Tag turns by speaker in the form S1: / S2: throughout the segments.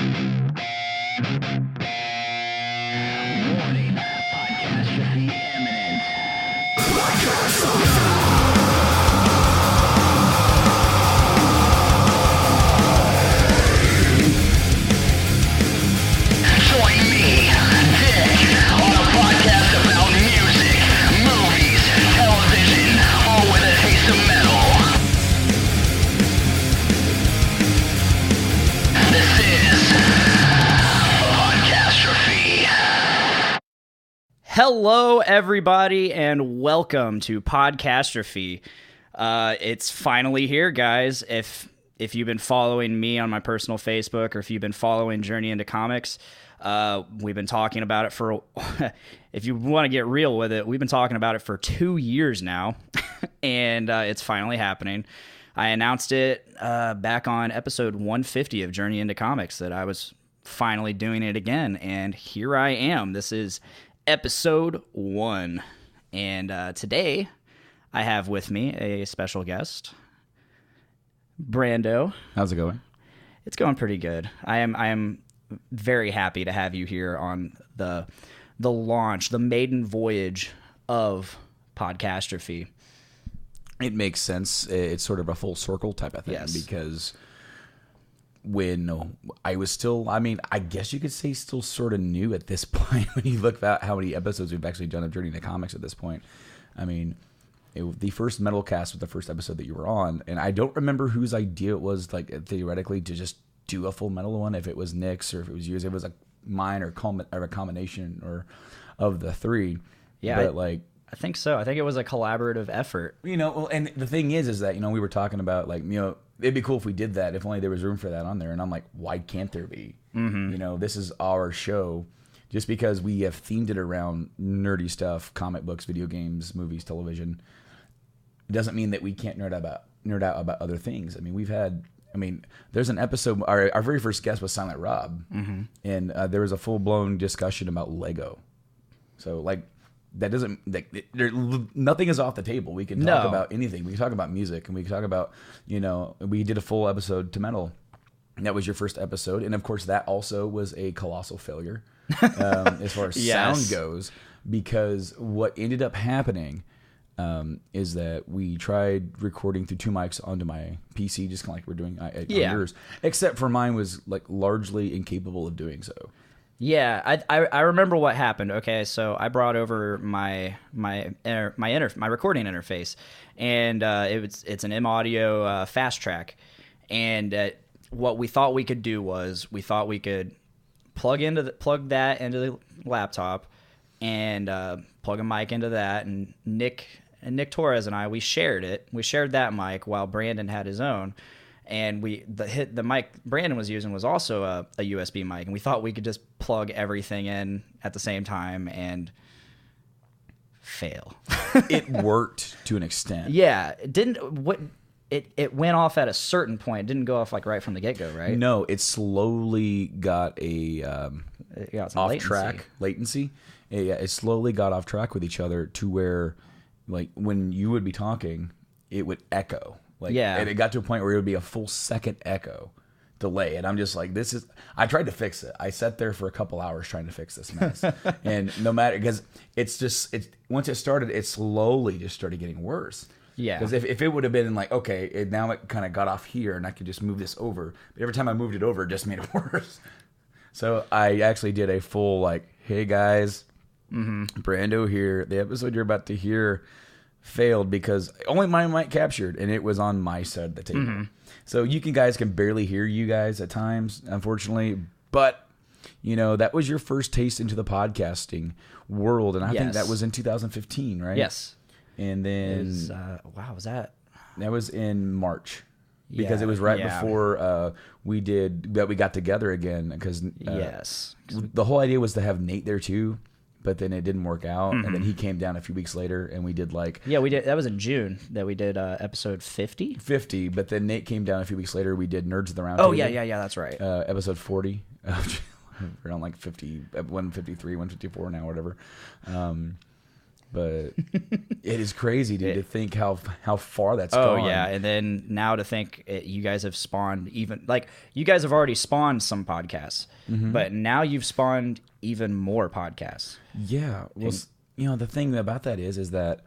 S1: Warning, Podcastrophe imminent. Join me, Dick, on a podcast about music, movies, television, all with a taste of metal. This is Podcastrophe.
S2: Hello, everybody, and welcome to Podcastrophe. It's finally here, guys. If you've been following me on my personal Facebook, or if you've been following Journey into Comics, we've been talking about it for, if you want to get real with it, we've been talking about it for 2 years now, and it's finally happening. I announced it back on episode 150 of Journey into Comics that I was finally doing it again, and here I am. This is episode 1, and today I have with me a special guest, Brando.
S3: How's it going?
S2: It's going pretty good. I am very happy to have you here on the launch, the maiden voyage of Podcastrophe.
S3: It makes sense. It's sort of a full circle type of thing.
S2: Yes.
S3: Because when I was still, I guess you could say still sort of new at this point when you look at how many episodes we've actually done of Journey into Comics at this point. The first Metal Cast was the first episode that you were on, and I don't remember whose idea it was, like, theoretically, to just do a full metal one, if it was Nick's or if it was yours. It was like mine or a combination or of the three.
S2: Yeah,
S3: but
S2: I think so. I think it was a collaborative effort.
S3: And the thing is that, we were talking about, like, it'd be cool if we did that, if only there was room for that on there. And I'm like, why can't there be? Mm-hmm. This is our show. Just because we have themed it around nerdy stuff, comic books, video games, movies, television, it doesn't mean that we can't nerd out about other things. There's an episode, our very first guest was Silent Rob, mm-hmm. and there was a full-blown discussion about Lego. So, like, that doesn't, nothing is off the table. We can talk about anything. We can talk about music, and we can talk about, we did a full episode to metal. And that was your first episode. And, of course, that also was a colossal failure as far as sound goes, because what ended up happening is that we tried recording through two mics onto my PC, just kind of like we're doing on yours, except for mine was, like, largely incapable of doing so.
S2: Yeah, I remember what happened. Okay, so I brought over my recording interface, and it's an M Audio Fast Track, and what we thought we could do was we thought we could plug that into the laptop, and plug a mic into that, and Nick Torres and we shared it. We shared that mic while Brandon had his own. And the mic Brandon was using was also a USB mic, and we thought we could just plug everything in at the same time and fail.
S3: It worked to an extent.
S2: Yeah, it went off at a certain point. It didn't go off like right from the get go, right?
S3: No, it slowly got off track latency. Yeah, it slowly got off track with each other to where, like, when you would be talking, it would echo. And it got to a point where it would be a full second echo delay. And I'm just like, I tried to fix it. I sat there for a couple hours trying to fix this mess. And no matter, because once it started, it slowly just started getting worse.
S2: Yeah.
S3: Because if it would have been like, okay, now it kind of got off here and I could just move this over. But every time I moved it over, it just made it worse. So I actually did a full, like, hey guys, Brando here. The episode you're about to hear failed because only my mic captured, and it was on my side of the table. Mm-hmm. So you guys can barely hear you guys at times, unfortunately. But, that was your first taste into the podcasting world, and I think that was in 2015, right?
S2: Yes.
S3: And then...
S2: was that?
S3: That was in March. Because it was right before we got together again. Because the whole idea was to have Nate there too. But then it didn't work out, and then he came down a few weeks later, and we did
S2: we did. That was in June that we did episode 50.
S3: 50, but then Nate came down a few weeks later. We did Nerds of the Round
S2: Table.
S3: Yeah,
S2: that's right.
S3: Episode 40, around like 50, 153, 154 now, whatever. But it is crazy, dude, to think how far that's
S2: Oh
S3: gone.
S2: yeah, and then now to think you guys have spawned even like you guys have already spawned some podcasts, but now you've spawned even more podcasts.
S3: Yeah. Well, the thing about that is that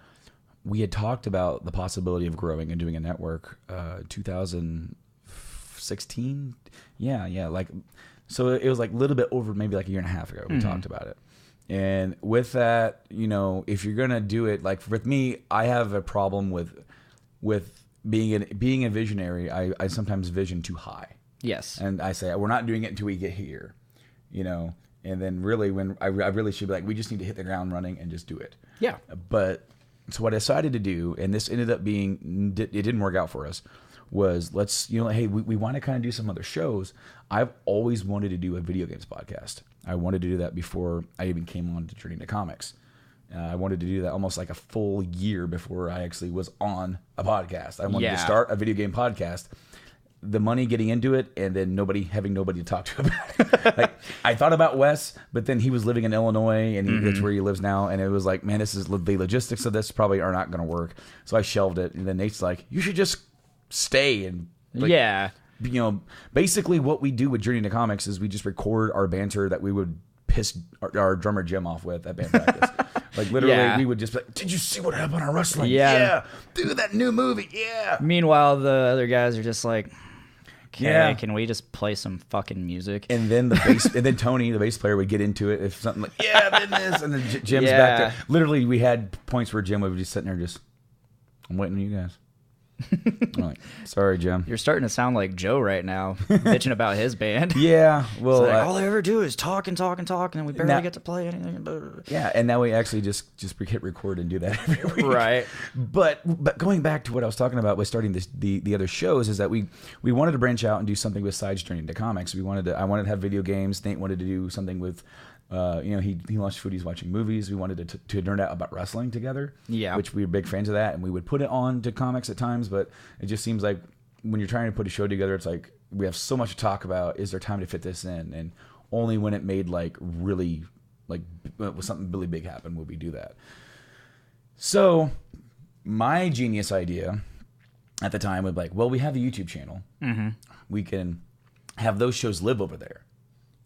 S3: we had talked about the possibility of growing and doing a network 2016. Yeah. Like, so it was like a little bit over maybe like a year and a half ago we talked about it. And with that, if you're going to do it, like with me, I have a problem with being a visionary. I sometimes vision too high. Yes. And I say, we're not doing it until we get here, and then really when I really should be like, we just need to hit the ground running and just do it. Yeah. But so what I decided to do, and this ended up being, it didn't work out for us, was let's, hey, we want to kind of do some other shows. I've always wanted to do a video games podcast. I wanted to do that before I even came on to Journey into Comics. I wanted to do that almost like a full year before I actually was on a podcast. I wanted to start a video game podcast. The money getting into it, and then having nobody to talk to about it. Like, I thought about Wes, but then he was living in Illinois, and that's where he lives now. And it was like, man, the logistics of this probably are not going to work. So I shelved it. And then Nate's like, you should just stay and basically what we do with Journey into Comics is we just record our banter that we would piss our drummer Jim off with at band practice. Like literally, we would just be like, did you see what happened on wrestling? Yeah. Dude, that new movie. Yeah.
S2: Meanwhile, the other guys are just like, okay, can we just play some fucking music?
S3: And then and then Tony, the bass player, would get into it if something like, then this, and then Jim's back there. Literally, we had points where Jim would be just sitting there just, I'm waiting on you guys. I'm like, sorry, Jim.
S2: You're starting to sound like Joe right now, bitching about his band.
S3: Yeah, well,
S2: like, all they ever do is talk, and then we barely get to play anything.
S3: Yeah, and now we actually just hit record and do that every week. Right. But going back to what I was talking about with starting the other shows is that we wanted to branch out and do something besides Journey into Comics. I wanted to have video games. Nate wanted to do something with. He watched foodies watching movies. We wanted to nerd out about wrestling together, which we were big fans of that, and we would put it on to comics at times. But it just seems like when you're trying to put a show together, it's like we have so much to talk about. Is there time to fit this in? And only when it made really something really big happen would we do that. So my genius idea at the time would be like, well, we have a YouTube channel. We can have those shows live over there.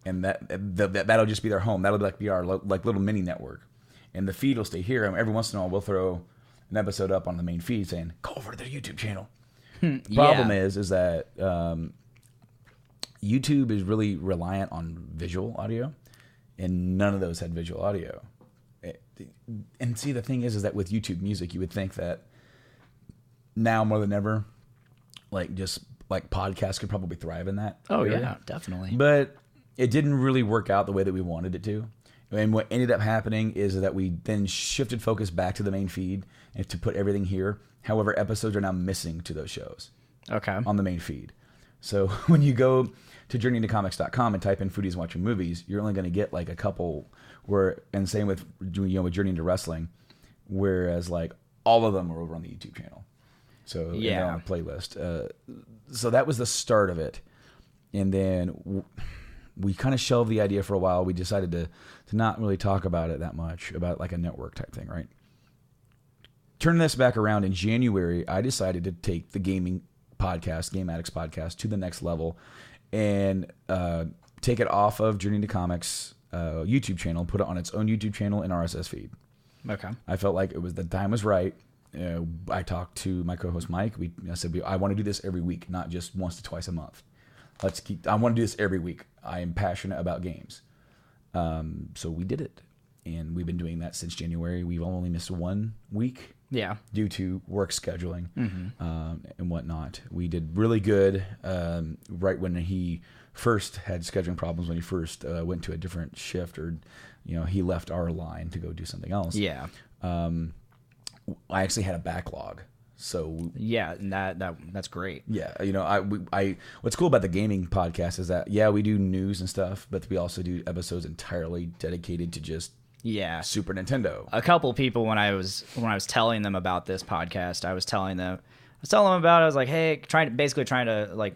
S3: And that'll just be their home. That'll be our little mini network. And the feed will stay here. And every once in a while, we'll throw an episode up on the main feed saying, go over to their YouTube channel. The problem is that YouTube is really reliant on visual audio. And none of those had visual audio. And see, the thing is that with YouTube Music, you would think that now more than ever, podcasts could probably thrive in that.
S2: Oh, area. Yeah, definitely.
S3: But it didn't really work out the way that we wanted it to. And what ended up happening is that we then shifted focus back to the main feed and to put everything here. However, episodes are now missing to those shows. Okay. On the main feed. So when you go to journeyintocomics.com and type in foodies watching movies, you're only going to get a couple and same with Journey into Wrestling, whereas all of them are over on the YouTube channel. So they're on a playlist. So that was the start of it. And then we kind of shelved the idea for a while. We decided to not really talk about it that much, about a network type thing, right? Turn this back around in January, I decided to take the gaming podcast, Game Addicts podcast, to the next level and take it off of Journey into Comics YouTube channel, put it on its own YouTube channel and RSS feed. Okay. I felt like the time was right. I talked to my co-host Mike. I said, I want to do this every week, not just once to twice a month. I want to do this every week. I am passionate about games. So we did it. And we've been doing that since January. We've only missed 1 week. Yeah. Due to work scheduling and whatnot. We did really good right when he first had scheduling problems, when he first went to a different shift or, he left our line to go do something else. Yeah. I actually had a backlog. So
S2: yeah, and that's great.
S3: Yeah, I what's cool about the gaming podcast is that we do news and stuff, but we also do episodes entirely dedicated to just Super Nintendo.
S2: A couple people when I was telling them about this podcast, I was telling them about it. I was like, hey, trying to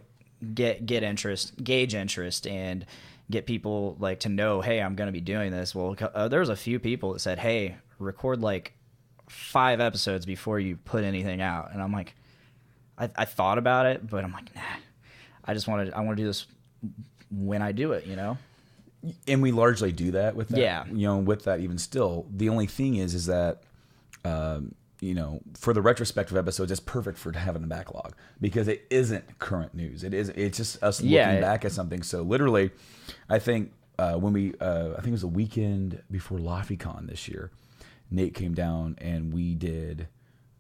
S2: gauge interest and get people to know, hey, I'm going to be doing this. Well, there was a few people that said, hey, record 5 episodes before you put anything out. And I'm like, I thought about it, but I'm like, nah. I want to do this when I do it, you know?
S3: And we largely do that with that.
S2: Yeah.
S3: You know, with that even still, the only thing is that, you know, for the retrospective episodes, it's perfect for having a backlog because it isn't current news. It's just us looking back at something. So literally, I think when I think it was the weekend before LaFiCon this year, Nate came down and we did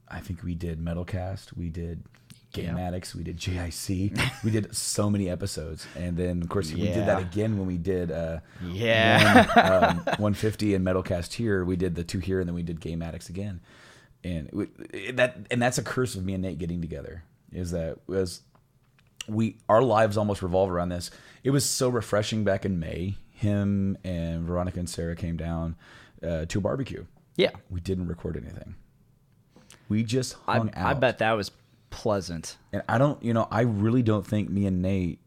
S3: Metalcast, we did Game Addicts, we did JIC, we did so many episodes, and then of course we did that again when we did 150 and Metalcast here. We did the 2 here, and then we did Game Addicts again, and that's a curse of me and Nate getting together. Is that our lives almost revolve around this. It was so refreshing back in May. Him and Veronica and Sarah came down to a barbecue. Yeah, we didn't record anything. We just hung out.
S2: I bet that was pleasant.
S3: And I really don't think me and Nate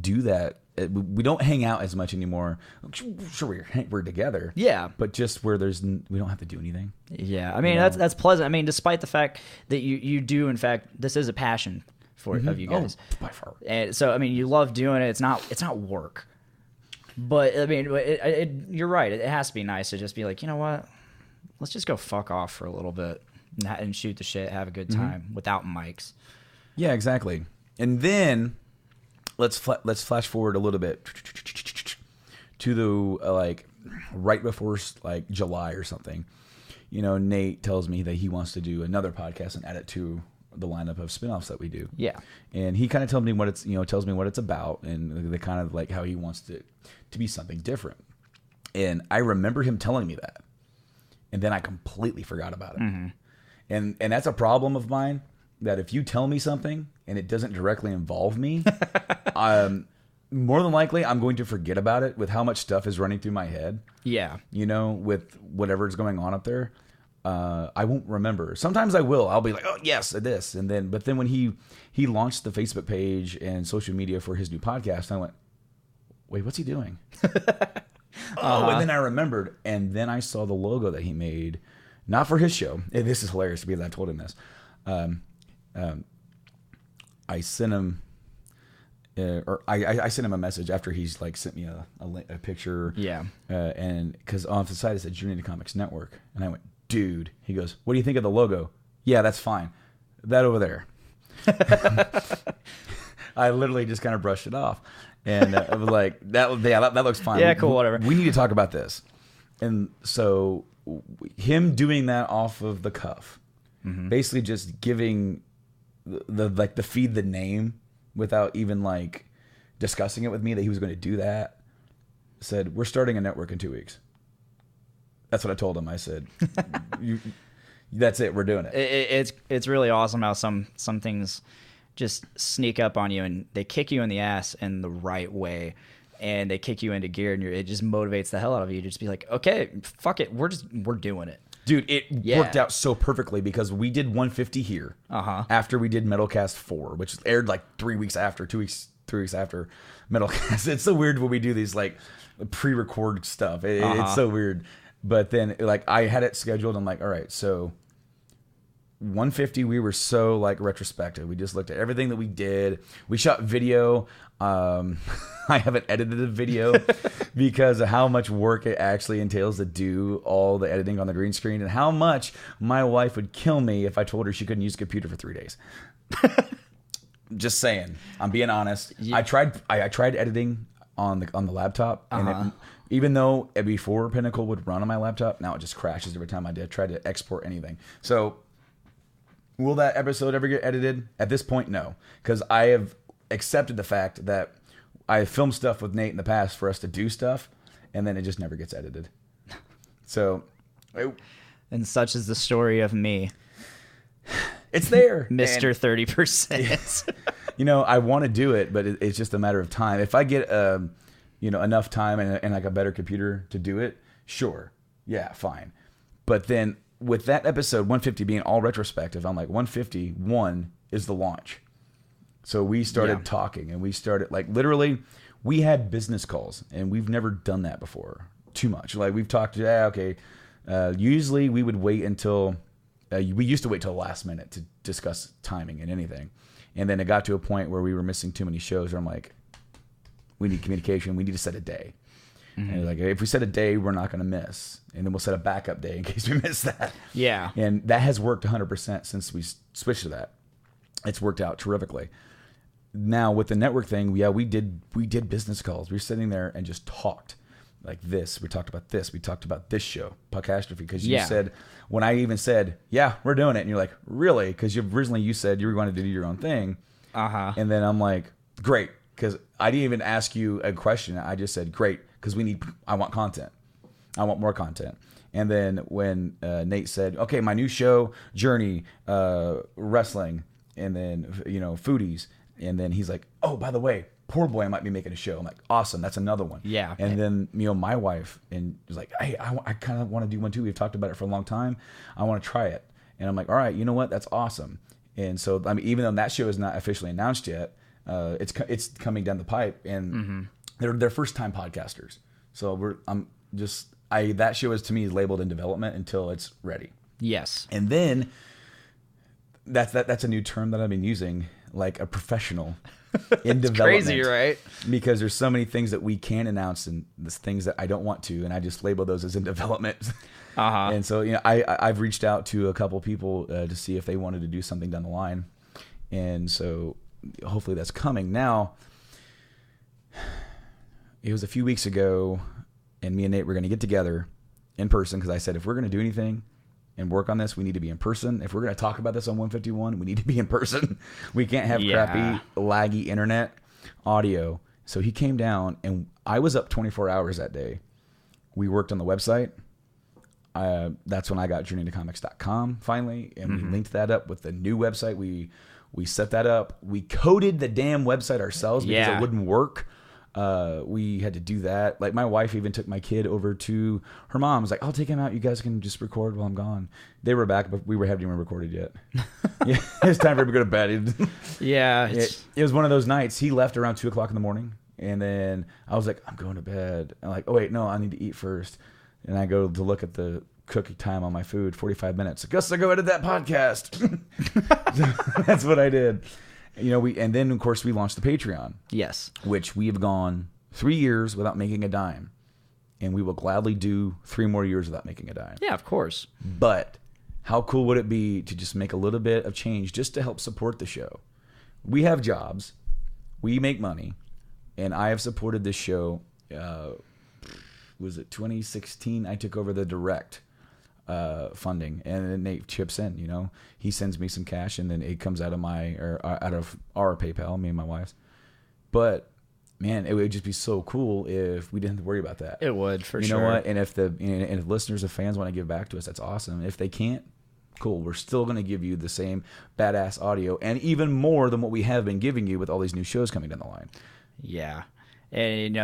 S3: do that. We don't hang out as much anymore. Sure, we're together.
S2: Yeah,
S3: but just where we don't have to do anything.
S2: Yeah, I mean that's pleasant. I mean, despite the fact that you do, in fact, this is a passion of you guys.
S3: Oh, by far.
S2: And so I mean, you love doing it. It's not work. But I mean, you're right. It has to be nice to just be like, you know what? Let's just go fuck off for a little bit and shoot the shit, have a good time without mics.
S3: Yeah, exactly. And then let's flash forward a little bit to the right before July or something. You know, Nate tells me that he wants to do another podcast and add it to the lineup of spinoffs that we do. Yeah. And he kind of tells me what it's about, and the kind of like how he wants to be something different. And I remember him telling me that. And then I completely forgot about it. Mm-hmm. And that's a problem of mine, that if you tell me something and it doesn't directly involve me, more than likely I'm going to forget about it with how much stuff is running through my head. Yeah. You know, with whatever's going on up there. I won't remember. Sometimes I will. I'll be like, oh, yes, this. But then when he launched the Facebook page and social media for his new podcast, I went, wait, what's he doing? And then I remembered. And then I saw the logo that he made, not for his show. And this is hilarious because I told him this. I sent him, I sent him a message after he's sent me a picture. Yeah. And because off the side it said Journey to Comics Network. And I went, dude, he goes, what do you think of the logo? Yeah, that's fine. That over there. I literally just kind of brushed it off. And I was like, that looks fine.
S2: Yeah, cool, whatever.
S3: We need to talk about this. And so him doing that off of the cuff, basically just giving the feed the name without even discussing it with me that he was going to do that, said, we're starting a network in 2 weeks. That's what I told him. I said, that's it. We're doing it.
S2: It's really awesome how some things just sneak up on you and they kick you in the ass in the right way, and they kick you into gear, and it just motivates the hell out of you to just be like, okay, fuck it, we're doing it.
S3: Dude, it worked out so perfectly because we did 150 here after we did Metalcast 4, which aired 3 weeks after, 3 weeks after Metalcast. It's so weird when we do these pre-record stuff. It's so weird. But then I had it scheduled. I'm like, all right, so 150, we were so retrospective. We just looked at everything that we did. We shot video. I haven't edited the video because of how much work it actually entails to do all the editing on the green screen, and how much my wife would kill me if I told her she couldn't use a computer for 3 days. Just saying. I'm being honest. Yeah. I tried editing on the laptop, and even though before Pinnacle would run on my laptop, now it just crashes every time I try to export anything. So will that episode ever get edited? At this point, no, because I have accepted the fact that I filmed stuff with Nate in the past for us to do stuff, and then it just never gets edited. So,
S2: and such is the story of me.
S3: It's there,
S2: Mr. 30%.
S3: I want to do it, but it's just a matter of time. If I get enough time and a better computer to do it, sure, yeah, fine. But then with that episode 150 being all retrospective, I'm like, 151 is the launch. So we started talking, and we started literally, we had business calls, and we've never done that before too much. We've talked, usually we would wait until we used to wait till the last minute to discuss timing and anything. And then it got to a point where we were missing too many shows where I'm like, we need communication. We need to set a day. And like, if we set a day, we're not going to miss. And then we'll set a backup day in case we miss that.
S2: Yeah.
S3: And that has worked 100% since we switched to that. It's worked out terrifically. Now with the network thing, we did business calls. We were sitting there and just talked like this. We talked about this. We talked about this show, Podcastrophe, because you said, when I even said, yeah, we're doing it. And you're like, really? Because originally you said you were going to do your own thing. And then I'm like, great. Because I didn't even ask you a question. I just said, great. Because I want content. I want more content. And then when Nate said, okay, my new show, Journey, wrestling, and then, foodies. And then he's like, oh, by the way, Poor Boy might be making a show. I'm like, awesome. That's another one.
S2: Yeah.
S3: And then, my wife was like, hey, I kind of want to do one too. We've talked about it for a long time. I want to try it. And I'm like, all right, you know what? That's awesome. And so, I mean, even though that show is not officially announced yet, it's coming down the pipe, and they're first time podcasters. So that show is, to me, is labeled in development until it's ready.
S2: Yes.
S3: And then that's a new term that I've been using, like a professional in development.
S2: Crazy, right?
S3: Because there's so many things that we can announce and there's things that I don't want to, and I just label those as in development. And so, I've reached out to a couple people to see if they wanted to do something down the line. And so hopefully that's coming. Now, it was a few weeks ago, and me and Nate were going to get together in person, because I said, if we're going to do anything and work on this, we need to be in person. If we're going to talk about this on 151, we need to be in person. We can't have crappy, laggy internet audio. So he came down, and I was up 24 hours that day. We worked on the website. That's when I got journeytocomics.com finally, and we linked that up with the new website. We set that up. We coded the damn website ourselves because it wouldn't work. We had to do that. Like, my wife even took my kid over to her mom's. Like, I'll take him out. You guys can just record while I'm gone. They were back, but we haven't even recorded yet. It's time for him to go to bed. It was one of those nights. He left around 2:00 in the morning, and then I was like, I'm going to bed. I'm like, oh wait, no, I need to eat first. And I go to look at the cooking time on my food, 45 minutes. I guess I'll go edit that podcast. That's what I did. And then of course we launched the Patreon.
S2: Yes.
S3: Which we have gone 3 years without making a dime. And we will gladly do 3 more years without making a dime.
S2: Yeah, of course.
S3: But how cool would it be to just make a little bit of change just to help support the show? We have jobs. We make money. And I have supported this show. Was it 2016? I took over the direct funding, and then Nate chips in. He sends me some cash, and then it comes out of our PayPal, me and my wife's. But man, it would just be so cool if we didn't have to worry about that.
S2: It would, for sure.
S3: You know what? And if listeners or fans want to give back to us, that's awesome. If they can't, cool. We're still going to give you the same badass audio, and even more than what we have been giving you with all these new shows coming down the line.
S2: Yeah. And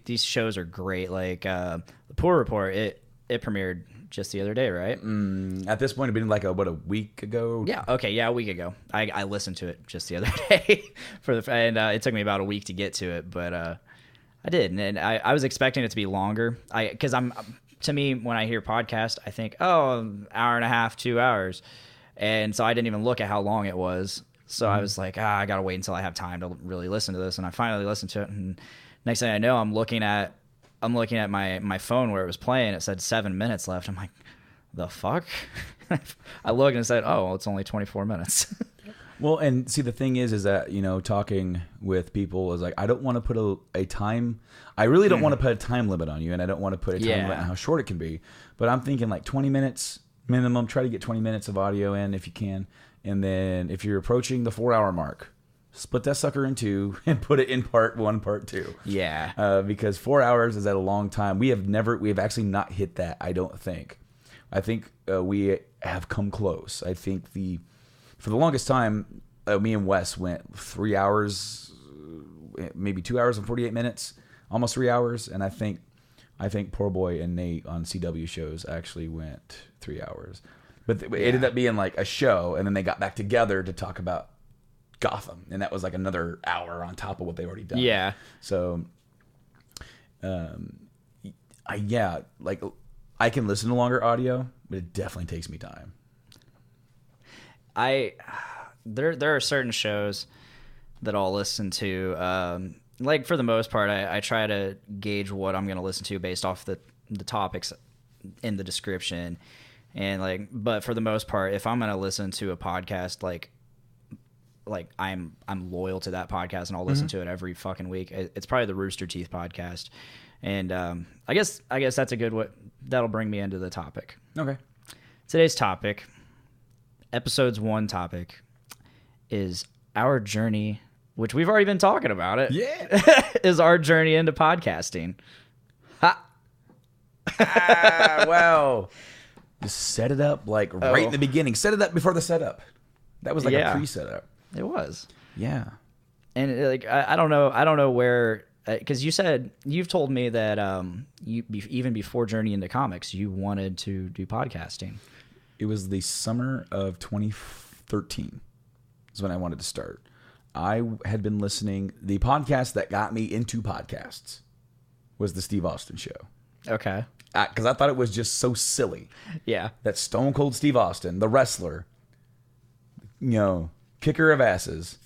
S2: these shows are great. Like the Poor Report, it premiered just the other day, right?
S3: At this point, it'd been like a week ago.
S2: Yeah. Okay. Yeah, a week ago. I listened to it just the other day and it took me about a week to get to it, but I did, and I was expecting it to be longer. Because to me, when I hear podcast, I think, an hour and a half, 2 hours, and so I didn't even look at how long it was. So I was like, I gotta wait until I have time to really listen to this, and I finally listened to it, and next thing I know, I'm looking at my phone where it was playing. It said 7 minutes left. I'm like, the fuck? I looked and it said, oh, well, it's only 24 minutes.
S3: Well, and see, the thing is that, talking with people is like, I don't want to put a time. I really don't want to put a time limit on you, and I don't want to put a time limit on how short it can be. But I'm thinking like 20 minutes minimum. Try to get 20 minutes of audio in if you can. And then if you're approaching the 4-hour mark, split that sucker in 2 and put it in part 1, part 2.
S2: Yeah.
S3: Because 4 hours is at a long time. We have actually not hit that, I don't think. I think we have come close. I think for the longest time, me and Wes went 3 hours, maybe 2 hours and 48 minutes, almost 3 hours. And I think Poor Boy and Nate on CW shows actually went 3 hours. But it ended up being like a show, and then they got back together to talk about Gotham, and that was like another hour on top of what they already done.
S2: Yeah.
S3: So, I can listen to longer audio, but it definitely takes me time.
S2: there are certain shows that I'll listen to. Like for the most part, I try to gauge what I'm going to listen to based off the topics in the description, and but for the most part, if I'm going to listen to a podcast, like I'm loyal to that podcast and I'll listen to it every fucking week. It's probably the Rooster Teeth podcast, and I guess that's a good that'll bring me into the topic.
S3: Okay.
S2: Today's topic, episode's 1 topic, is our journey, which we've already been talking about it.
S3: Yeah.
S2: Is our journey into podcasting. Ha!
S3: Wow. Just set it up right in the beginning. Set it up before the setup. That was a pre-setup.
S2: It was.
S3: Yeah.
S2: And I don't know where, because you've told me that even before Journey into Comics, you wanted to do podcasting.
S3: It was the summer of 2013 is when I wanted to start. I had been listening. The podcast that got me into podcasts was the Steve Austin Show.
S2: Okay.
S3: Because I thought it was just so silly.
S2: Yeah.
S3: That Stone Cold Steve Austin, the wrestler, kicker of asses,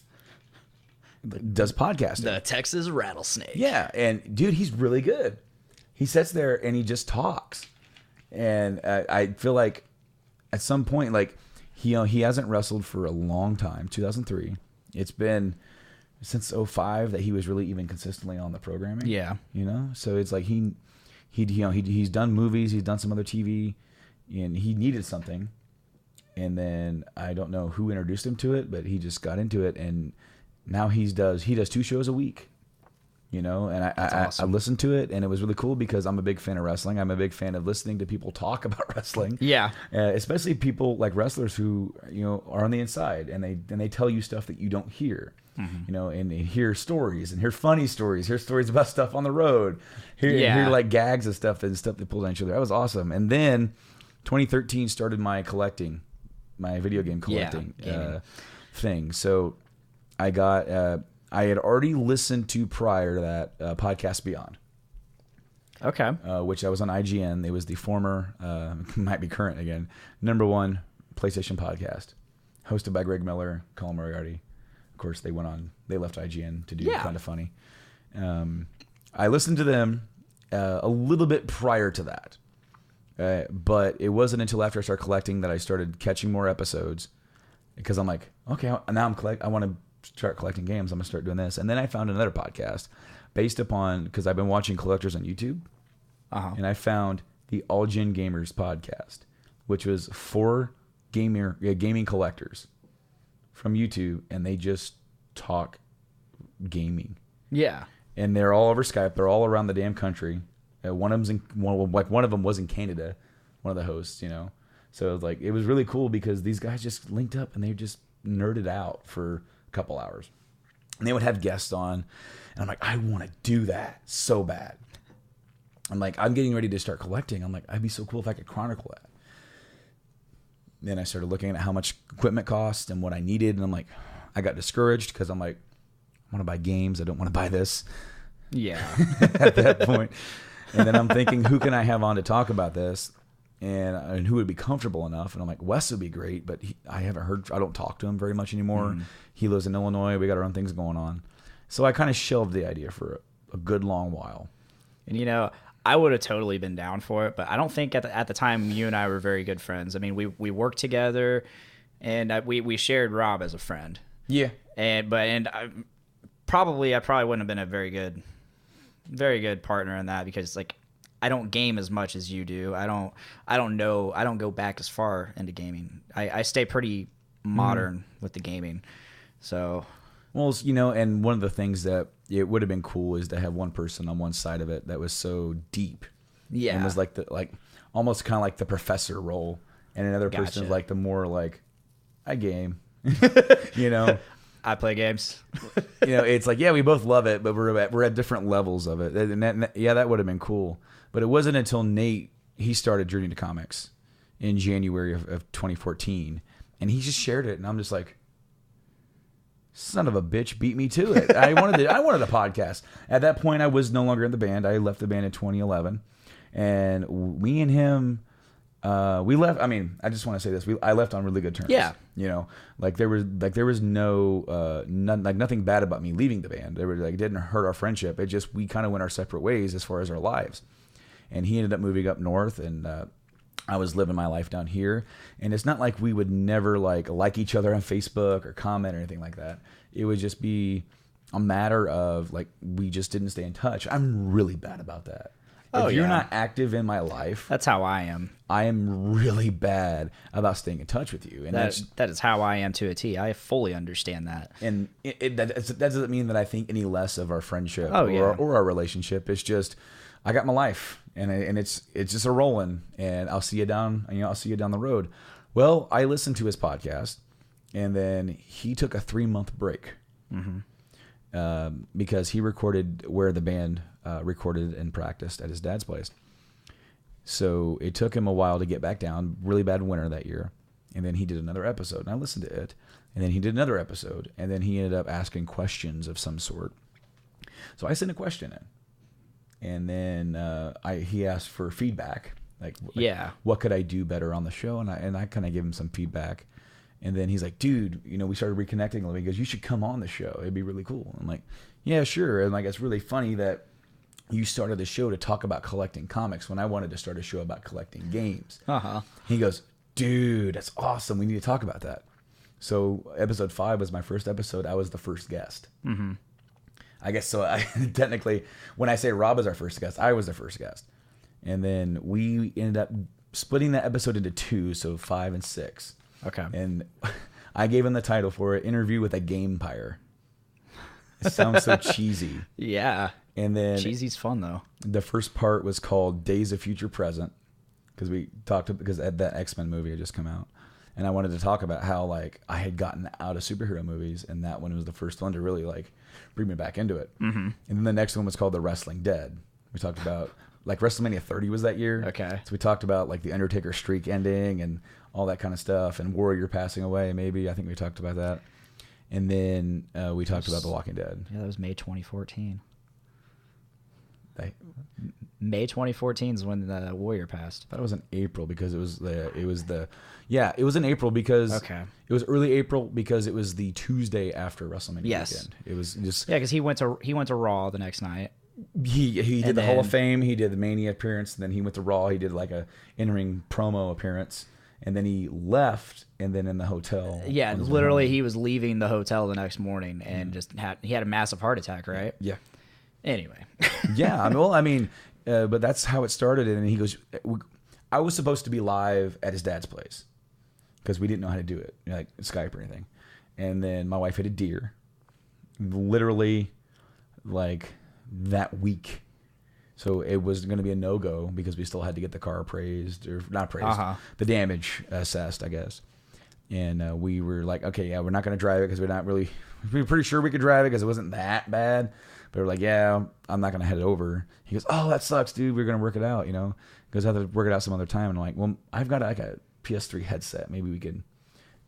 S3: does podcasting.
S2: The Texas Rattlesnake.
S3: Yeah, and dude, he's really good. He sits there and he just talks, and I feel like at some point, he hasn't wrestled for a long time. 2003. It's been since 2005 that he was really even consistently on the programming.
S2: Yeah,
S3: so it's like he's done movies, he's done some other TV, and he needed something. And then I don't know who introduced him to it, but he just got into it, and now he does 2 shows a week, and I listened to it, and it was really cool because I'm a big fan of wrestling. I'm a big fan of listening to people talk about wrestling. Yeah, especially people like wrestlers who are on the inside, and they tell you stuff that you don't hear. And hear stories, and hear funny stories, hear stories about stuff on the road, hear gags and stuff they pulled on each other. That was awesome. And then 2013 started my video game collecting thing. So I had already listened to prior to that Podcast Beyond. Okay. Which I was on IGN. It was the former, might be current again, #1 PlayStation podcast, hosted by Greg Miller, Colin Moriarty. Of course, they left IGN to do Kind of Funny. I listened to them a little bit prior to that. But it wasn't until after I started collecting that I started catching more episodes, because I'm like, okay, now I want to start collecting games. I'm going to start doing this. And then I found another podcast based upon, because I've been watching collectors on YouTube, and I found the All Gen Gamers podcast, which was 4 gaming collectors from YouTube, and they just talk gaming. Yeah. And they're all over Skype. They're all around the damn country. One of them was in Canada, one of the hosts, So it was really cool because these guys just linked up and they just nerded out for a couple hours. And they would have guests on, and I'm like, I want to do that so bad. I'm like, I'm getting ready to start collecting. I'm like, I'd be so cool if I could chronicle that. Then I started looking at how much equipment cost and what I needed, and I'm like, I got discouraged because I'm like, I want to buy games. I don't want to buy this. Yeah. At that point. And then I'm thinking, who can I have on to talk about this, and who would be comfortable enough? And I'm like, Wes would be great, but I don't talk to him very much anymore. He lives in Illinois. We got our own things going on. So I kind of shelved the idea for a good long while.
S2: And I would have totally been down for it, but I don't think at the time you and I were very good friends. I mean, we worked together, and we shared Rob as a friend. Yeah. I probably wouldn't have been a very good partner in that, because I don't game as much as you do. I don't go back as far into gaming. I stay pretty modern with the gaming. So,
S3: well, and one of the things that it would have been cool is to have one person on one side of it that was so deep. Yeah. And was almost kind of like the professor role, and another person is the more I game.
S2: I play games.
S3: It's we both love it, but we're at different levels of it. And that would have been cool. But it wasn't until Nate, he started Journey to Comics in January of 2014, and he just shared it, and I'm just like, son of a bitch, beat me to it. I wanted a podcast. At that point, I was no longer in the band. I left the band in 2011, and me and him, We left. I mean, I just want to say this. I left on really good terms.
S2: Yeah.
S3: You know, there was no nothing bad about me leaving the band. It didn't hurt our friendship. It just, we kind of went our separate ways as far as our lives. And he ended up moving up north, and I was living my life down here. And it's not like we would never like each other on Facebook or comment or anything like that. It would just be a matter of we just didn't stay in touch. I'm really bad about that. If you're not active in my life,
S2: that's how I am.
S3: I am really bad about staying in touch with you, and
S2: that is how I am to a T. I fully understand that. And
S3: that doesn't mean that I think any less of our friendship or our relationship. It's just I got my life, and it's just a rolling, and I'll see you down the road. Well, I listened to his podcast, and then he took a 3-month break because he recorded where the band recorded and practiced at his dad's place. So it took him a while to get back down. Really bad winter that year. And then he did another episode, and I listened to it. And then he did another episode, and then he ended up asking questions of some sort. So I sent a question in, and then he asked for feedback, what could I do better on the show? And I kind of gave him some feedback. And then he's like, dude, we started reconnecting a little bit. He goes, you should come on the show. It'd be really cool. I'm like, yeah, sure. And it's really funny that you started the show to talk about collecting comics when I wanted to start a show about collecting games. He goes, dude, that's awesome. We need to talk about that. So episode 5 was my first episode. I was the first guest. I guess so. Technically, when I say Rob is our first guest, I was the first guest. And then we ended up splitting that episode into 2, so 5 and 6.
S2: Okay.
S3: And I gave him the title for it, Interview with a Gamepire. It sounds so cheesy.
S2: Yeah.
S3: And then
S2: cheesy's fun though.
S3: The first part was called Days of Future Present because that X-Men movie had just come out, and I wanted to talk about how I had gotten out of superhero movies, and that one was the first one to really bring me back into it. And then the next one was called The Wrestling Dead. We talked about WrestleMania 30 was that year.
S2: Okay.
S3: So we talked about the Undertaker streak ending and all that kind of stuff, and Warrior passing away. Maybe I think we talked about that. And then we talked about The Walking Dead.
S2: Yeah, that was May 2014. May 2014 is when the Warrior passed.
S3: That was in April because it was in April because it was early April because it was the Tuesday after WrestleMania weekend. It was just
S2: because he went to Raw the next night.
S3: He did the Hall of Fame. He did the Mania appearance. And then he went to Raw. He did a in-ring promo appearance. And then he left, and then in the hotel.
S2: Yeah, literally, he was leaving the hotel the next morning and he had a massive heart attack, right?
S3: Yeah.
S2: Anyway.
S3: Yeah, but that's how it started. And he goes, I was supposed to be live at his dad's place because we didn't know how to do it, Skype or anything. And then my wife hit a deer, literally, that week. So it was going to be a no-go because we still had to get the car appraised, or not appraised, the damage assessed, I guess. And we were like, okay, yeah, we're not going to drive it because we're pretty sure we could drive it because it wasn't that bad. But we're like, yeah, I'm not going to head over. He goes, oh, that sucks, dude. We're going to work it out, He goes, I have to work it out some other time. And I'm like, well, I've got a PS3 headset. Maybe we could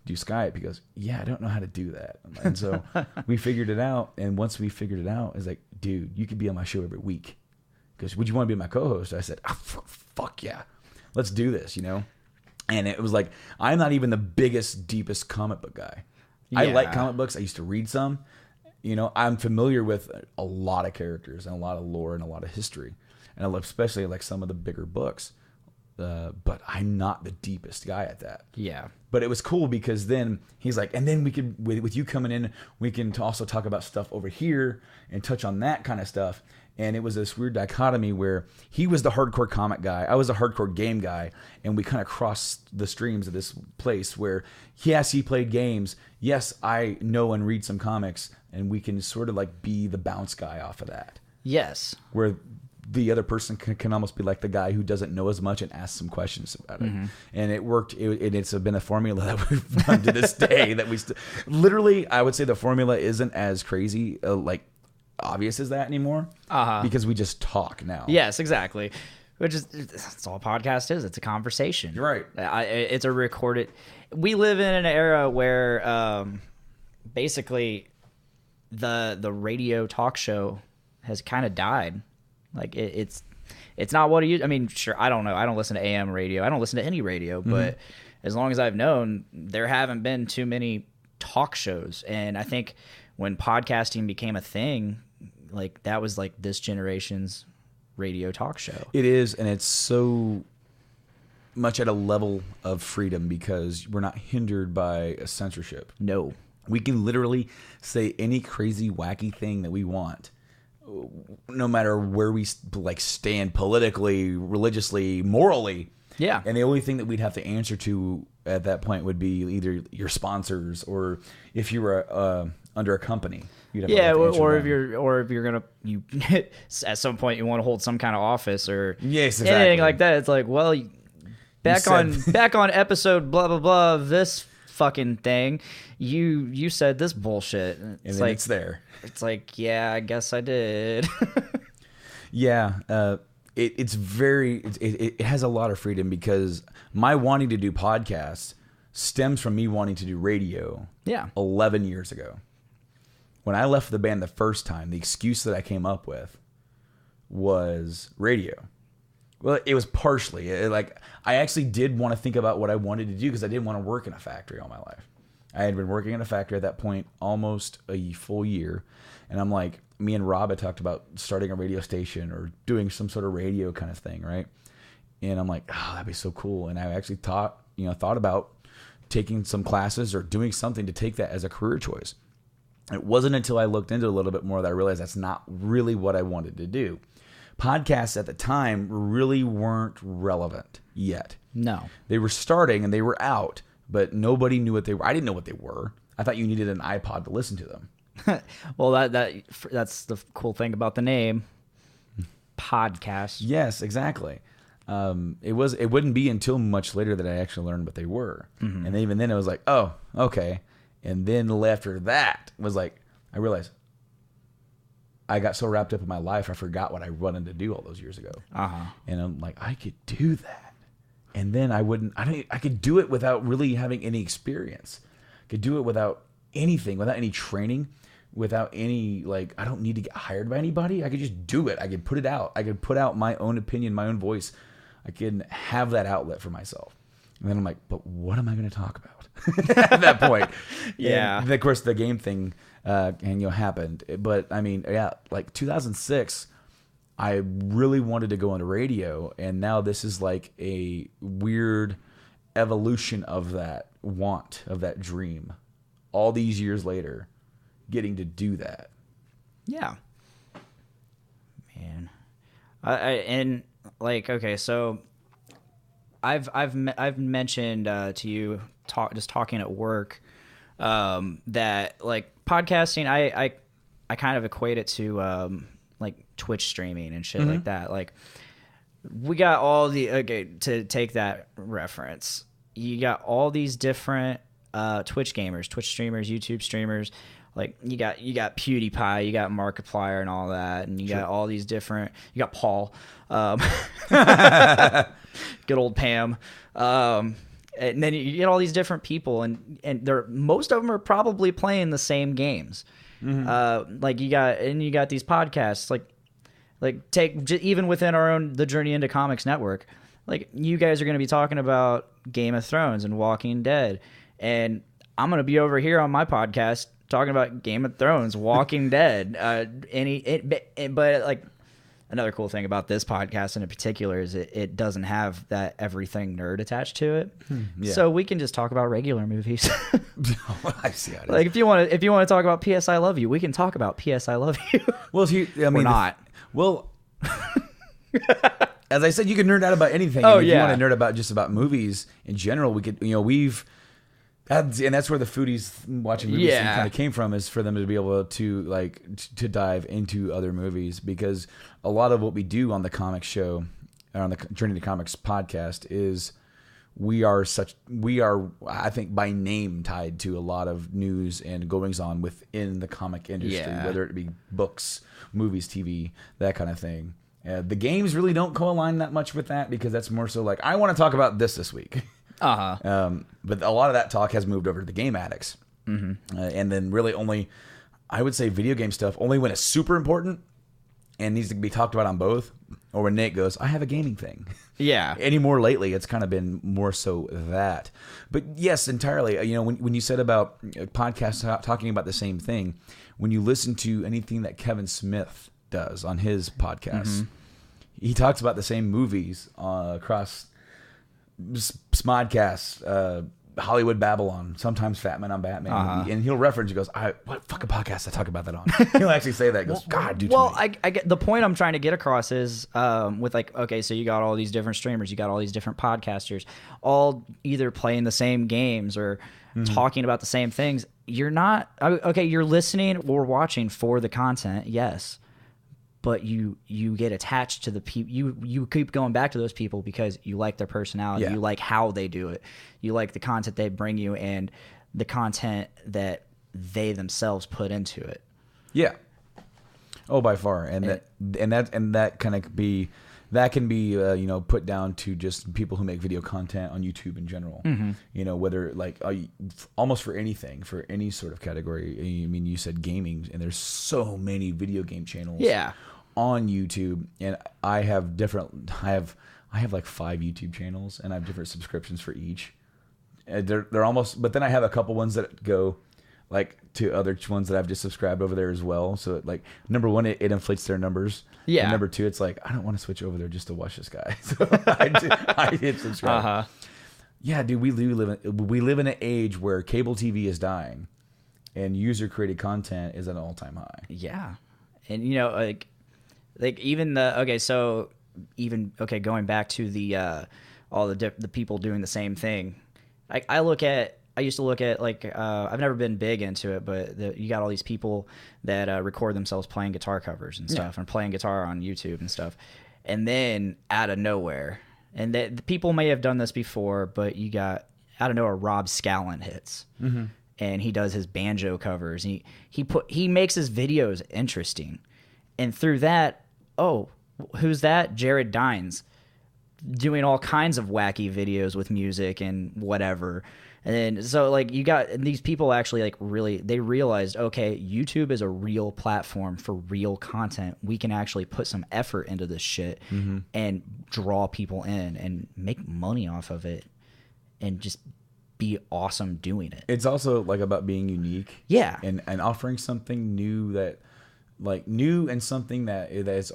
S3: do Skype. He goes, yeah, I don't know how to do that. And so we figured it out. And once we figured it out, it's like, dude, you could be on my show every week. Because would you want to be my co-host? I said, oh, fuck yeah. Let's do this, And it was I'm not even the biggest, deepest comic book guy. Yeah. I like comic books. I used to read some. I'm familiar with a lot of characters and a lot of lore and a lot of history. And I love especially some of the bigger books. But I'm not the deepest guy at that.
S2: Yeah.
S3: But it was cool because then he's like, and then we could, with you coming in, we can also talk about stuff over here and touch on that kind of stuff. And it was this weird dichotomy where he was the hardcore comic guy, I was a hardcore game guy, and we kind of crossed the streams of this place where, yes, he played games, yes, I know and read some comics, and we can sort of be the bounce guy off of that. Yes. Where the other person can almost be the guy who doesn't know as much and ask some questions about it. And it worked. It's been a formula that we've done to this day that we literally, I would say the formula isn't as crazy, obvious as that anymore because we just talk now.
S2: Yes, exactly. Which is, that's all a podcast is. It's a conversation.
S3: You're right.
S2: It's a recorded. We live in an era where basically the radio talk show has kind of died. Like it's not what it used. I mean, sure, I don't know. I don't listen to AM radio. I don't listen to any radio, but as long as I've known, there haven't been too many talk shows. And I think when podcasting became a thing, like that was like this generation's radio talk show.
S3: It is, and it's so much at a level of freedom because we're not hindered by a censorship.
S2: No.
S3: We can literally say any crazy, wacky thing that we want, no matter where we like stand politically, religiously, morally.
S2: Yeah.
S3: And the only thing that we'd have to answer to at that point would be either your sponsors or if you were under a company. You'd have
S2: or if you're gonna at some point you want to hold some kind of office or anything like that. It's like, well, back on episode blah blah blah of this fucking thing, you said this bullshit.
S3: It's like it's there.
S2: It's like, yeah, I guess I did.
S3: Yeah, it has a lot of freedom because my wanting to do podcasts stems from me wanting to do radio.
S2: Yeah,
S3: 11 years ago. When I left the band the first time, the excuse that I came up with was radio. Well, it was partially like I actually did want to think about what I wanted to do because I didn't want to work in a factory all my life. I had been working in a factory at that point almost a full year, and I'm like, me and Rob had talked about starting a radio station or doing some sort of radio kind of thing, right? And I'm like, oh, that'd be so cool. And I actually thought about taking some classes or doing something to take that as a career choice. It wasn't until I looked into it a little bit more that I realized that's not really what I wanted to do. Podcasts at the time really weren't relevant yet.
S2: No.
S3: They were starting and they were out, but nobody knew what they were. I didn't know what they were. I thought you needed an iPod to listen to them.
S2: Well, that's the cool thing about the name, podcast.
S3: Yes, exactly. It wouldn't be until much later that I actually learned what they were. Mm-hmm. And even then it was like, oh, okay. And then after that was like, I realized I got so wrapped up in my life, I forgot what I wanted to do all those years ago.
S2: Uh-huh.
S3: And I'm like, I could do that. And then I could do it without really having any experience. I could do it without anything, without any training, without any, like, I don't need to get hired by anybody. I could just do it. I could put it out. I could put out my own opinion, my own voice. I can have that outlet for myself. And then I'm like, but what am I going to talk about at that point?
S2: Yeah.
S3: And of course, the game thing happened. But I mean, yeah, like 2006, I really wanted to go into radio, and now this is like a weird evolution of that want, of that dream. All these years later, getting to do that.
S2: Yeah. Man. And like, okay, so I've mentioned to you talking at work that like podcasting I kind of equate it to like Twitch streaming and shit like that. Like we got all to take that reference, you got all these different Twitch gamers, Twitch streamers, YouTube streamers. Like you got PewDiePie, you got Markiplier and all that, and you got all these different. You got Paul, good old Pam, and then you get all these different people, and most of them are probably playing the same games. Mm-hmm. Like you got these podcasts, like take even within the Journey into Comics network. Like you guys are going to be talking about Game of Thrones and Walking Dead, and I'm going to be over here on my podcast talking about Game of Thrones, Walking Dead, but like another cool thing about this podcast in particular is it doesn't have that everything nerd attached to it. Yeah. So we can just talk about regular movies.
S3: I see how it is.
S2: Like if you want to talk about P.S. I Love You, we can talk about P.S. I Love You.
S3: Well, or not. As I said, you can nerd out about anything.
S2: Oh,
S3: if
S2: yeah.
S3: you want to nerd about just about movies in general, we could, and that's where the foodies watching movies kind of came from, is for them to be able to to dive into other movies, because a lot of what we do on the comic show, on the Journey to Comics podcast, is we are I think by name tied to a lot of news and goings on within the comic industry, whether it be books, movies, TV, that kind of thing. The games really don't co-align that much with that, because that's more so like, I want to talk about this week. But a lot of that talk has moved over to the game addicts. Mm-hmm. And then really only, I would say, video game stuff only when it's super important and needs to be talked about on both, or when Nate goes, I have a gaming thing.
S2: Yeah.
S3: Any more lately, it's kind of been more so that. But yes, entirely. You know, when you said about podcasts talking about the same thing, when you listen to anything that Kevin Smith does on his podcast, he talks about the same movies across Smodcast, Hollywood Babylon, sometimes Fat Man on Batman, and he'll reference. He goes, "What fucking podcast I talk about that on?" He'll actually say that. He goes, "God, dude."
S2: Well, I get the point I'm trying to get across is with like, okay, so you got all these different streamers, you got all these different podcasters, all either playing the same games or talking about the same things. You're not okay. You're listening or watching for the content, yes. But you get attached to the people. You keep going back to those people because you like their personality. Yeah. You like how they do it. You like the content they bring you and the content that they themselves put into it. Yeah.
S3: Oh, by far, and that can be put down to just people who make video content on YouTube in general. You know, whether like almost for anything, for any sort of category. I mean, you said gaming, and there's so many video game channels.
S2: Yeah.
S3: On YouTube, and I have like 5 YouTube channels, and I have different subscriptions for each. They're almost, but then I have a couple ones that go like to other ones that I've just subscribed over there as well. So like number one, it inflates their numbers.
S2: Yeah.
S3: And number two, it's like I don't want to switch over there just to watch this guy. So I did subscribe. Yeah, dude, we live in an age where cable TV is dying, and user created content is at an all-time high.
S2: Yeah, and you know like even going back to the all the people doing the same thing. I used to look at like I've never been big into it, but you got all these people that record themselves playing guitar covers and stuff, and playing guitar on YouTube and stuff, and then out of nowhere, and the people may have done this before, but you got out of nowhere Rob Scallon hits, and he does his banjo covers. And he makes his videos interesting, and through that. Oh, who's that? Jared Dines, doing all kinds of wacky videos with music and whatever. And then, so like you got these people actually like really, they realized, okay, YouTube is a real platform for real content. We can actually put some effort into this shit and draw people in and make money off of it and just be awesome doing it.
S3: It's also like about being unique.
S2: Yeah.
S3: And offering something new new and something that is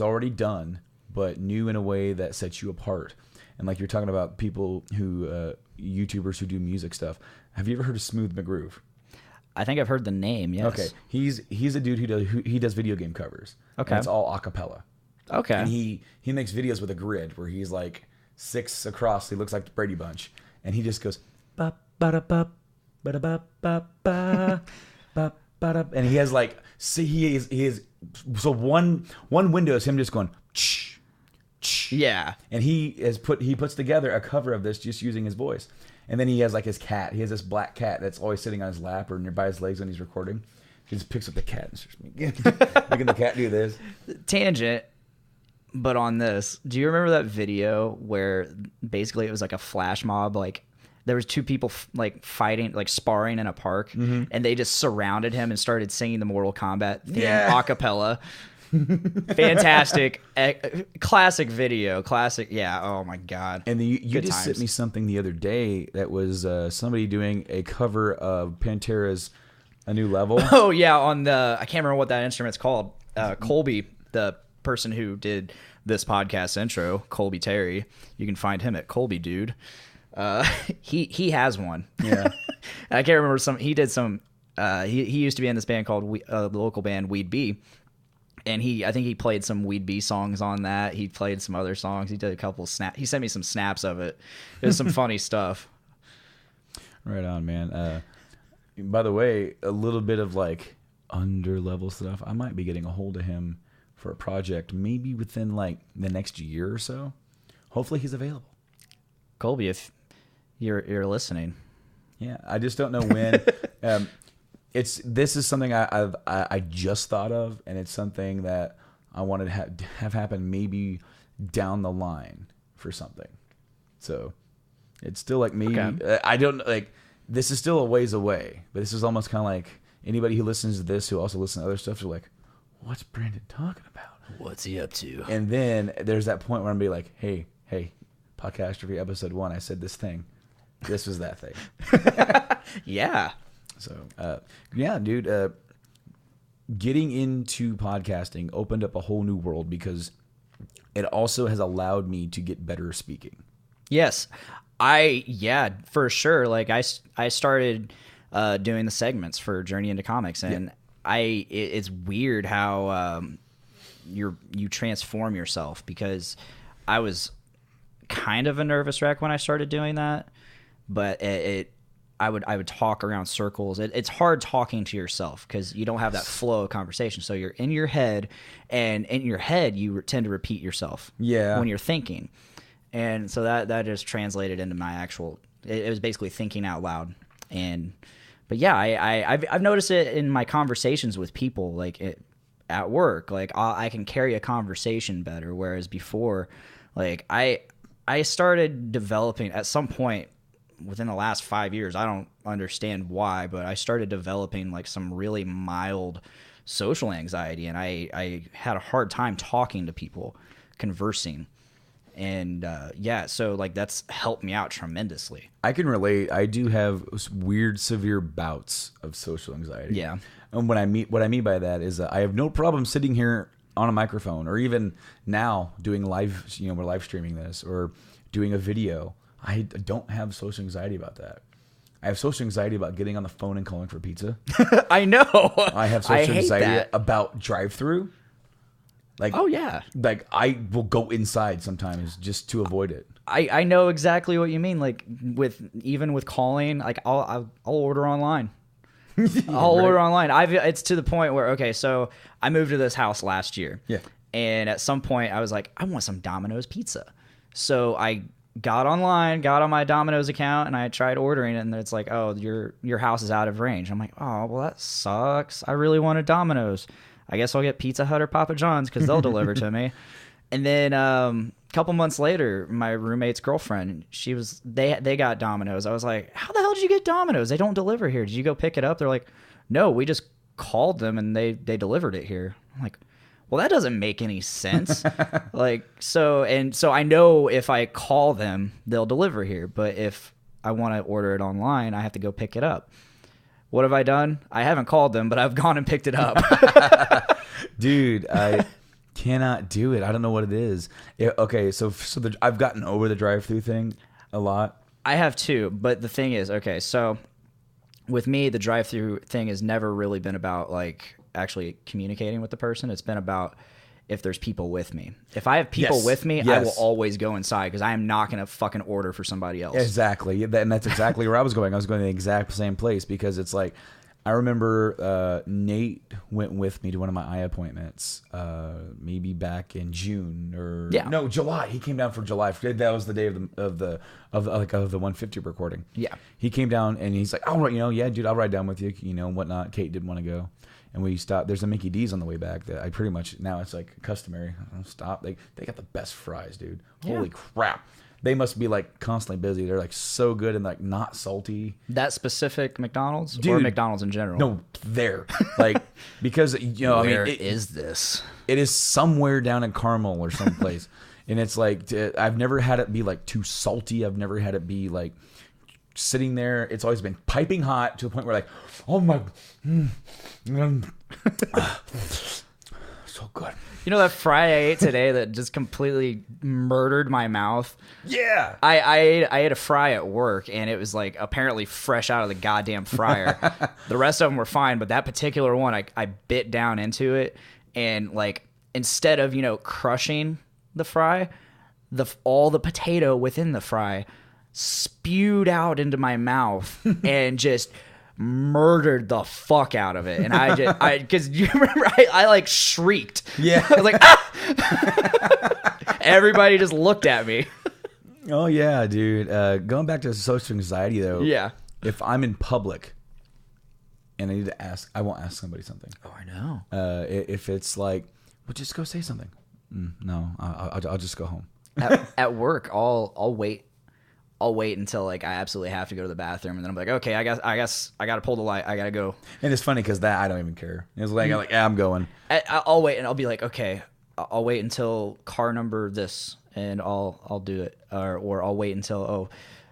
S3: already done, but new in a way that sets you apart. And like you're talking about people who YouTubers who do music stuff. Have you ever heard of Smooth McGroove?
S2: I think I've heard the name. Yes.
S3: Okay. He's a dude who does video game covers. Okay. And it's all a cappella.
S2: Okay.
S3: And he makes videos with a grid where he's like 6 across. He looks like the Brady Bunch, and he just goes ba ba da ba ba da ba ba ba ba. And he has like, see, he is so one window is him just going,
S2: yeah.
S3: And he puts together a cover of this just using his voice. And then he has like his cat. He has this black cat that's always sitting on his lap or nearby his legs when he's recording. He just picks up the cat and starts making the cat do this.
S2: Tangent, but on this, do you remember that video where basically it was like a flash mob, like there was 2 people like fighting, like sparring in a park, and they just surrounded him and started singing the Mortal Kombat theme a cappella. Fantastic, classic video, classic. Yeah. Oh my god.
S3: And you just sent me something the other day that was somebody doing a cover of Pantera's "A New Level."
S2: Oh yeah, on the I can't remember what that instrument's called. Colby, the person who did this podcast intro, Colby Terry. You can find him at Colby Dude. He has one. Yeah. I can't remember he did some he used to be in this band called the local band Weed Bee, and I think he played some Weed Bee songs on that. He played some other songs. He did a couple he sent me some snaps of it. It was some funny stuff.
S3: Right on, man. By the way, a little bit of like under level stuff. I might be getting a hold of him for a project maybe within like the next year or so. Hopefully he's available.
S2: Colby, if you're listening.
S3: Yeah, I just don't know when. This is something I just thought of, and it's something that I wanted to have happen maybe down the line for something. So it's still like maybe I don't like. This is still a ways away, but this is almost kind of like anybody who listens to this who also listens to other stuff. They're like, "What's Brandon talking about?"
S2: What's he up to?
S3: And then there's that point where I'm be like, hey, Podcastrophe episode 1, I said this thing. This was that thing.
S2: Yeah.
S3: So, yeah, dude, getting into podcasting opened up a whole new world because it also has allowed me to get better speaking.
S2: Yes. For sure. Like I started doing the segments for Journey into Comics, and it's weird how you transform yourself, because I was kind of a nervous wreck when I started doing that, but I would talk around circles. It's hard talking to yourself because you don't have that flow of conversation. So you're in your head, and in your head you tend to repeat yourself when you're thinking. And so that just translated into my actual. It was basically thinking out loud. But yeah, I've noticed it in my conversations with people, like at work. Like I can carry a conversation better, whereas before, like I started developing at some point within the last 5 years. I don't understand why, but I started developing like some really mild social anxiety, and I had a hard time talking to people, conversing. And so like that's helped me out tremendously.
S3: I can relate. I do have weird, severe bouts of social anxiety.
S2: Yeah.
S3: And what I mean by that is I have no problem sitting here on a microphone, or even now doing live, we're live streaming this, or doing a video. I don't have social anxiety about that. I have social anxiety about getting on the phone and calling for pizza.
S2: I know.
S3: I have social anxiety about drive-through. Like,
S2: oh yeah,
S3: like I will go inside sometimes just to avoid it.
S2: I know exactly what you mean. Like with calling, like I'll order online. I'll order online. It's to the point where so I moved to this house last year. Yeah, and at some point I was like, I want some Domino's pizza. So I got online, got on my Domino's account, and I tried ordering it, and it's like, oh, your house is out of range. I'm like, oh well, that sucks. I really wanted Domino's. I guess I'll get Pizza Hut or Papa John's because they'll deliver to me. And then a couple months later, my roommate's girlfriend, they got Domino's. I was like, how the hell did you get Domino's? They don't deliver here. Did you go pick it up? They're like, no, we just called them and they delivered it here. I'm like, well, that doesn't make any sense. So I know if I call them, they'll deliver here. But if I want to order it online, I have to go pick it up. What have I done? I haven't called them, but I've gone and picked it up.
S3: Dude, I cannot do it. I don't know what it is. I've gotten over the drive-through thing a lot.
S2: I have too, but the thing is, so with me, the drive-through thing has never really been about like actually communicating with the person. It's been about if there's people with me. If I have people with me, I will always go inside because I am not going to fucking order for somebody else.
S3: Exactly. And that's exactly where I was going. I was going to the exact same place because it's like, I remember Nate went with me to one of my eye appointments, maybe back in June or July. He came down for July. That was the day of the 150 recording. Yeah. He came down and he's like, "Oh, dude, I'll ride down with you, whatnot." Kate didn't want to go. And we stopped. There's a Mickey D's on the way back that I pretty much, now it's like customary. I don't stop. They got the best fries, dude. Holy crap. They must be like constantly busy. They're like so good and like not salty.
S2: That specific McDonald's, dude, or McDonald's in general?
S3: No, there. Like, because,
S2: Where is this?
S3: It is somewhere down in Carmel or someplace. And it's like, I've never had it be like too salty. I've never had it be like sitting there. It's always been piping hot to the point where like, oh my, so good.
S2: That fry I ate today that just completely murdered my mouth?
S3: Yeah.
S2: I ate a fry at work, and it was like apparently fresh out of the goddamn fryer. The rest of them were fine, but that particular one, I bit down into it, and like instead of, crushing the fry, all the potato within the fry spewed out into my mouth and just murdered the fuck out of it. And because you remember, I like shrieked.
S3: Yeah.
S2: I was like, ah! Everybody just looked at me.
S3: Oh yeah, dude. Going back to social anxiety though.
S2: Yeah.
S3: If I'm in public and I need to ask, I won't ask somebody something.
S2: Oh, I know.
S3: If it's like, well, just go say something. No, I'll just go home.
S2: At work, I'll wait. I'll wait until like I absolutely have to go to the bathroom, and then I'm like, okay, I guess I got to pull the light. I got to go.
S3: And it's funny because I don't even care. It's like, yeah, I'm going.
S2: I'll wait, and I'll be like, okay, I'll wait until car number this and I'll do it, or I'll wait until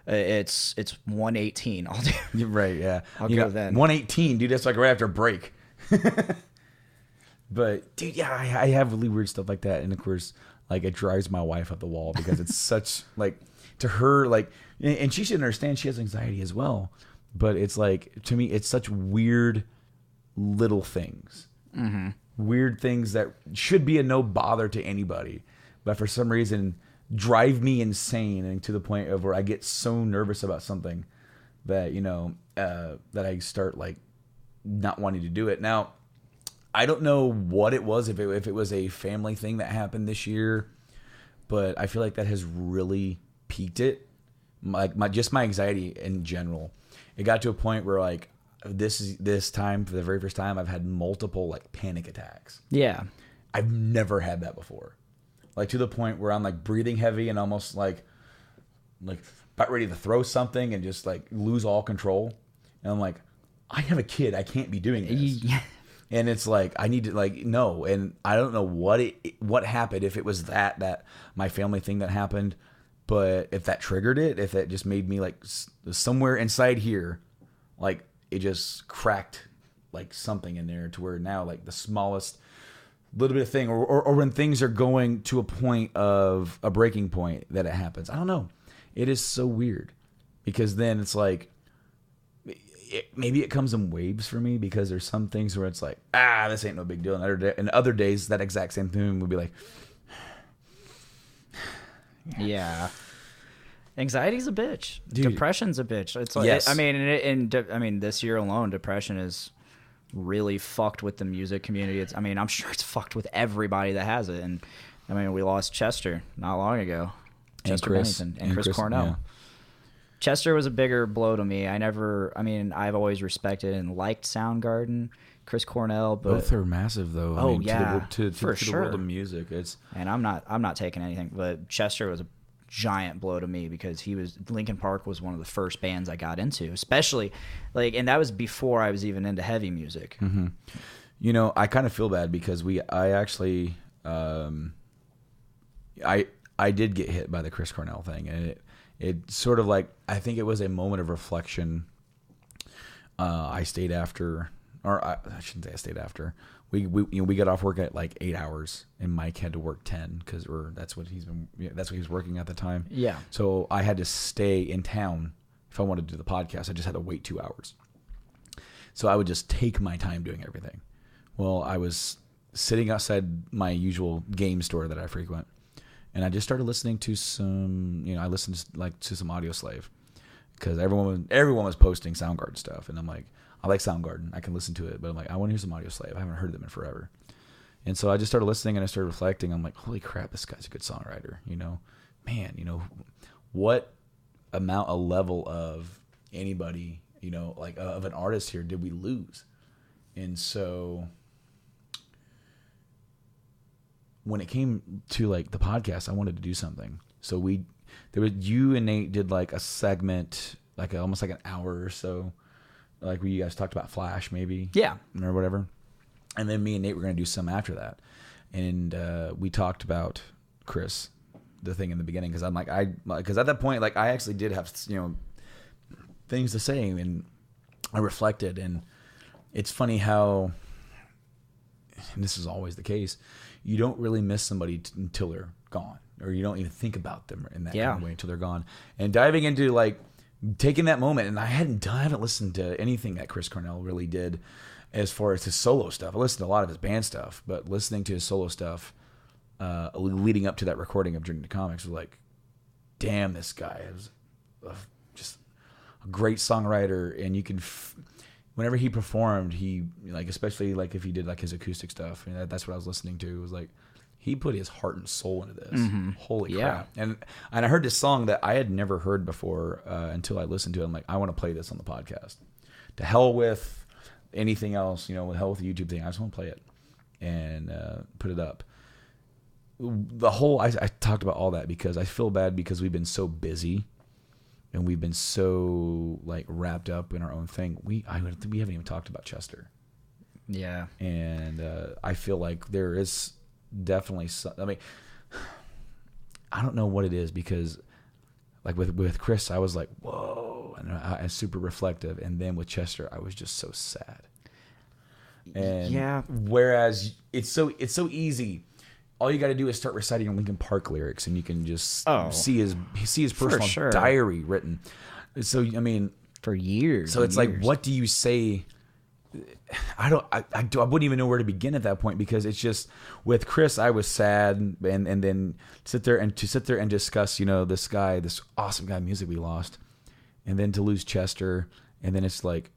S2: it's 118. I'll do.
S3: You're right. Yeah.
S2: I'll go then.
S3: 118, dude. That's like right after break. But dude, yeah, I have really weird stuff like that, and of course, like it drives my wife up the wall because it's such like to her like, and she should understand she has anxiety as well. But it's like to me, it's such weird little things. Mm-hmm. Weird things that should be a no bother to anybody, but for some reason drive me insane, and to the point of where I get so nervous about something that that I start like not wanting to do it. Now, I don't know what it was, if it was a family thing that happened this year, but I feel like that has really peaked it. Like my anxiety in general. It got to a point where like this time, for the very first time, I've had multiple like panic attacks.
S2: Yeah.
S3: I've never had that before. Like to the point where I'm like breathing heavy and almost like about ready to throw something and just like lose all control. And I'm like, I have a kid. I can't be doing this.
S2: Yeah.
S3: And it's like, I need to like, no. And I don't know what happened, if it was that my family thing that happened, but if that triggered it, if it just made me like somewhere inside here, like it just cracked like something in there to where now like the smallest little bit of thing, or when things are going to a point of a breaking point that it happens. I don't know. It is so weird because then it's like, maybe it comes in waves for me, because there's some things where it's like, this ain't no big deal. And other days, that exact same thing would be like,
S2: yeah. Anxiety's a bitch.
S3: Dude.
S2: Depression's a bitch. It's like,
S3: Yes.
S2: I mean, this year alone, depression is really fucked with the music community. I'm sure it's fucked with everybody that has it. And I mean, we lost Chester not long ago. Chester Bennington and Chris Cornell.
S3: Yeah.
S2: Chester was a bigger blow to me. I've always respected and liked Soundgarden, Chris Cornell, but
S3: Both are massive though. To
S2: for
S3: the
S2: sure.
S3: world of music, it's.
S2: And I'm not taking anything, but Chester was a giant blow to me because Linkin Park was one of the first bands I got into, especially and that was before I was even into heavy music.
S3: Mm-hmm. I kind of feel bad because I actually, I did get hit by the Chris Cornell thing, and it sort of like, I think it was a moment of reflection. I stayed after, or I shouldn't say I stayed after. We got off work at like 8 hours, and Mike had to work 10 because that's what he was working at the time.
S2: Yeah.
S3: So I had to stay in town if I wanted to do the podcast. I just had to wait 2 hours. So I would just take my time doing everything. Well, I was sitting outside my usual game store that I frequent, and I just started listening to some. I listened to some Audio Slave because everyone was posting Soundgarden stuff, and I'm like, I like Soundgarden. I can listen to it, but I'm like, I want to hear some Audio Slave. I haven't heard them in forever. And so I just started listening, and I started reflecting. I'm like, holy crap, this guy's a good songwriter. Man, what amount, a level of anybody, of an artist here did we lose? And so when it came to like the podcast, I wanted to do something. So you and Nate did like a segment, like almost like an hour or so, like where you guys talked about Flash, maybe,
S2: Yeah.
S3: or whatever. And then me and Nate were going to do some after that, and we talked about Chris, the thing in the beginning, because I'm like, because at that point, like I actually did have things to say, and I reflected, and it's funny how, and this is always the case, you don't really miss somebody until they're gone, or you don't even think about them in that kind of way until they're gone. And diving into like taking that moment, and I haven't listened to anything that Chris Cornell really did as far as his solo stuff. I listened to a lot of his band stuff, but listening to his solo stuff leading up to that recording of Journey to Comics was like, damn, this guy is just a great songwriter. And you can, whenever he performed, he like, especially like if he did like his acoustic stuff, and that's what I was listening to. It was like he put his heart and soul into this. Mm-hmm. Holy crap! And I heard this song that I had never heard before until I listened to it. I'm like, I want to play this on the podcast. To hell with anything else, with hell with the YouTube thing. I just want to play it and put it up. I talked about all that because I feel bad because we've been so busy and we've been so like wrapped up in our own thing. We haven't even talked about Chester.
S2: Yeah.
S3: And I feel like there is definitely. I mean, I don't know what it is because, like with Chris, I was like, whoa, and I was super reflective, and then with Chester, I was just so sad. And
S2: yeah.
S3: Whereas it's so easy. All you got to do is start reciting your Linkin Park lyrics, and you can just see his personal diary written. So I mean,
S2: for years.
S3: So it's like, what do you say? I wouldn't even know where to begin at that point, because it's just with Chris, I was sad, and then sit there and discuss, this awesome guy music we lost, and then to lose Chester, and then it's like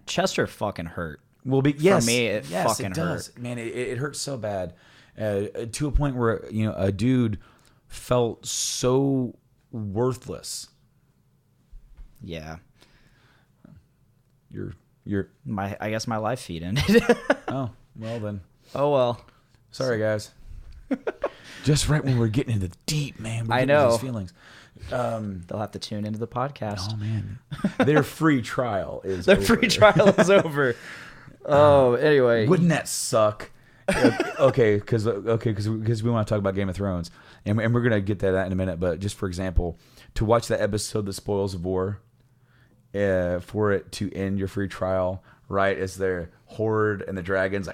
S2: Chester fucking hurt.
S3: Well, for
S2: me, it fucking
S3: hurt. Man, it hurts so bad, to a point where a dude felt so worthless.
S2: Yeah,
S3: you're
S2: I guess my live feed ended.
S3: Oh well then.
S2: Oh well.
S3: Sorry guys. Just right when we're getting into the deep, man.
S2: I know
S3: these feelings.
S2: They'll have to tune into the podcast.
S3: Oh man, their free trial is
S2: over. Oh, anyway,
S3: wouldn't that suck? Okay, because we want to talk about Game of Thrones, and we're gonna get to that in a minute. But just for example, to watch that episode, "The Spoils of War," for it to end your free trial right as the horde and the dragons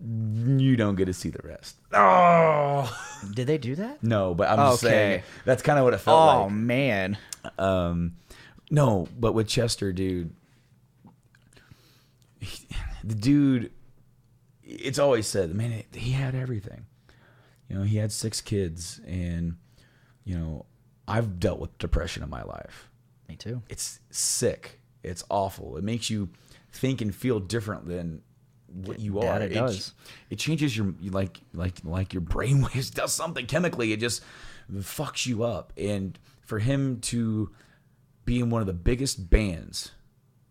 S3: you don't get to see the rest. Oh,
S2: did they do that?
S3: No, but I'm just saying that's kind of what it felt like.
S2: Oh man.
S3: No, but with Chester, dude, the dude, it's always said, man, he had everything. He had 6 kids, and I've dealt with depression in my life.
S2: Me too.
S3: It's sick. It's awful. It makes you think and feel different than what you are.
S2: It does.
S3: It changes your like your brainwaves. Does something chemically. It just fucks you up. And for him to be in one of the biggest bands,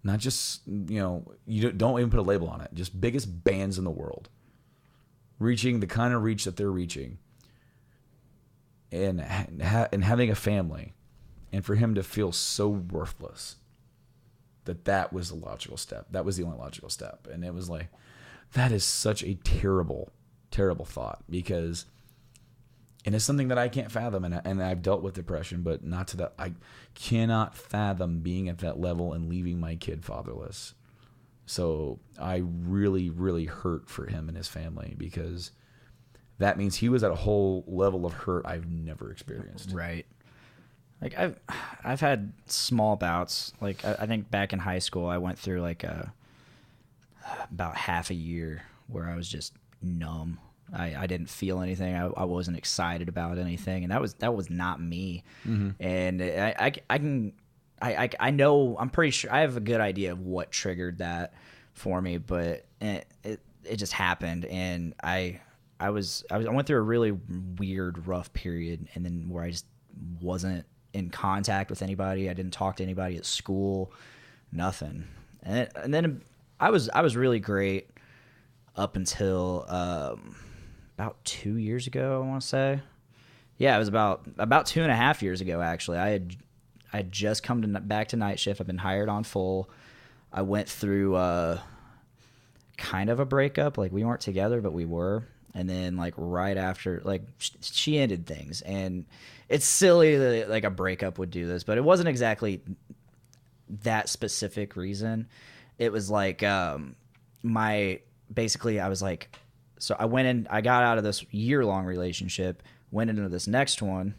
S3: not just you don't even put a label on it, just biggest bands in the world, reaching the kind of reach that they're reaching, and having a family, and for him to feel so worthless, that was the logical step. That was the only logical step. And it was like, that is such a terrible, terrible thought, because, and it's something that I can't fathom, and I've dealt with depression, but not to that. I cannot fathom being at that level and leaving my kid fatherless. So I really, really hurt for him and his family, because that means he was at a whole level of hurt I've never experienced.
S2: Right. Like I've had small bouts. Like I think back in high school, I went through like about half a year where I was just numb. I didn't feel anything. I wasn't excited about anything, and that was not me. Mm-hmm. And I know, I'm pretty sure I have a good idea of what triggered that for me, but it just happened, and I went through a really weird, rough period, and then where I just wasn't in contact with anybody. I didn't talk to anybody at school, nothing. And then I was really great up until about 2 years ago, I want to say. Yeah, it was about 2.5 years ago, actually. I had just come back to night shift. I've been hired on full. I went through kind of a breakup. Like, we weren't together, but we were. And then, like, right after, like, she ended things. And it's silly that, like, a breakup would do this, but it wasn't exactly that specific reason. It was like basically I was like, so I went in, I got out of this year-long relationship, went into this next one,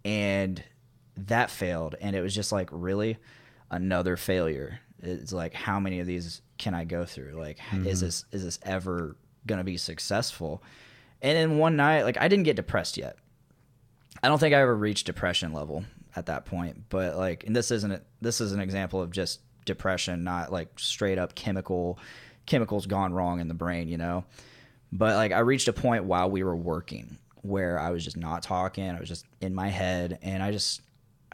S2: and that failed. And it was just like, really? Another failure. It's like, how many of these can I go through? Like, is this ever going to be successful? And then one night, like, I didn't get depressed yet. I don't think I ever reached depression level at that point. But, like, and this is an example of just depression, not like straight up chemicals gone wrong in the brain, you know? But, like, I reached a point while we were working where I was just not talking. I was just in my head, and I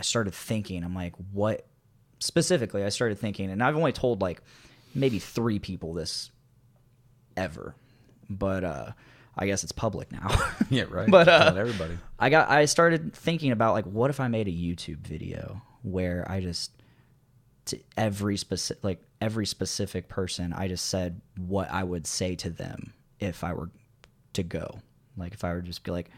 S2: started thinking. I'm like, what specifically? I started thinking, and I've only told like maybe 3 people this ever, but I guess it's public now.
S3: Yeah, right.
S2: But
S3: everybody.
S2: I started thinking about, like, what if I made a YouTube video where I just every every specific person, I just said what I would say to them if I were to go. Like if I were to just be like,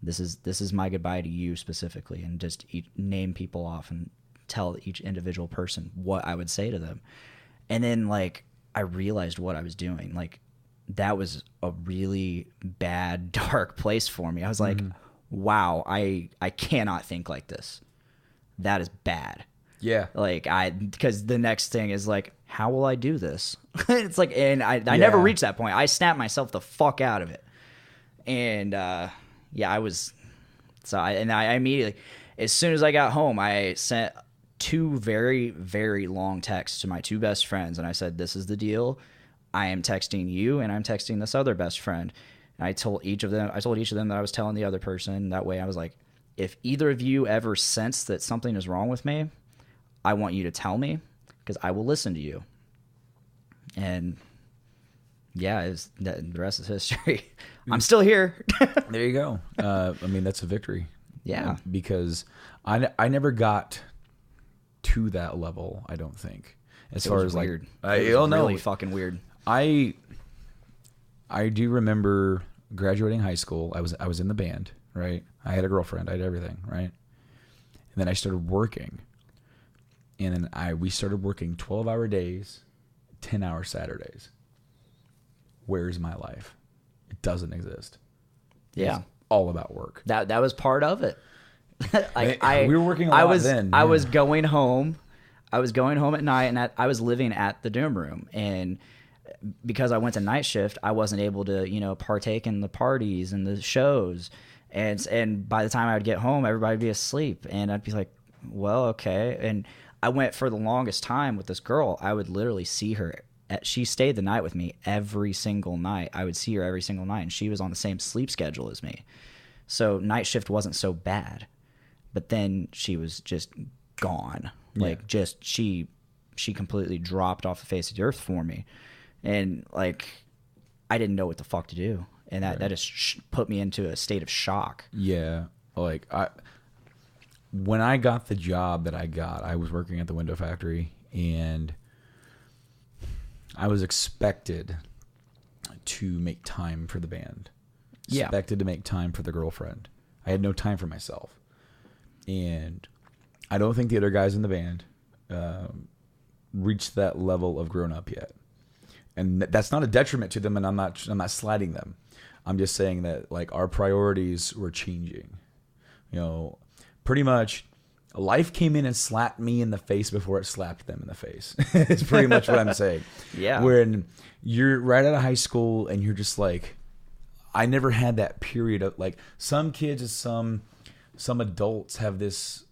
S2: this is my goodbye to you specifically, and just name people off and tell each individual person what I would say to them. And then like I realized what I was doing. Like that was a really bad, dark place for me. I was like, wow, I cannot think like this. That is bad.
S3: Yeah.
S2: Like because the next thing is like, how will I do this? It's like, and I never reached that point. I snapped myself the fuck out of it. And I immediately, as soon as I got home, I sent 2 very, very long texts to my 2 best friends. And I said, this is the deal. I am texting you and I'm texting this other best friend. And I told each of them that I was telling the other person. That way I was like, if either of you ever sense that something is wrong with me, I want you to tell me because I will listen to you. And yeah, the rest is history. I'm still here.
S3: There you go. I mean, that's a victory.
S2: Yeah.
S3: Because I never got to that level, I don't think. As far as
S2: weird.
S3: Like,
S2: it was really fucking weird.
S3: I do remember graduating high school. I was in the band, right? I had a girlfriend. I had everything, right? And then I started working. And then we started working 12-hour days, 10-hour Saturdays. Where's my life? It doesn't exist.
S2: Yeah.
S3: It's all about work.
S2: That was part of it.
S3: We were working a lot then.
S2: I was going home. I was going home at night, and I was living at the dorm room. And because I went to night shift, I wasn't able to, partake in the parties and the shows. And by the time I would get home, everybody would be asleep. And I'd be like, well, okay. And I went for the longest time with this girl. I would literally see her. She stayed the night with me every single night. I would see her every single night, and she was on the same sleep schedule as me. So night shift wasn't so bad. But then she was just gone. Like, just she completely dropped off the face of the earth for me. And, like, I didn't know what the fuck to do. And that just put me into a state of shock.
S3: Yeah. Like, when I got the job that I got, I was working at the window factory, and I was expected to make time for the band. Expected to make time for the girlfriend. I had no time for myself. And I don't think the other guys in the band reached that level of grown up yet. And that's not a detriment to them, and I'm not slighting them. I'm just saying that, like, our priorities were changing. Pretty much life came in and slapped me in the face before it slapped them in the face. It's pretty much what I'm saying.
S2: Yeah.
S3: When you're right out of high school and you're just like, I never had that period of, like, some kids and some adults have this,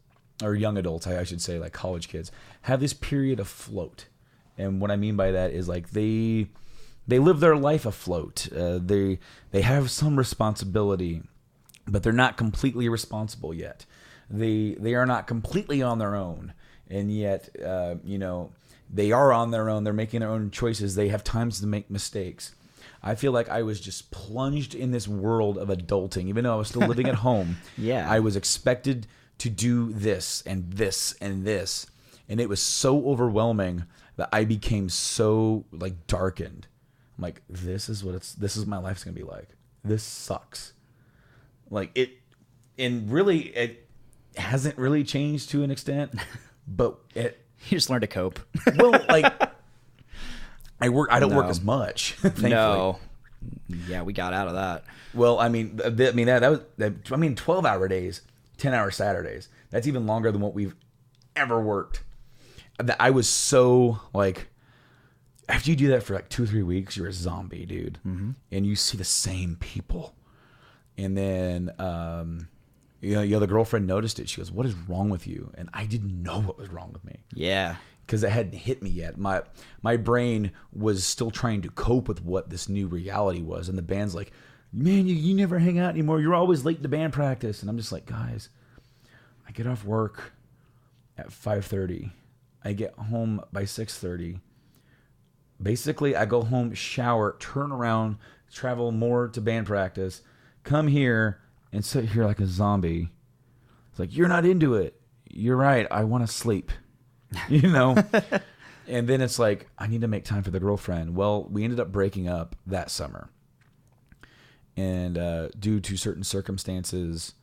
S3: or young adults, I should say, like college kids, have this period of float. And what I mean by that is, like, they live their life afloat. They have some responsibility, but they're not completely responsible yet. They are not completely on their own, and yet they are on their own. They're making their own choices. They have times to make mistakes. I feel like I was just plunged in this world of adulting, even though I was still living at home.
S2: Yeah,
S3: I was expected to do this and this and this, and it was so overwhelming that I became so, like, darkened. I'm like, this is my life's gonna be like. This sucks. Like, and really it hasn't really changed to an extent, but
S2: you just learn to cope.
S3: Well, like, I don't work as much. Thankfully.
S2: No. Yeah, we got out of that.
S3: Well, I mean, that was 12-hour days, 10-hour Saturdays. That's even longer than what we've ever worked. I was so, like, after you do that for like 2-3 weeks, you're a zombie, dude. Mm-hmm. And you see the same people. And then, the girlfriend noticed it. She goes, "What is wrong with you?" And I didn't know what was wrong with me.
S2: Yeah.
S3: Because it hadn't hit me yet. My brain was still trying to cope with what this new reality was. And the band's like, "Man, you never hang out anymore. You're always late to band practice." And I'm just like, guys, I get off work at 5:30. I get home by 6:30. Basically, I go home, shower, turn around, travel more to band practice, come here, and sit here like a zombie. It's like, you're not into it. You're right. I want to sleep. And then it's like, I need to make time for the girlfriend. Well, we ended up breaking up that summer. And due to certain circumstances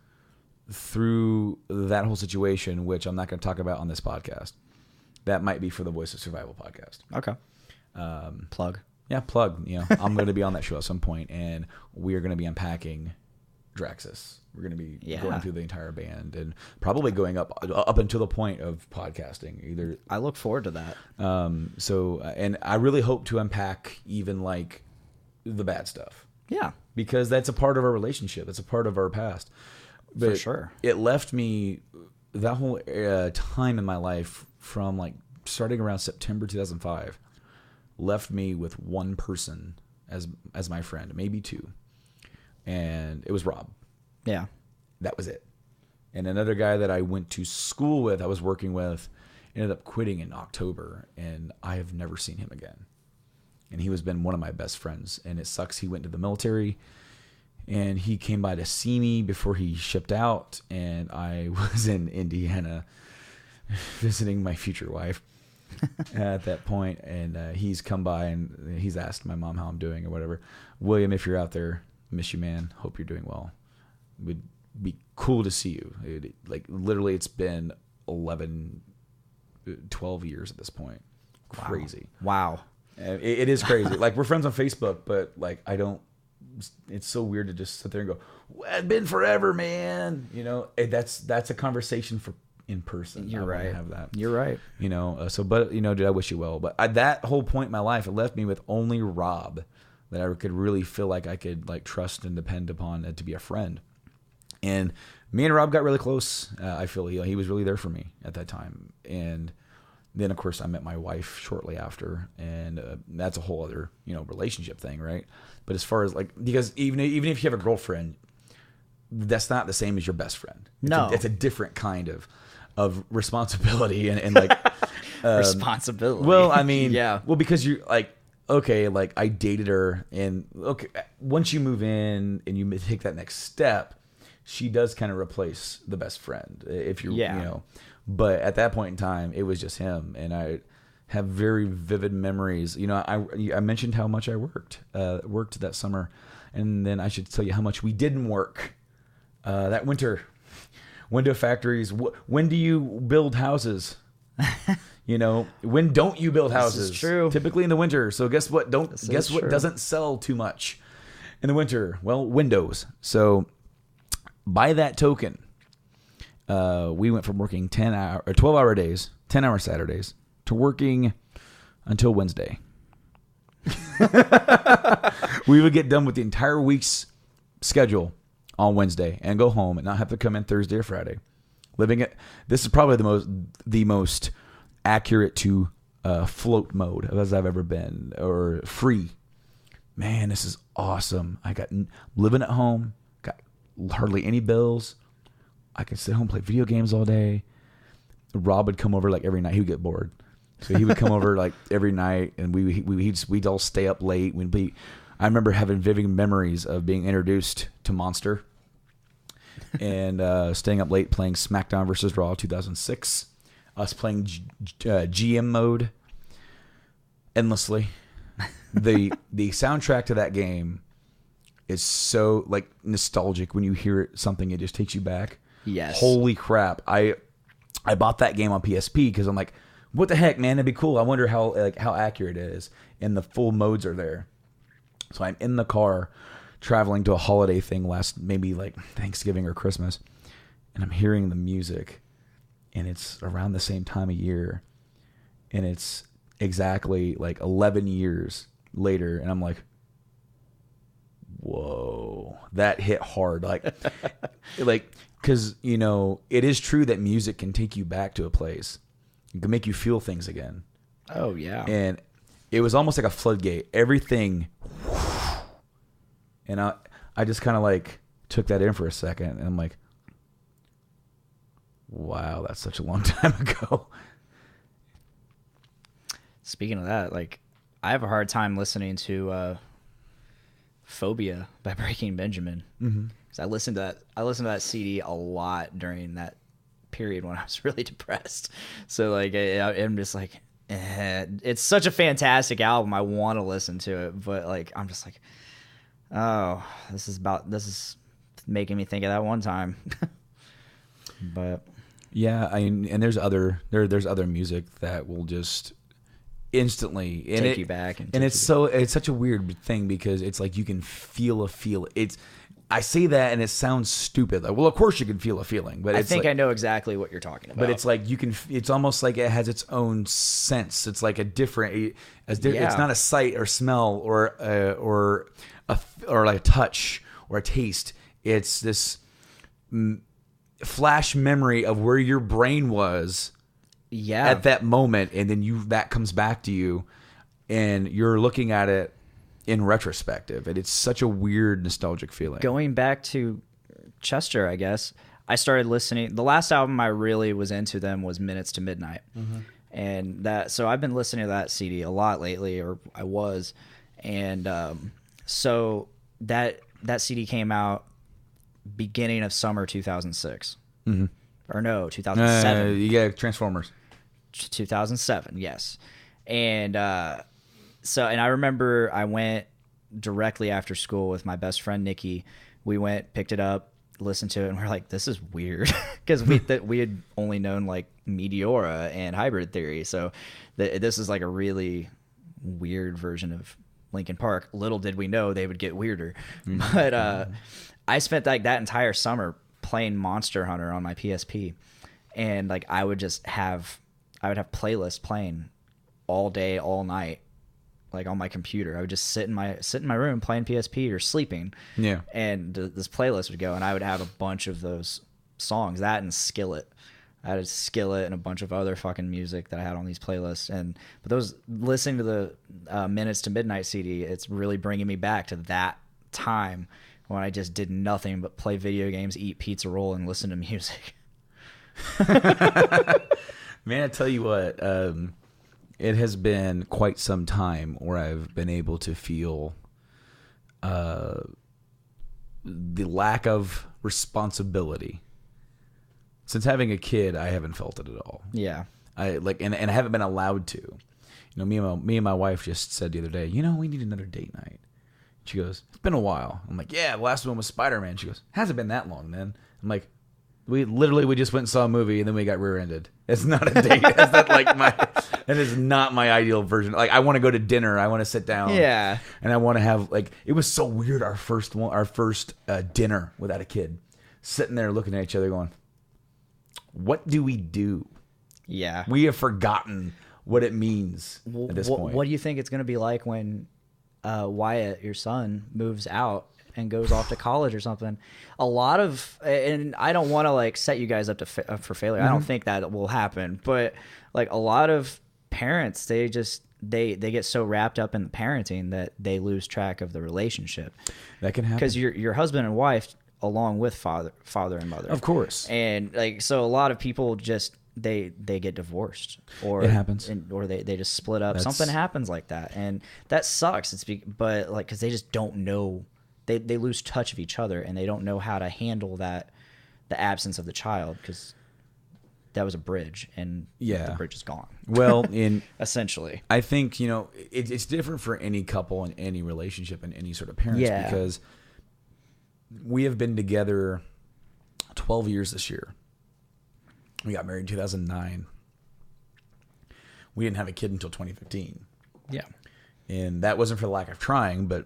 S3: through that whole situation, which I'm not going to talk about on this podcast, that might be for the Voice of Survival podcast.
S2: Okay. Plug.
S3: Yeah, plug. You know, I'm going to be on that show at some point, and we are going to be unpacking Draxus. We're going to be going through the entire band and probably going up until the point of podcasting. Either
S2: I look forward to that.
S3: And I really hope to unpack even like the bad stuff.
S2: Yeah,
S3: because that's a part of our relationship. It's a part of our past. But
S2: for sure.
S3: It left me that whole time in my life from like starting around September 2005. Left me with one person as my friend, maybe two. And it was Rob.
S2: Yeah.
S3: That was it. And another guy that I went to school with, I was working with, ended up quitting in October, and I have never seen him again. And he has been one of my best friends. And it sucks. He went to the military, and he came by to see me before he shipped out. And I was in Indiana visiting my future wife. At that point, and he's come by and he's asked my mom how I'm doing or whatever. William, if you're out there, miss you, man. Hope you're doing well. It would be cool to see you. Like literally, it's been 11, 12 years at this point. Crazy.
S2: Wow.
S3: It is crazy. Like we're friends on Facebook, but like I don't. It's so weird to just sit there and go, well, "It's been forever, man." You know, that's a conversation for. In person.
S2: You're right.
S3: Have that.
S2: You're right.
S3: You know, but you know, dude, I wish you well. But that whole point in my life, it left me with only Rob that I could really feel like I could like trust and depend upon to be a friend. And me and Rob got really close. I feel he was really there for me at that time. And then of course I met my wife shortly after, and that's a whole other relationship thing, right? But as far as like, because even if you have a girlfriend, that's not the same as your best friend. It's a different kind of responsibility and like
S2: responsibility.
S3: Well, I mean,
S2: yeah.
S3: Well, because you're like, okay, like I dated her, and okay, once you move in and you take that next step, she does kind of replace the best friend if you're, But at that point in time, it was just him, and I have very vivid memories. I mentioned how much I worked that summer, and then I should tell you how much we didn't work that winter. Window factories. When do you build houses? When don't you build houses?
S2: This is true.
S3: Typically in the winter. So guess what? Guess what doesn't sell too much in the winter? Well, windows. So by that token, we went from working 12-hour days, 10-hour Saturdays, to working until Wednesday. We would get done with the entire week's schedule on Wednesday and go home and not have to come in Thursday or Friday. This is probably the most accurate to float mode as I've ever been, or free. Man, this is awesome. I got living at home, got hardly any bills. I could sit home and play video games all day. Rob would come over like every night. He would get bored, so he would come over like every night, and we'd all stay up late. I remember having vivid memories of being introduced to Monster and staying up late playing SmackDown vs. Raw 2006. Us playing GM mode endlessly. The soundtrack to that game is so like nostalgic. When you hear something, it just takes you back.
S2: Yes.
S3: Holy crap! I bought that game on PSP because I'm like, what the heck, man? It'd be cool. I wonder how accurate it is, and the full modes are there. So I'm in the car traveling to a holiday thing maybe like Thanksgiving or Christmas, and I'm hearing the music, and it's around the same time of year, and it's exactly like 11 years later, and I'm like, whoa, that hit hard. Because it is true that music can take you back to a place. It can make you feel things again.
S2: Oh yeah.
S3: And it was almost like a floodgate. Everything. And I just kind of like took that in for a second, and I'm like, wow, that's such a long time ago.
S2: Speaking of that, like, I have a hard time listening to Phobia by Breaking Benjamin. Mm-hmm. 'Cause I listened to that CD a lot during that period when I was really depressed. So like I'm just like, it's such a fantastic album. I want to listen to it, but like I'm just like, oh, this is making me think of that one time. But
S3: yeah, and there's other music that will just instantly
S2: take you back,
S3: and it's such a weird thing because it's like you can feel a feel. I say that and it sounds stupid. Like, well, of course you can feel a feeling, but
S2: I think I know exactly what you're talking about.
S3: But it's like you can. It's almost like it has its own sense. It's like a different. It's not a sight or smell or like a touch or a taste. It's this flash memory of where your brain was.
S2: Yeah.
S3: At that moment, and then that comes back to you, and you're looking at it in retrospective, and it's such a weird nostalgic feeling.
S2: Going back to Chester, I guess I started listening. The last album I really was into them was Minutes to Midnight, and so I've been listening to that CD a lot lately, or I was, and so that CD came out beginning of summer 2006, or no, 2007.
S3: Yeah, Transformers.
S2: 2007, yes, and I remember I went directly after school with my best friend Nikki. We went, picked it up, listened to it, and we're like, this is weird, because we had only known like Meteora and Hybrid Theory, so this is like a really weird version of Linkin Park. Little did we know they would get weirder. But I spent like that entire summer playing Monster Hunter on my PSP, and like I would have playlists playing all day, all night, like on my computer. I would just sit in my room playing PSP or sleeping. Yeah. And this playlist would go, and I would have a bunch of those songs, that and Skillet. I had a Skillet and a bunch of other fucking music that I had on these playlists. But those, listening to the Minutes to Midnight CD, it's really bringing me back to that time when I just did nothing but play video games, eat pizza roll, and listen to music.
S3: Man, I tell you what, it has been quite some time where I've been able to feel the lack of responsibility. Since having a kid, I haven't felt it at all.
S2: Yeah.
S3: And I haven't been allowed to. You know, me and my wife just said the other day, we need another date night. She goes, it's been a while. I'm like, yeah, the last one was Spider-Man. She goes, hasn't been that long then. I'm like, we just went and saw a movie and then we got rear-ended. It's not a date. That is not my ideal version. Like, I want to go to dinner. I want to sit down.
S2: Yeah.
S3: And I want to have, like, it was so weird, our first dinner without a kid. Sitting there looking at each other going, what do we do?
S2: Yeah.
S3: We have forgotten what it means at this point.
S2: What do you think it's going to be like when Wyatt, your son, moves out and goes off to college or something? A lot of, and I don't want to like set you guys up for failure. I don't think that will happen, but like a lot of parents, they get so wrapped up in the parenting that they lose track of the relationship.
S3: That can happen
S2: because your husband and wife, along with father and mother,
S3: of course, and like so, a lot of people just they get divorced, or it happens,
S2: or they just split up. Something happens like that, and that sucks. But like, because they just don't know. They lose touch of each other, and they don't know how to handle the absence of the child, because that was a bridge, and the bridge is gone.
S3: Well,
S2: essentially,
S3: I think it's different for any couple in any relationship and any sort of parents, because we have been together 12 years this year. We got married in 2009. We didn't have a kid until 2015.
S2: Yeah,
S3: and that wasn't for the lack of trying, but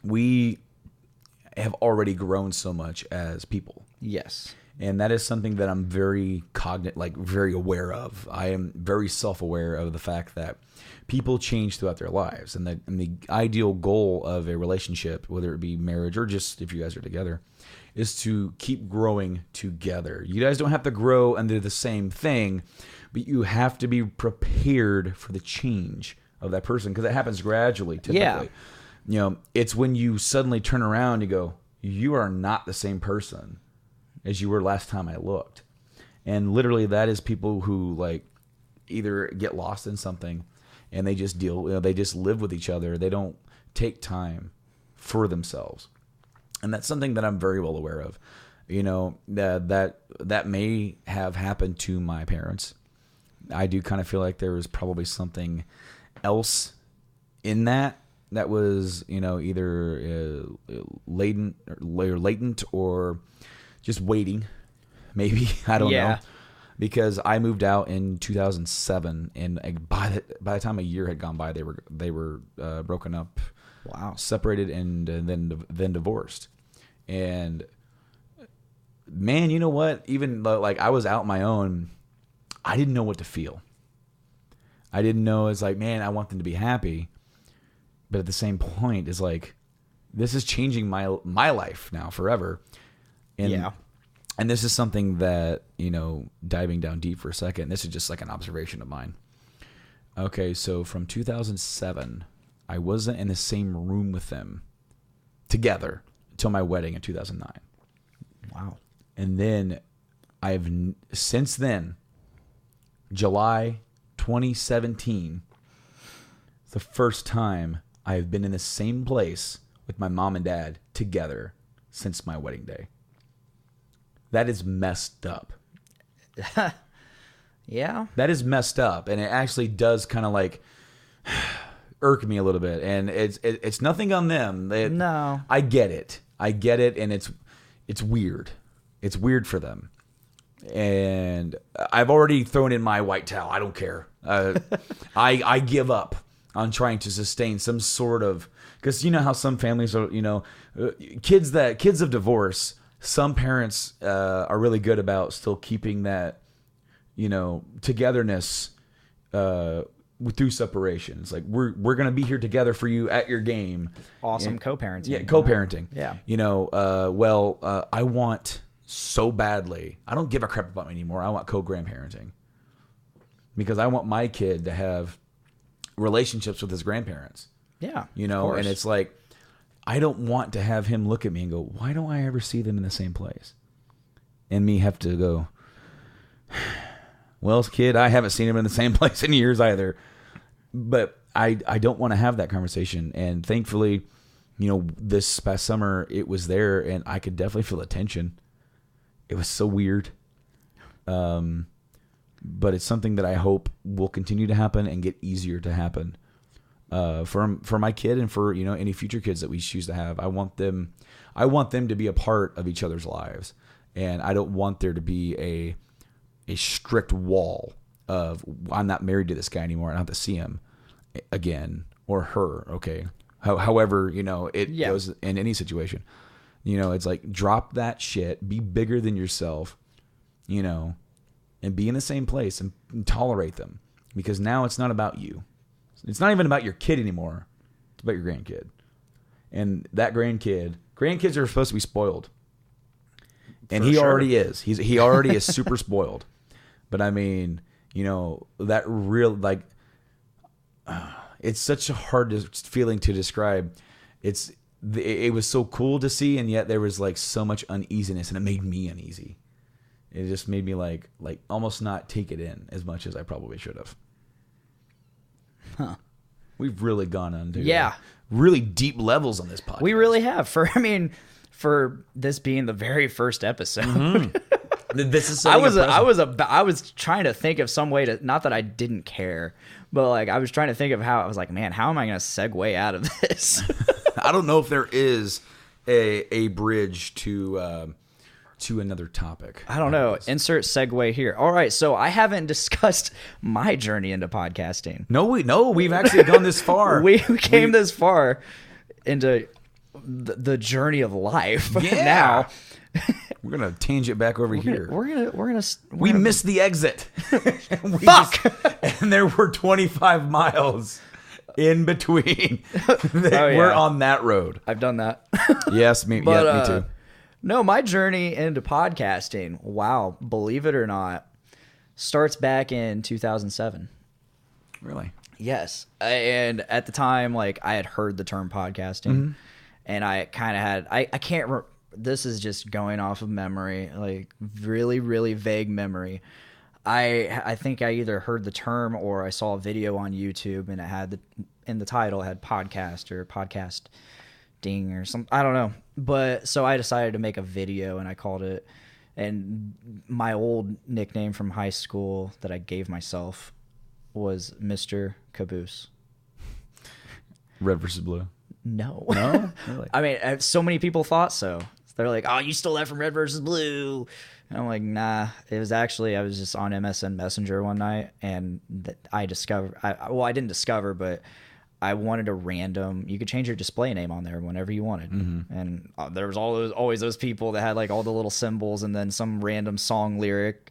S3: we have already grown so much as people.
S2: Yes.
S3: And that is something that I'm very very aware of. I am very self-aware of the fact that people change throughout their lives. And the ideal goal of a relationship, whether it be marriage or just if you guys are together, is to keep growing together. You guys don't have to grow under the same thing, but you have to be prepared for the change of that person, because it happens gradually, typically. Yeah. It's when you suddenly turn around and go, you are not the same person as you were last time I looked. And literally that is people who like either get lost in something and they just they just live with each other. They don't take time for themselves. And that's something that I'm very well aware of. That may have happened to my parents. I do kind of feel like there was probably something else in that was, either latent or just waiting, maybe. I don't know. Because I moved out in 2007, and by the time a year had gone by, they were broken up, separated, and then divorced. And man, you know what? Even like I was out my own, I didn't know what to feel. I didn't know. It's like, man, I want them to be happy, but at the same point, it's like, this is changing my life now forever. And And this is something that, diving down deep for a second, this is just like an observation of mine. Okay, so from 2007, I wasn't in the same room with them together until my wedding in 2009.
S2: Wow.
S3: And then since then, July 2017, it's the first time I have been in the same place with my mom and dad together since my wedding day. That is messed up.
S2: Yeah.
S3: That is messed up. And it actually does kind of like irk me a little bit. And it's nothing on them.
S2: No.
S3: I get it. And it's weird. It's weird for them. And I've already thrown in my white towel. I don't care. I give up on trying to sustain some sort of, because you know how some families are, kids of divorce, some parents are really good about still keeping that, togetherness through separation. It's like, we're going to be here together for you at your game.
S2: Awesome co-parenting.
S3: Yeah, co-parenting.
S2: Yeah.
S3: I want so badly, I don't give a crap about me anymore. I want co-grandparenting. Because I want my kid to have relationships with his grandparents.
S2: Yeah.
S3: And it's like, I don't want to have him look at me and go, why don't I ever see them in the same place? And me have to go, well, kid, I haven't seen him in the same place in years either. But I don't want to have that conversation. And thankfully, this past summer, it was there, and I could definitely feel the tension. It was so weird. But it's something that I hope will continue to happen and get easier to happen. For my kid and for any future kids that we choose to have. I want them to be a part of each other's lives, and I don't want there to be a strict wall of, I'm not married to this guy anymore, I don't have to see him again, or her. Okay, however it goes in any situation. It's like, drop that shit, be bigger than yourself, and be in the same place and tolerate them, because now it's not about you. It's not even about your kid anymore. It's about your grandkid. And that grandkids are supposed to be spoiled. And he already is. He already is super spoiled. But I mean, that real, it's such a hard feeling to describe. It was so cool to see, and yet there was so much uneasiness, and it made me uneasy. It just made me like almost not take it in as much as I probably should have. Huh. We've really gone into really deep levels on this podcast.
S2: We really have. For this being the very first episode.
S3: Mm-hmm. This is
S2: I was trying to think of some way to, not that I didn't care, but I was trying to think of how, I was like, man, how am I going to segue out of this?
S3: I don't know if there is a bridge to another topic.
S2: I don't know. Insert segue here. All right, so I haven't discussed my journey into podcasting.
S3: No, we've actually gone this far.
S2: we came this far into the journey of life.
S3: Yeah.
S2: Now
S3: we're gonna tangent back over here.
S2: We
S3: missed the exit.
S2: Fuck.
S3: And there were 25 miles in between. We're on that road.
S2: I've done that.
S3: Yes, me too.
S2: No, my journey into podcasting, wow, believe it or not, starts back in 2007.
S3: Really?
S2: Yes. And at the time, I had heard the term podcasting, and I kind of had, I can't remember, this is just going off of memory, really, really vague memory. I think I either heard the term or I saw a video on YouTube, and it had in the title, it had podcast or podcast ding or something. I don't know. But so I decided to make a video, and I called it And my old nickname from high school that I gave myself was Mr. Caboose.
S3: Red versus blue.
S2: No.
S3: No? Really?
S2: I mean, so many people thought so. They're like, "Oh, you stole that from Red versus Blue." And I'm like, nah. It was actually, I was just on MSN Messenger one night, and I discovered, I didn't discover, but I wanted a random, you could change your display name on there whenever you wanted. And there was always those people that had like all the little symbols and then some random song lyric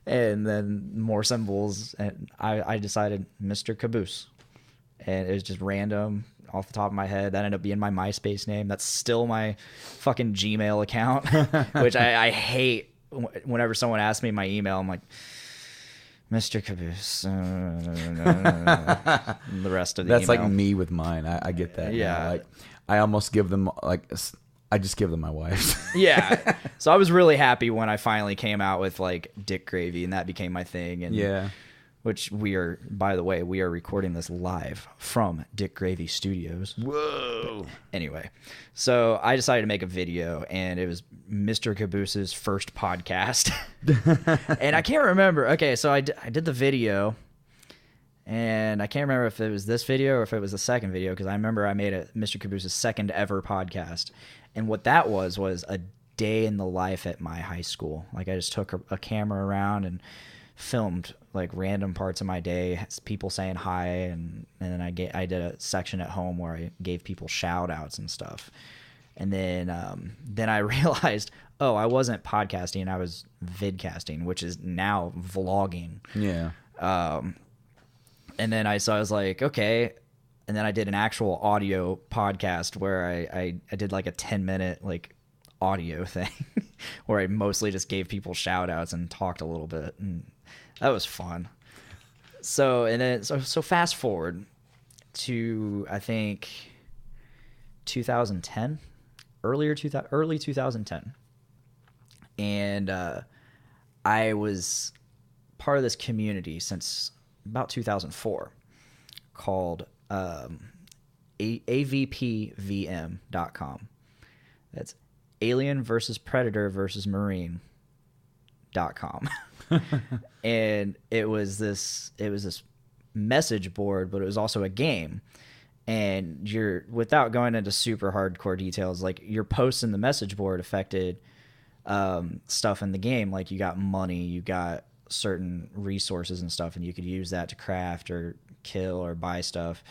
S2: and then more symbols. And I decided Mr. Caboose. And it was just random off the top of my head. That ended up being my MySpace name. That's still my fucking Gmail account, which I hate. Whenever someone asks me my email, I'm like, Mr. Caboose. The rest of the
S3: That's
S2: email.
S3: like me with mine. I get that.
S2: Yeah.
S3: Now. Like, I almost give them, like, I just give them my wife's.
S2: Yeah. So I was really happy when I finally came out with like Dick Gravy, and that became my thing. And
S3: Yeah.
S2: which by the way, we are recording this live from Dick Gravy Studios.
S3: Whoa.
S2: Anyway, so I decided to make a video, and it was Mr. Caboose's first podcast. And I can't remember. Okay, so I did the video, and I can't remember if it was this video or if it was the second video, because I remember I made Mr. Caboose's second ever podcast. And what that was a day in the life at my high school. Like, I just took a camera around and filmed like random parts of my day, people saying hi, and then I did a section at home where I gave people shout outs and stuff. And then I realized, oh, I wasn't podcasting, I was vidcasting, which is now vlogging.
S3: Yeah.
S2: And then I was like, okay. And then I did an actual audio podcast where I did like a 10-minute like audio thing where I mostly just gave people shout outs and talked a little bit, and that was fun. So fast forward to, I think, 2010, early 2010. And I was part of this community since about 2004 called avpvm.com. That's Alien versus Predator versus Marine.com. And it was this message board, but it was also a game. And without going into super hardcore details, like your posts in the message board affected stuff in the game. Like you got money, you got certain resources and stuff, and you could use that to craft or kill or buy stuff.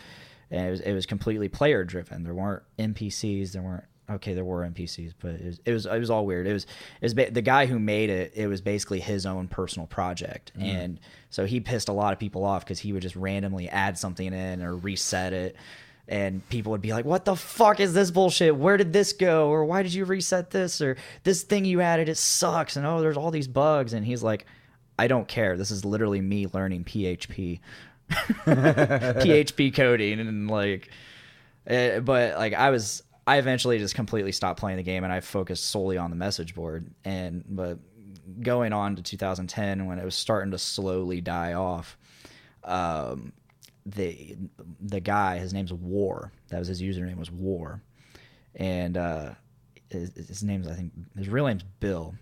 S2: And it was completely player driven. There weren't NPCs. There were NPCs, but it was all weird. It was the guy who made it. It was basically his own personal project, and so he pissed a lot of people off because he would just randomly add something in or reset it, and people would be like, "What the fuck is this bullshit? Where did this go? Or why did you reset this? Or this thing you added, it sucks, and oh, there's all these bugs." And he's like, "I don't care. This is literally me learning PHP." PHP coding, and like, but like I eventually just completely stopped playing the game, and I focused solely on the message board. But going on to 2010, when it was starting to slowly die off, the guy, his name's War. That was his username, was War, and his name's, I think his real name's Bill,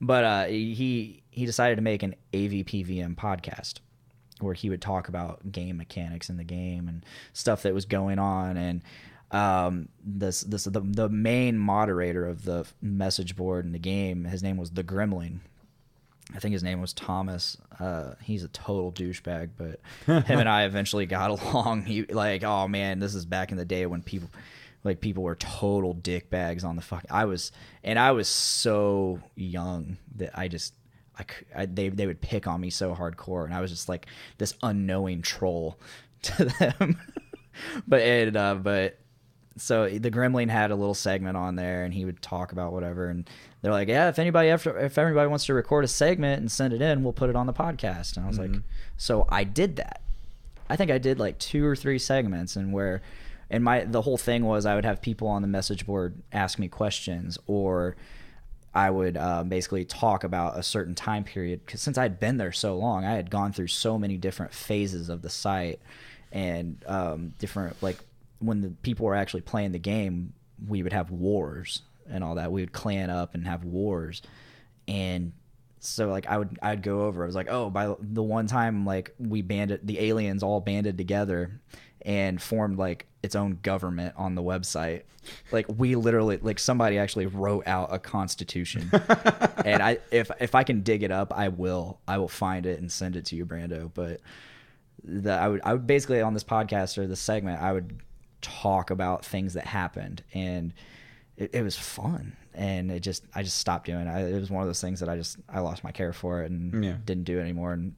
S2: but he decided to make an AVPVM podcast where he would talk about game mechanics in the game and stuff that was going on. And the main moderator of the message board in the game, his name was the Gremlin. I think his name was Thomas. He's a total douchebag, but him and I eventually got along. He like, oh man, this is back in the day when people were total dickbags on the fuck. I was so young that they would pick on me so hardcore, and I was just like this unknowing troll to them. But so the Gremlin had a little segment on there, and he would talk about whatever, and they're like, yeah, if everybody wants to record a segment and send it in, we'll put it on the podcast. And I was like, so I did that. I think I did like 2 or 3 segments, and the whole thing was I would have people on the message board ask me questions, or I would basically talk about a certain time period, because since I'd been there so long, I had gone through so many different phases of the site, and different, like when the people were actually playing the game, we would have wars. and all that. We would clan up and have wars. And so like I'd go over. I was like, oh, by the one time like the aliens all banded together and formed like its own government on the website. Like we literally, like somebody actually wrote out a constitution. And if I can dig it up, I will find it and send it to you, Brando. But I would basically on this podcast or this segment, I would talk about things that happened, and it was fun. And I just stopped doing it. It was one of those things that I lost my care for it and didn't do it anymore. And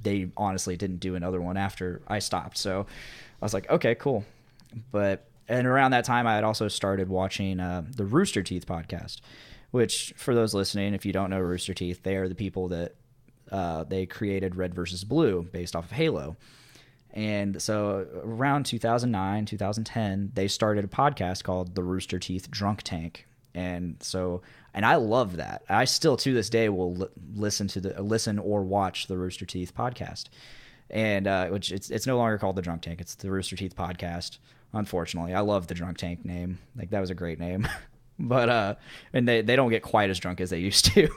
S2: they honestly didn't do another one after I stopped. So I was like, okay, cool. And around that time, I had also started watching the Rooster Teeth podcast, which for those listening, if you don't know Rooster Teeth, they are the people that they created Red versus Blue based off of Halo. And so around 2009, 2010, they started a podcast called the Rooster Teeth Drunk Tank. And I love that. I still to this day will listen or watch the Rooster Teeth podcast, and which it's no longer called the Drunk Tank. It's the Rooster Teeth podcast. Unfortunately, I love the Drunk Tank name. Like that was a great name, but and they don't get quite as drunk as they used to.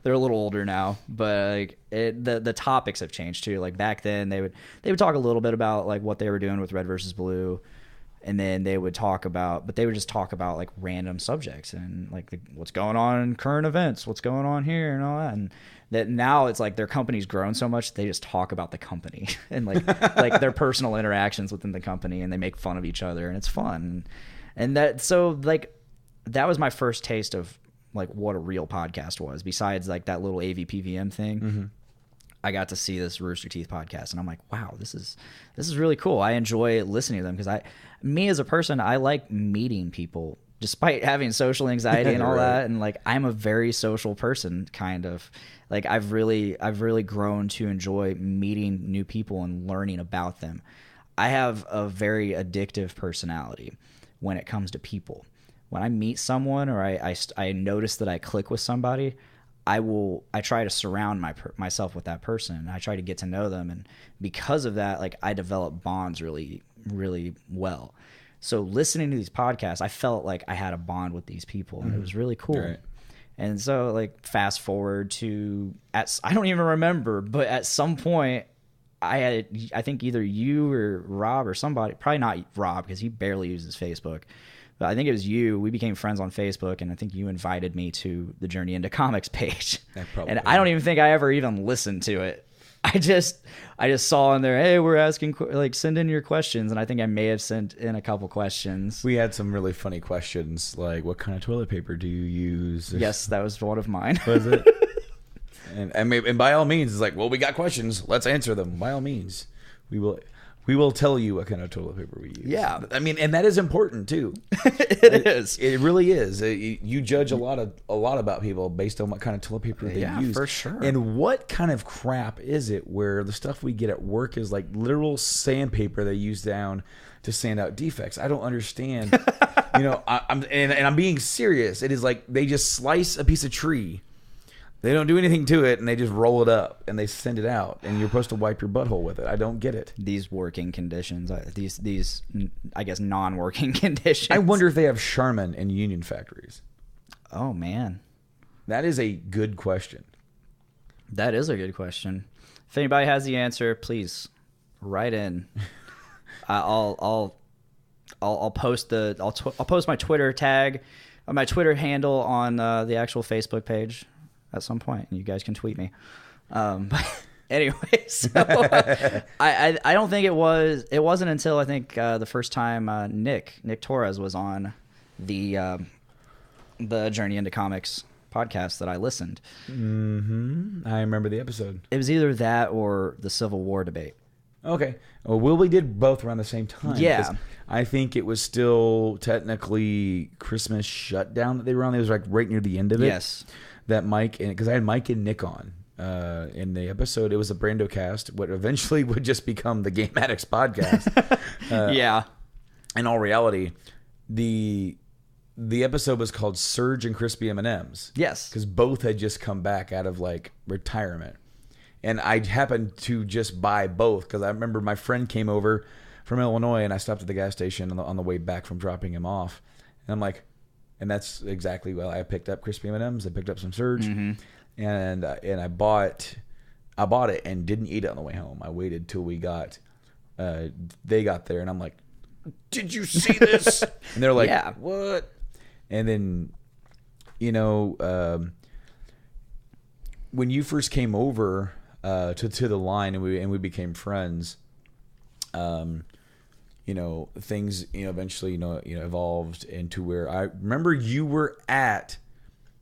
S2: They're a little older now, but like the topics have changed too. Like back then they would talk a little bit about like what they were doing with Red versus Blue. And then they would just talk about like random subjects and like what's going on in current events, what's going on here and all that. And that now it's like their company's grown so much, they just talk about the company and like their personal interactions within the company, and they make fun of each other, and it's fun. And that was my first taste of like what a real podcast was, besides like that little AVPVM thing. Mm-hmm. I got to see this Rooster Teeth podcast, and I'm like, wow, this is really cool. I enjoy listening to them because me as a person, I like meeting people despite having social anxiety and all that. And like, I'm a very social person, kind of like I've really grown to enjoy meeting new people and learning about them. I have a very addictive personality when it comes to people. When I meet someone or I notice that I click with somebody, I try to surround myself with that person. I try to get to know them, and because of that, like I develop bonds really, really well. So listening to these podcasts, I felt like I had a bond with these people, and it was really cool. Right. And so, like, fast forward to I don't even remember, but at some point, I think either you or Rob or somebody, probably not Rob because he barely uses Facebook. But I think it was you. We became friends on Facebook, and I think you invited me to the Journey into Comics page. And I don't even think I ever even listened to it. I just saw in there, hey, we're asking, like, send in your questions, and I think I may have sent in a couple questions.
S3: We had some really funny questions, like, what kind of toilet paper do you use?
S2: Yes, that was one of mine.
S3: Was it? and by all means, it's like, well, we got questions. Let's answer them. By all means, we will tell you what kind of toilet paper we use.
S2: Yeah.
S3: I mean, and that is important too.
S2: It is.
S3: It really is. You judge a lot about people based on what kind of toilet paper they use.
S2: Yeah, for sure.
S3: And what kind of crap is it where the stuff we get at work is like literal sandpaper they use down to sand out defects? I don't understand. I'm being serious. It is like they just slice a piece of tree. They don't do anything to it, and they just roll it up, and they send it out, and you're supposed to wipe your butthole with it. I don't get it.
S2: These working conditions, these I guess, non-working conditions.
S3: I wonder if they have Charmin in union factories.
S2: Oh, man.
S3: That is a good question.
S2: That is a good question. If anybody has the answer, please write in. I'll post I'll post my Twitter tag, my Twitter handle on the actual Facebook page at some point, and you guys can tweet me. But anyway, so I don't think it wasn't until I think the first time Nick Torres was on the Journey into Comics podcast that I listened.
S3: Mm-hmm. I remember the episode.
S2: It was either that or the Civil War debate.
S3: Okay. Well, we did both around the same time.
S2: Yeah.
S3: I think it was still technically Christmas shutdown that they were on. It was like right near the end of it.
S2: Yes.
S3: That Mike, because I had Mike and Nick on in the episode. It was a Brando cast, what eventually would just become the Game Addicts podcast.
S2: Yeah.
S3: In all reality, the episode was called Surge and Crispy M&Ms.
S2: Yes.
S3: Because both had just come back out of like retirement. And I happened to just buy both because I remember my friend came over from Illinois, and I stopped at the gas station on the way back from dropping him off. And I'm like, And that's exactly what I picked up. Crispy M&Ms. I picked up some Surge, and I bought it and didn't eat it on the way home. I waited till they got there, and I'm like, "Did you see this?" And they're like,
S2: Yeah.
S3: "What?" And then, you know, when you first came over to the line and we became friends, you know, things, you know, eventually, you know, evolved into where I remember you were at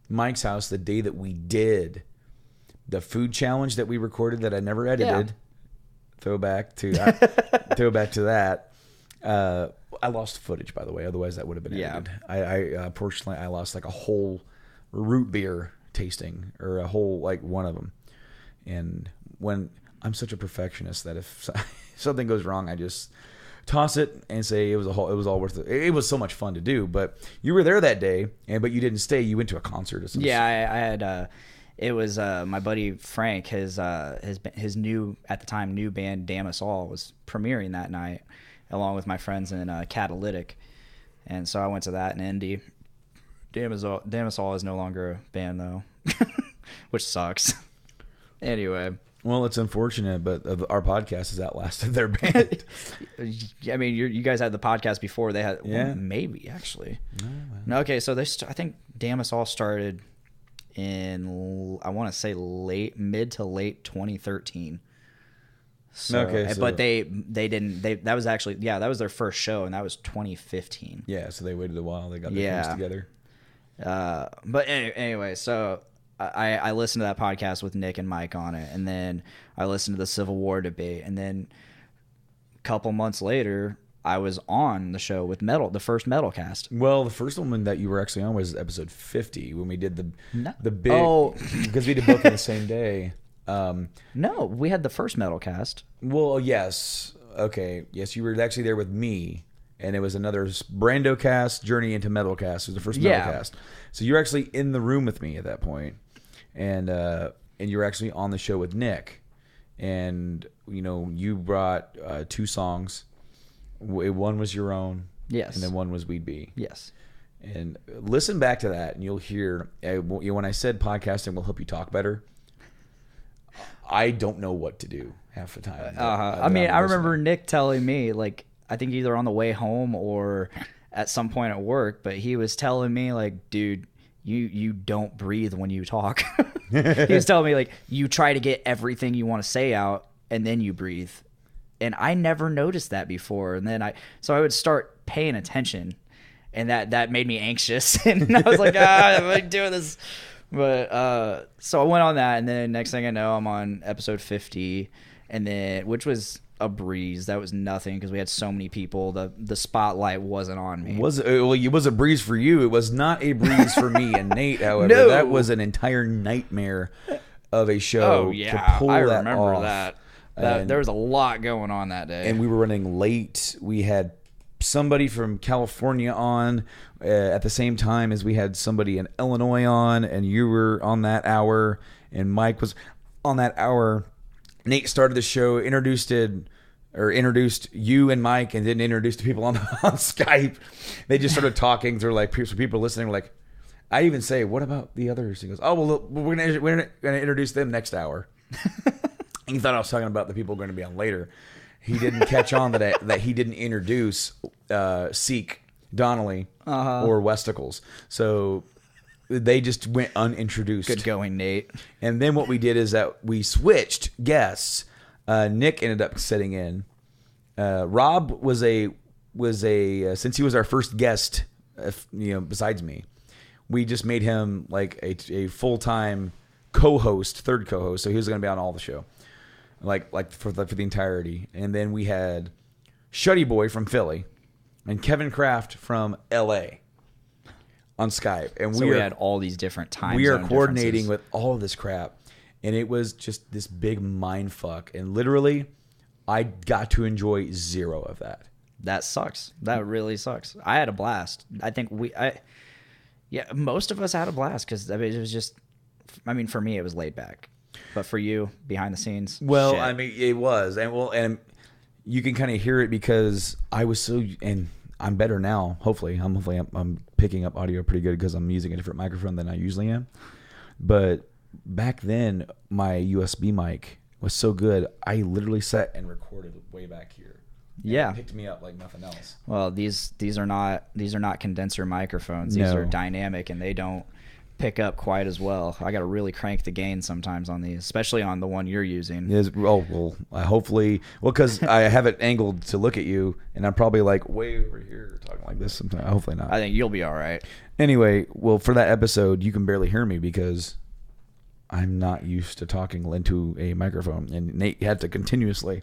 S3: Mike's house the day that we did the food challenge that we recorded that I never edited.
S2: Yeah.
S3: Throwback to that. I lost footage, by the way. Otherwise, that would have been edited. I unfortunately, I lost like a whole root beer tasting, or a whole, like, one of them. And when I'm such a perfectionist that if something goes wrong, I just toss it and say it was all worth it. It was so much fun to do. But you were there that day, but you didn't stay. You went to a concert or something.
S2: Yeah, I had. It was my buddy Frank. His new, at the time, new band Damn Us All was premiering that night, along with my friends in Catalytic, and so I went to that in Indy. Damn Us All is no longer a band though, which sucks. Anyway.
S3: Well, it's unfortunate, but our podcast has outlasted their band.
S2: I mean, you guys had the podcast before they had.
S3: Yeah.
S2: Well, maybe actually. No, okay, so I think Damn Us All started in, I want to say mid to late 2013. So,
S3: Okay, so
S2: but they didn't. That was actually, yeah, that was their first show, and that was 2015.
S3: Yeah, so they waited a while. They got their things together.
S2: But anyway, so I listened to that podcast with Nick and Mike on it, and then I listened to the Civil War debate, and then a couple months later, I was on the show with the first Metalcast.
S3: Well, the first one that you were actually on was episode 50 when we did the big, because we did both on the same day.
S2: No, we had the first Metalcast.
S3: Well, yes, okay, yes, you were actually there with me, and it was another Brando cast, Journey into Metalcast. It was the first Metalcast. So you were actually in the room with me at that point, and you were actually on the show with Nick, and you know, you brought 2 songs. One was your own,
S2: yes,
S3: and then one was We'd Be,
S2: yes.
S3: And listen back to that, and you'll hear when I said podcasting will help you talk better. I don't know what to do half the time.
S2: I mean, I remember Nick telling me, like, I think either on the way home or at some point at work, but he was telling me, like, dude, you don't breathe when you talk. He was telling me, like, you try to get everything you want to say out, and then you breathe. And I never noticed that before. And then I would start paying attention, and that made me anxious. And I was like, am I doing this? But so I went on that, and then next thing I know, I'm on episode 50, and then, which was a breeze. That was nothing because we had so many people. The spotlight wasn't on me.
S3: It was a breeze for you. It was not a breeze for me and Nate. However,
S2: No.
S3: That was an entire nightmare of a show.
S2: Oh yeah,
S3: to pull
S2: I
S3: that
S2: remember
S3: off.
S2: that.
S3: And
S2: There was a lot going on that day,
S3: and we were running late. We had somebody from California on at the same time as we had somebody in Illinois on, and you were on that hour, and Mike was on that hour. Nate started the show, introduced you and Mike, and didn't introduce the people on Skype. They just started talking. They're like, people listening were like, I even say, what about the others? He goes, oh, well, look, we're gonna introduce them next hour. He thought I was talking about the people going to be on later. He didn't catch on that he didn't introduce Seek, Donnelly, or Westicles. So they just went unintroduced.
S2: good going, Nate.
S3: And then what we did is that we switched guests. Nick ended up sitting in. Rob was since he was our first guest, besides me, we just made him like a full-time co-host, third co-host. So he was going to be on all the show. Like for the entirety. And then we had Shuddy Boy from Philly and Kevin Kraft from LA on Skype. And
S2: So we had all these different times.
S3: We are coordinating with all of this crap. And it was just this big mind fuck. And literally, I got to enjoy zero of that.
S2: That sucks. That really sucks. I had a blast. I think most of us had a blast because it was just, for me, it was laid back. But for you, behind the scenes,
S3: well,
S2: shit.
S3: it was, and you can kind of hear it because I was I'm better now. Hopefully I'm picking up audio pretty good because I'm using a different microphone than I usually am. But back then, my USB mic was so good, I literally sat and recorded way back here.
S2: Yeah,
S3: it picked me up like nothing else.
S2: Well, these are not condenser microphones. These are dynamic, and they don't pick up quite as well. I got to really crank the gain sometimes on these, especially on the one you're using.
S3: Hopefully, because I have it angled to look at you, and I'm probably like way over here talking like this sometimes. Hopefully not.
S2: I think you'll be all right.
S3: Anyway, for that episode, you can barely hear me because I'm not used to talking into a microphone, and Nate had to continuously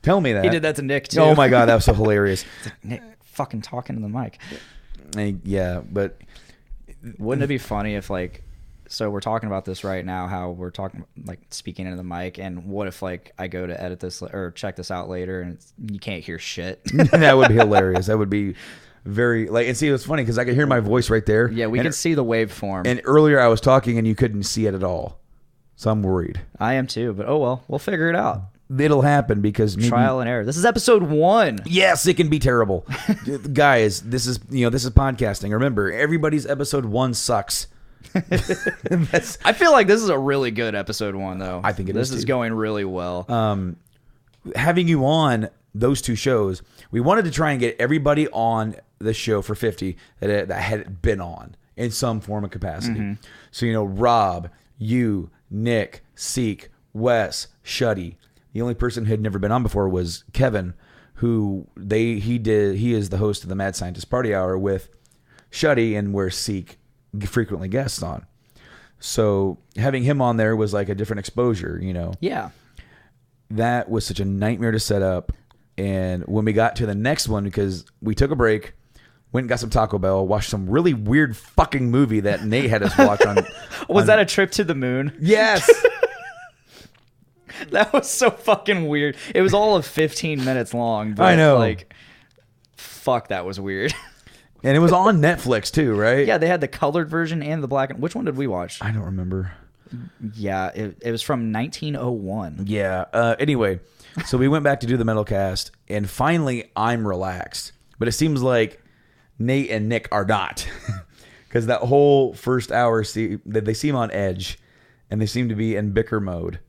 S3: tell me that.
S2: He did that to Nick too.
S3: Oh my God, that was so hilarious.
S2: Like, Nick fucking talking to the mic.
S3: Yeah, but
S2: wouldn't it be funny if so we're talking about this right now, how we're talking speaking into the mic, and what if I go to edit this or check this out later and you can't hear shit?
S3: That would be hilarious. That would be very and see, it's funny because I could hear my voice right there.
S2: Yeah, we can see the waveform.
S3: And earlier I was talking and you couldn't see it at all, so I'm worried.
S2: I am too, but oh well, we'll figure it out.
S3: It'll happen because
S2: trial and error. This is episode 1.
S3: Yes, it can be terrible. Guys, this is podcasting. Remember, everybody's episode 1 sucks.
S2: I feel like this is a really good episode 1 though.
S3: I think
S2: this is going really well.
S3: Having you on those 2 shows, we wanted to try and get everybody on the show for 50 that had been on in some form of capacity. Mm-hmm. So Rob, you, Nick, Seek, Wes, Shuddy. The only person who had never been on before was Kevin, who he is the host of the Mad Scientist Party Hour with Shuddy, and where Seek frequently guests on. So having him on there was like a different exposure,
S2: Yeah.
S3: That was such a nightmare to set up. And when we got to the next one, because we took a break, went and got some Taco Bell, watched some really weird fucking movie that Nate had us watch on.
S2: Was that a trip to the moon?
S3: Yes.
S2: That was so fucking weird. It was all of 15 minutes long. But
S3: I know.
S2: Fuck, that was weird.
S3: And it was on Netflix too, right?
S2: Yeah, they had the colored version and the black. Which one did we watch?
S3: I don't remember.
S2: Yeah, it was from 1901.
S3: Yeah. Anyway, so we went back to do the metal cast, and finally I'm relaxed. But it seems like Nate and Nick are not. Because that whole first hour, they seem on edge, and they seem to be in bicker mode.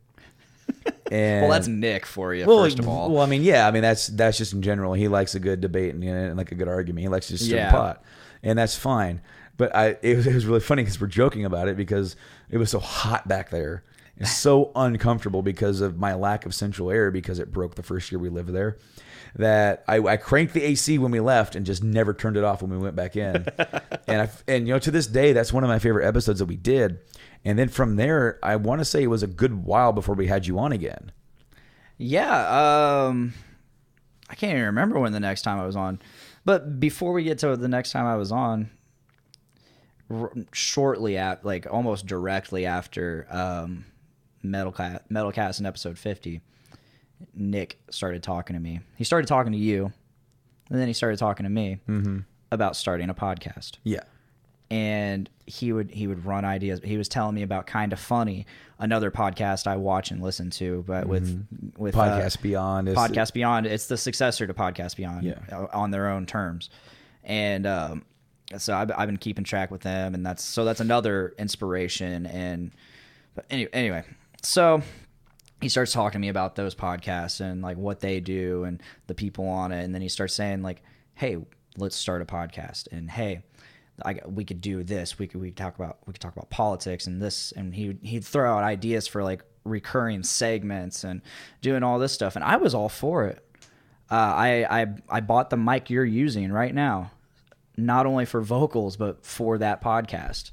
S3: And,
S2: well, that's Nick for you, first of all.
S3: Well, that's just in general. He likes a good debate and like a good argument. He likes to stir the pot, and that's fine. But it was really funny because we're joking about it because it was so hot back there. It's so uncomfortable because of my lack of central air, because it broke the first year we lived there, that I cranked the AC when we left and just never turned it off when we went back in. and to this day, that's one of my favorite episodes that we did. And then from there, I want to say it was a good while before we had you on again.
S2: Yeah. I can't even remember when the next time I was on. But before we get to the next time I was on, shortly at almost directly after Metalcast in episode 50, Nick started talking to me. He started talking to you, and then he started talking to me about starting a podcast.
S3: Yeah.
S2: And he would run ideas. He was telling me about Kinda Funny, another podcast I watch and listen to, but with
S3: Podcast Beyond.
S2: Podcast Beyond, it's the successor to Podcast Beyond on their own terms. And so I've been keeping track with them, and that's another inspiration. And anyway, so he starts talking to me about those podcasts and what they do and the people on it, and then he starts saying hey, let's start a podcast, and hey, we could do this. We could talk about politics and this, and he'd throw out ideas for recurring segments and doing all this stuff, and I was all for it. I bought the mic you're using right now, not only for vocals but for that podcast,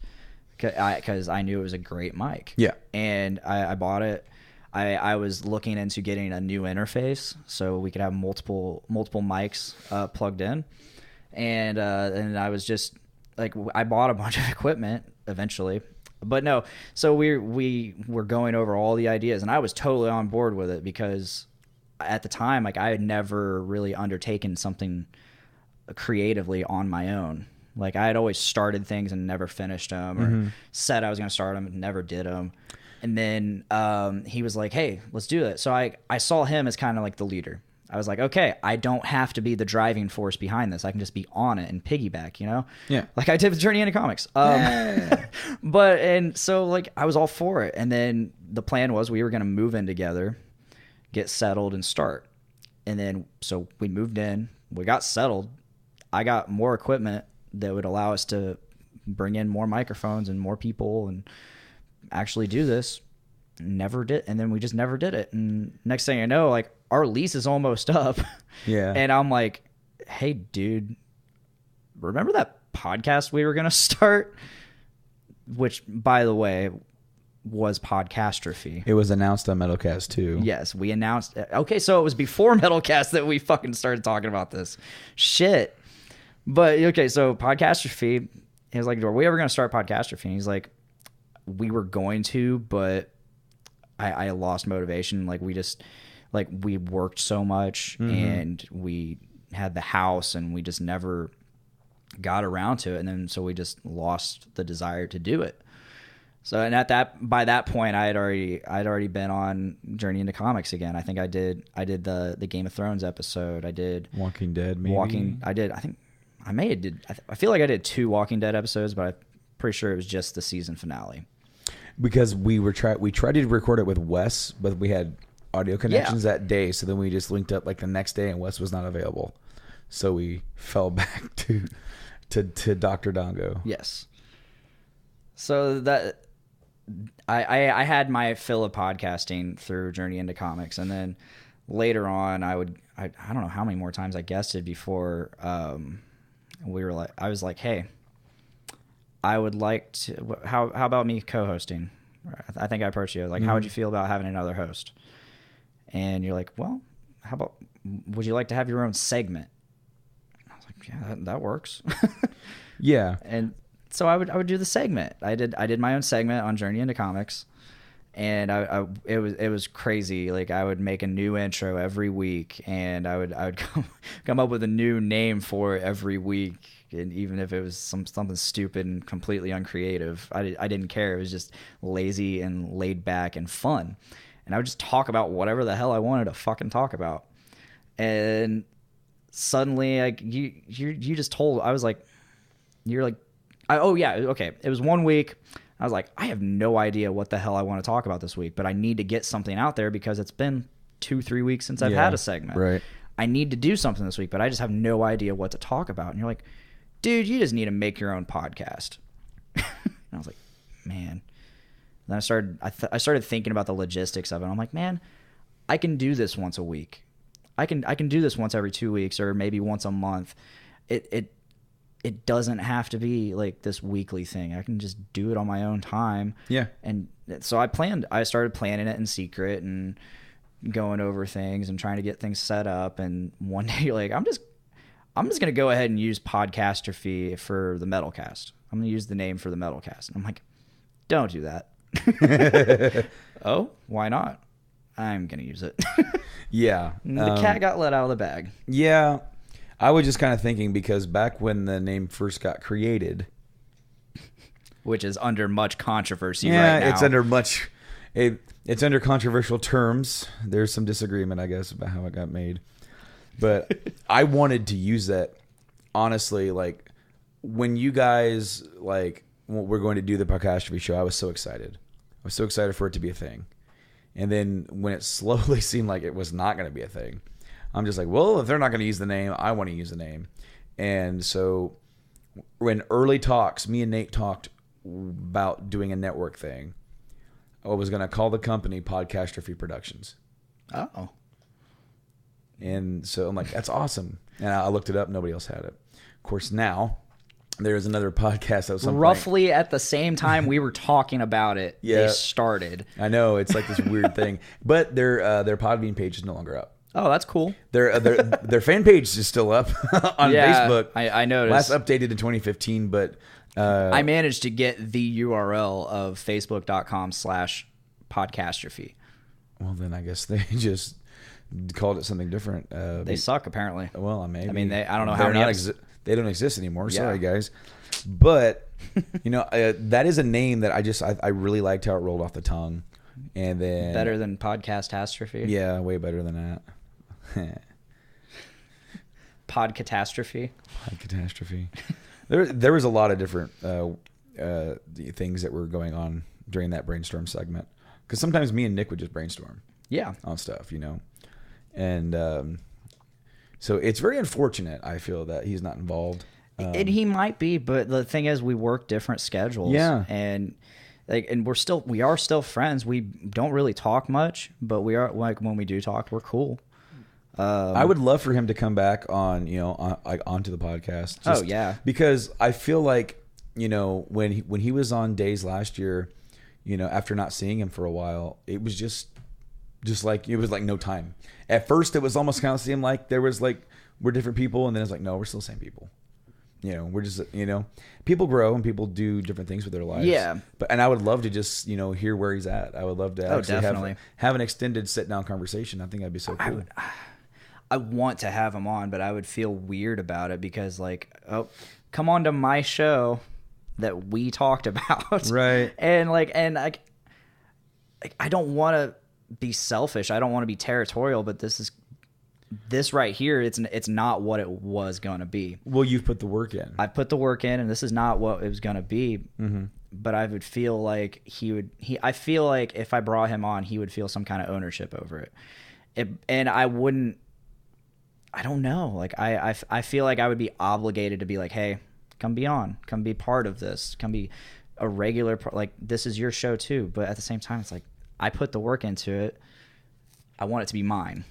S2: because I knew it was a great mic.
S3: Yeah,
S2: and I bought it. I was looking into getting a new interface so we could have multiple mics plugged in, and I was just. I bought a bunch of equipment eventually, but no. So we were going over all the ideas, and I was totally on board with it because at the time, I had never really undertaken something creatively on my own. I had always started things and never finished them, or said I was going to start them and never did them. And then he was like, "Hey, let's do it." So I saw him as kind of the leader. I was like, okay, I don't have to be the driving force behind this. I can just be on it and piggyback,
S3: Yeah.
S2: like I did with Journey into Comics. But, and so like I was all for it. And then the plan was we were going to move in together, get settled and start. And then, so we moved in, we got settled. I got more equipment that would allow us to bring in more microphones and more people and actually do this. Never did. And then we just never did it. And next thing I know, like our lease is almost up.
S3: Yeah.
S2: And I'm like, hey dude, remember that podcast we were going to start? Which, by the way, was Podcastrophe.
S3: It was announced on Metalcast too.
S2: Yes, we announced. Okay, so it was before Metalcast that we fucking started talking about this shit. But okay, so Podcastrophe. He was like, "Are we ever going to start Podcastrophe?" And he's like, "We were going to, but I lost motivation. Like we worked so much, and we had the house, and we just never got around to it. And then so we just lost the desire to do it." So, and by that point, I'd already been on Journey into Comics again. I think I did the Game of Thrones episode. I did
S3: Walking Dead, maybe.
S2: I feel like I did 2 Walking Dead episodes, but I'm pretty sure it was just the season finale.
S3: Because we tried to record it with Wes, but we had audio connections that day. So then we just linked up like the next day, and Wes was not available. So we fell back to Dr. Dongo.
S2: Yes. So that. I had my fill of podcasting through Journey into Comics, and then later on I don't know how many more times I guested before I was like, hey, I would like to, how about me co-hosting? I think I approached you like, how would you feel about having another host? And you're like, well, how about, would you like to have your own segment? I was like, yeah, that works.
S3: Yeah.
S2: And so I would do the segment. I did my own segment on Journey into Comics, and it was crazy. Like I would make a new intro every week, and I would come up with a new name for it every week, and even if it was something stupid and completely uncreative, I didn't care. It was just lazy and laid back and fun, and I would just talk about whatever the hell I wanted to fucking talk about. And suddenly, like you just told, I was like, you're like. Oh, yeah, okay. It was one week. I was like, I have no idea what the hell I want to talk about this week, but I need to get something out there because it's been 2-3 weeks since I've had a segment.
S3: Right.
S2: I need to do something this week, but I just have no idea what to talk about. And you're like, dude, you just need to make your own podcast. And I was like, man. Then I started thinking about the logistics of it. I'm like, man, I can do this once a week. I can do this once every 2 weeks or maybe once a month. It doesn't have to be like this weekly thing. I can just do it on my own time. Yeah. And so I started planning it in secret and going over things and trying to get things set up. And one day you're like, I'm just going to go ahead and use Podcastrophe for the Metalcast. I'm going to use the name for the Metalcast. And I'm like, don't do that. Oh, why not? I'm going to use it.
S3: Yeah.
S2: The cat got let out of the bag.
S3: Yeah. I was just kind of thinking because back when the name first got created,
S2: which is under much controversy right now.
S3: Yeah, it's under controversial terms. There's some disagreement, I guess, about how it got made. But I wanted to use that, honestly, like when you guys like when we're going to do the Podcastrophe show, I was so excited. I was so excited for it to be a thing. And then when it slowly seemed like it was not going to be a thing, I'm just like, well, if they're not going to use the name, I want to use the name. And so when early talks, me and Nate talked about doing a network thing. I was going to call the company Podcastrophe Productions.
S2: Oh.
S3: And so I'm like, that's awesome. And I looked it up. Nobody else had it. Of course, now there's another podcast that was
S2: roughly at the same time we were talking about it. Yeah. They started.
S3: I know. It's like this weird thing. But their Podbean page is no longer up.
S2: Oh, that's cool.
S3: Their fan page is still up on Facebook.
S2: I noticed.
S3: Last updated in 2015, but
S2: I managed to get the URL of facebook.com/podcastrophe.
S3: Well, then I guess they just called it something different.
S2: They suck, apparently.
S3: Well, maybe.
S2: I mean, I don't know how many.
S3: They don't exist anymore. Yeah. Sorry, guys. But that is a name that I really liked how it rolled off the tongue. And then
S2: better than Podcastrophe.
S3: Yeah, way better than that.
S2: Podcastrophe.
S3: Podcastrophe. There was a lot of different things that were going on during that brainstorm segment. Because sometimes me and Nick would just brainstorm.
S2: Yeah.
S3: On stuff, you know. And so it's very unfortunate, I feel, that he's not involved.
S2: And he might be, but the thing is, we work different schedules.
S3: Yeah.
S2: And we are still friends. We don't really talk much, but we are, like, when we do talk, we're cool.
S3: I would love for him to come back on, onto the podcast.
S2: Oh yeah,
S3: because I feel like, when he was on Days last year, after not seeing him for a while, it was just like, it was like no time. At first, it was almost kind of seemed like there was like, we're different people, and then it's like, no, we're still the same people. We're just, people grow and people do different things with their lives.
S2: Yeah.
S3: And I would love to just, hear where he's at. I would love to actually have an extended sit down conversation. I think that'd be so cool.
S2: I want to have him on, but I would feel weird about it because, like, oh, come on to my show that we talked about.
S3: Right.
S2: And I don't want to be selfish. I don't want to be territorial, but this right here, it's not what it was going to be.
S3: Well, you've put the work in.
S2: I put the work in, and this is not what it was going to be.
S3: Mm-hmm.
S2: But I would feel like I feel like if I brought him on, he would feel some kind of ownership over it. And I wouldn't, I don't know. Like, I feel like I would be obligated to be like, hey, come be on. Come be part of this. Come be a regular like, this is your show too. But at the same time, it's like, I put the work into it. I want it to be mine.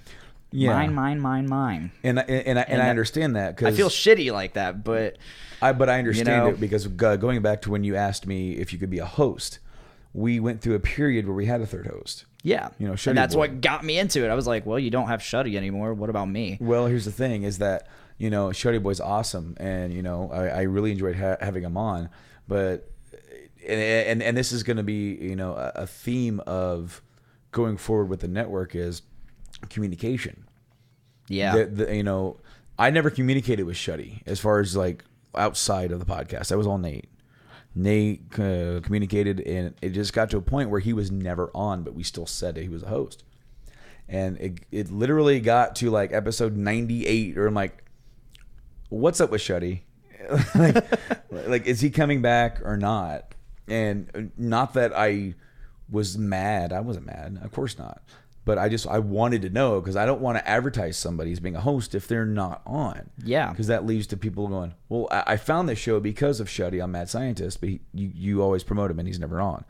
S3: Yeah.
S2: Mine.
S3: And I understand that. Cause
S2: I feel shitty like that, but
S3: I understand it because going back to when you asked me if you could be a host, we went through a period where we had a third host.
S2: Yeah.
S3: Shuddy
S2: and that's
S3: boy.
S2: What got me into it. I was like, well, you don't have Shuddy anymore. What about me?
S3: Well, here's the thing is that, Shuddy Boy's awesome. And, I really enjoyed having him on. But, and this is going to be, a theme of going forward with the network is communication.
S2: Yeah.
S3: I never communicated with Shuddy as far as like outside of the podcast. That was all Nate. Nate communicated, and it just got to a point where he was never on, but we still said that he was a host. And it literally got to like episode 98, or I'm like, what's up with Shuddy? like, is he coming back or not? And not that I was mad. I wasn't mad. Of course not. But I wanted to know, because I don't want to advertise somebody as being a host if they're not on. Yeah. Because that leads to people going, well, I found this show because of Shuddy on Mad Scientist, but you always promote him and he's never on.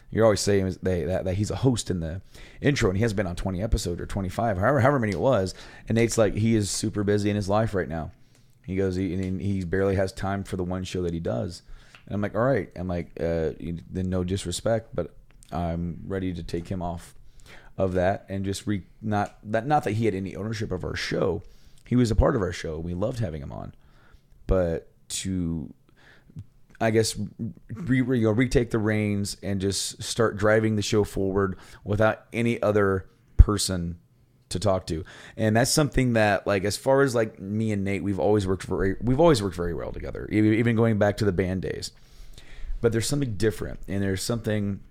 S3: You're always saying that he's a host in the intro, and he hasn't been on 20 episodes or 25, however many it was. And Nate's like, he is super busy in his life right now. He goes, he barely has time for the one show that he does. And I'm like, all right. I'm like, then no disrespect, but I'm ready to take him off of that, and just not that he had any ownership of our show. He was a part of our show. We loved having him on, but to, I guess, retake the reins and just start driving the show forward without any other person to talk to. And that's something that, like, as far as like me and Nate, we've always worked very well together, even going back to the band days. But there's something different, and there's something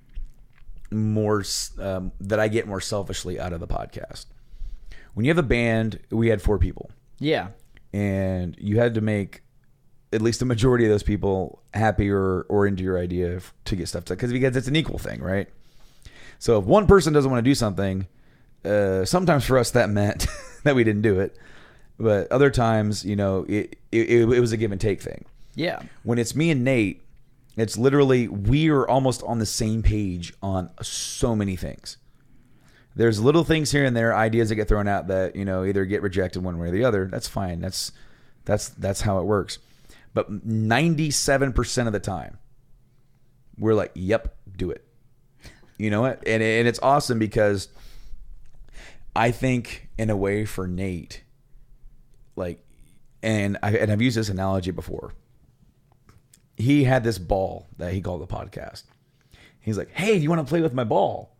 S3: more that I get more selfishly out of the podcast. When you have a band, we had 4 people. Yeah. And you had to make at least the majority of those people happy or into your idea to get stuff done, because it's an equal thing, right? So if one person doesn't want to do something, sometimes for us that meant that we didn't do it, but other times, it was a give and take thing. Yeah. When it's me and Nate, it's literally, we are almost on the same page on so many things. There's little things here and there, ideas that get thrown out that, either get rejected one way or the other. That's fine. That's how it works. But 97% of the time, we're like, yep, do it. You know what? And it's awesome, because I think, in a way, for Nate, like, and I've used this analogy before. He had this ball that he called the podcast. He's like, hey, do you want to play with my ball?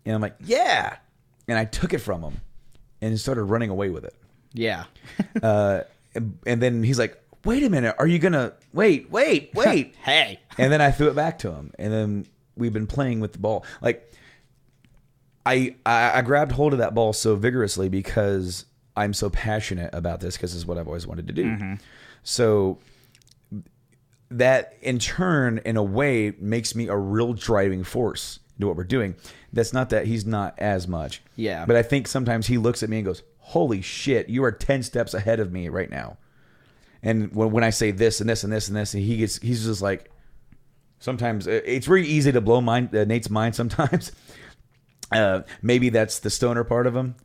S3: And I'm like, yeah. And I took it from him and started running away with it. Yeah. And then he's like, wait a minute. Are you going to wait? Hey. And then I threw it back to him. And then we've been playing with the ball. Like, I grabbed hold of that ball so vigorously because I'm so passionate about this because it's what I've always wanted to do. So that in turn, in a way, makes me a real driving force into what we're doing. That's not that he's not as much.
S2: Yeah.
S3: But I think sometimes he looks at me and goes, holy shit, you are 10 steps ahead of me right now. And when I say this and this and this and this, and he's just like, sometimes it's very easy to blow Nate's mind sometimes. Maybe that's the stoner part of him.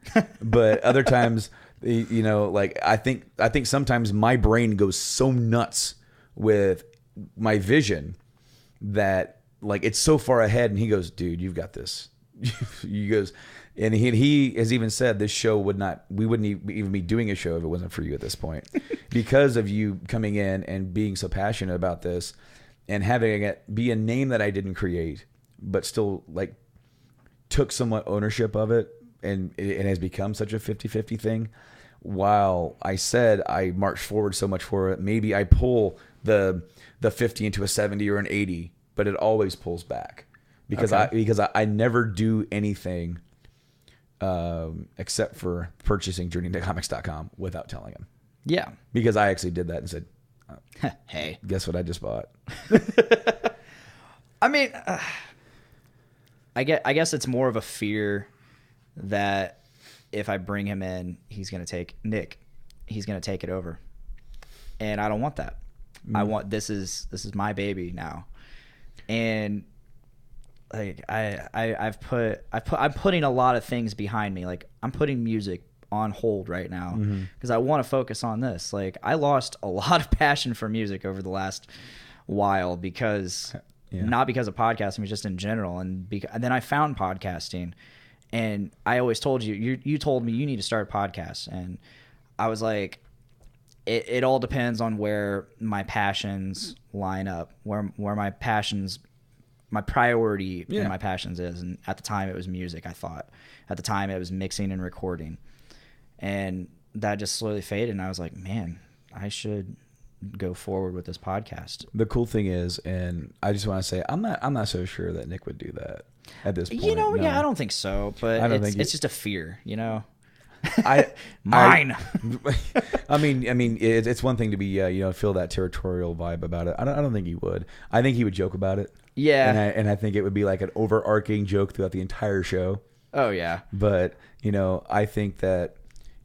S3: But other times, you know, like I think sometimes my brain goes so nuts with my vision that like it's so far ahead, and he goes, dude, you've got this. He goes, and he has even said this show we wouldn't even be doing a show if it wasn't for you at this point, because of you coming in and being so passionate about this and having it be a name that I didn't create, but still like took somewhat ownership of it, and it has become such a 50-50 thing. While I said I march forward so much for it, maybe I pull the 50 into a 70 or an 80, but it always pulls back because I never do anything except for purchasing journeyintocomics.com without telling him.
S2: Yeah.
S3: Because I actually did that and said,
S2: hey,
S3: guess what I just bought?
S2: I mean, I guess it's more of a fear that if I bring him in, he's going to take it over. And I don't want that. I want, this is my baby now. And like I'm putting a lot of things behind me. Like I'm putting music on hold right now because I want to focus on this. Like I lost a lot of passion for music over the last while because not because of podcasting, but just in general. And then I found podcasting, and I always told you told me you need to start a podcast, and I was like, it all depends on where my passions line up, where my passions, my priority in my passions is. And at the time it was music. I thought at the time it was mixing and recording, and that just slowly faded. And I was like, man, I should go forward with this podcast.
S3: The cool thing is, and I just want to say, I'm not so sure that Nick would do that at this point.
S2: You know,
S3: no.
S2: Yeah, I don't think so, but it's just a fear, you know. Mine.
S3: I mean, it's one thing to be, feel that territorial vibe about it. I don't think he would. I think he would joke about it.
S2: Yeah.
S3: And I think it would be like an overarching joke throughout the entire show.
S2: Oh yeah.
S3: But I think that,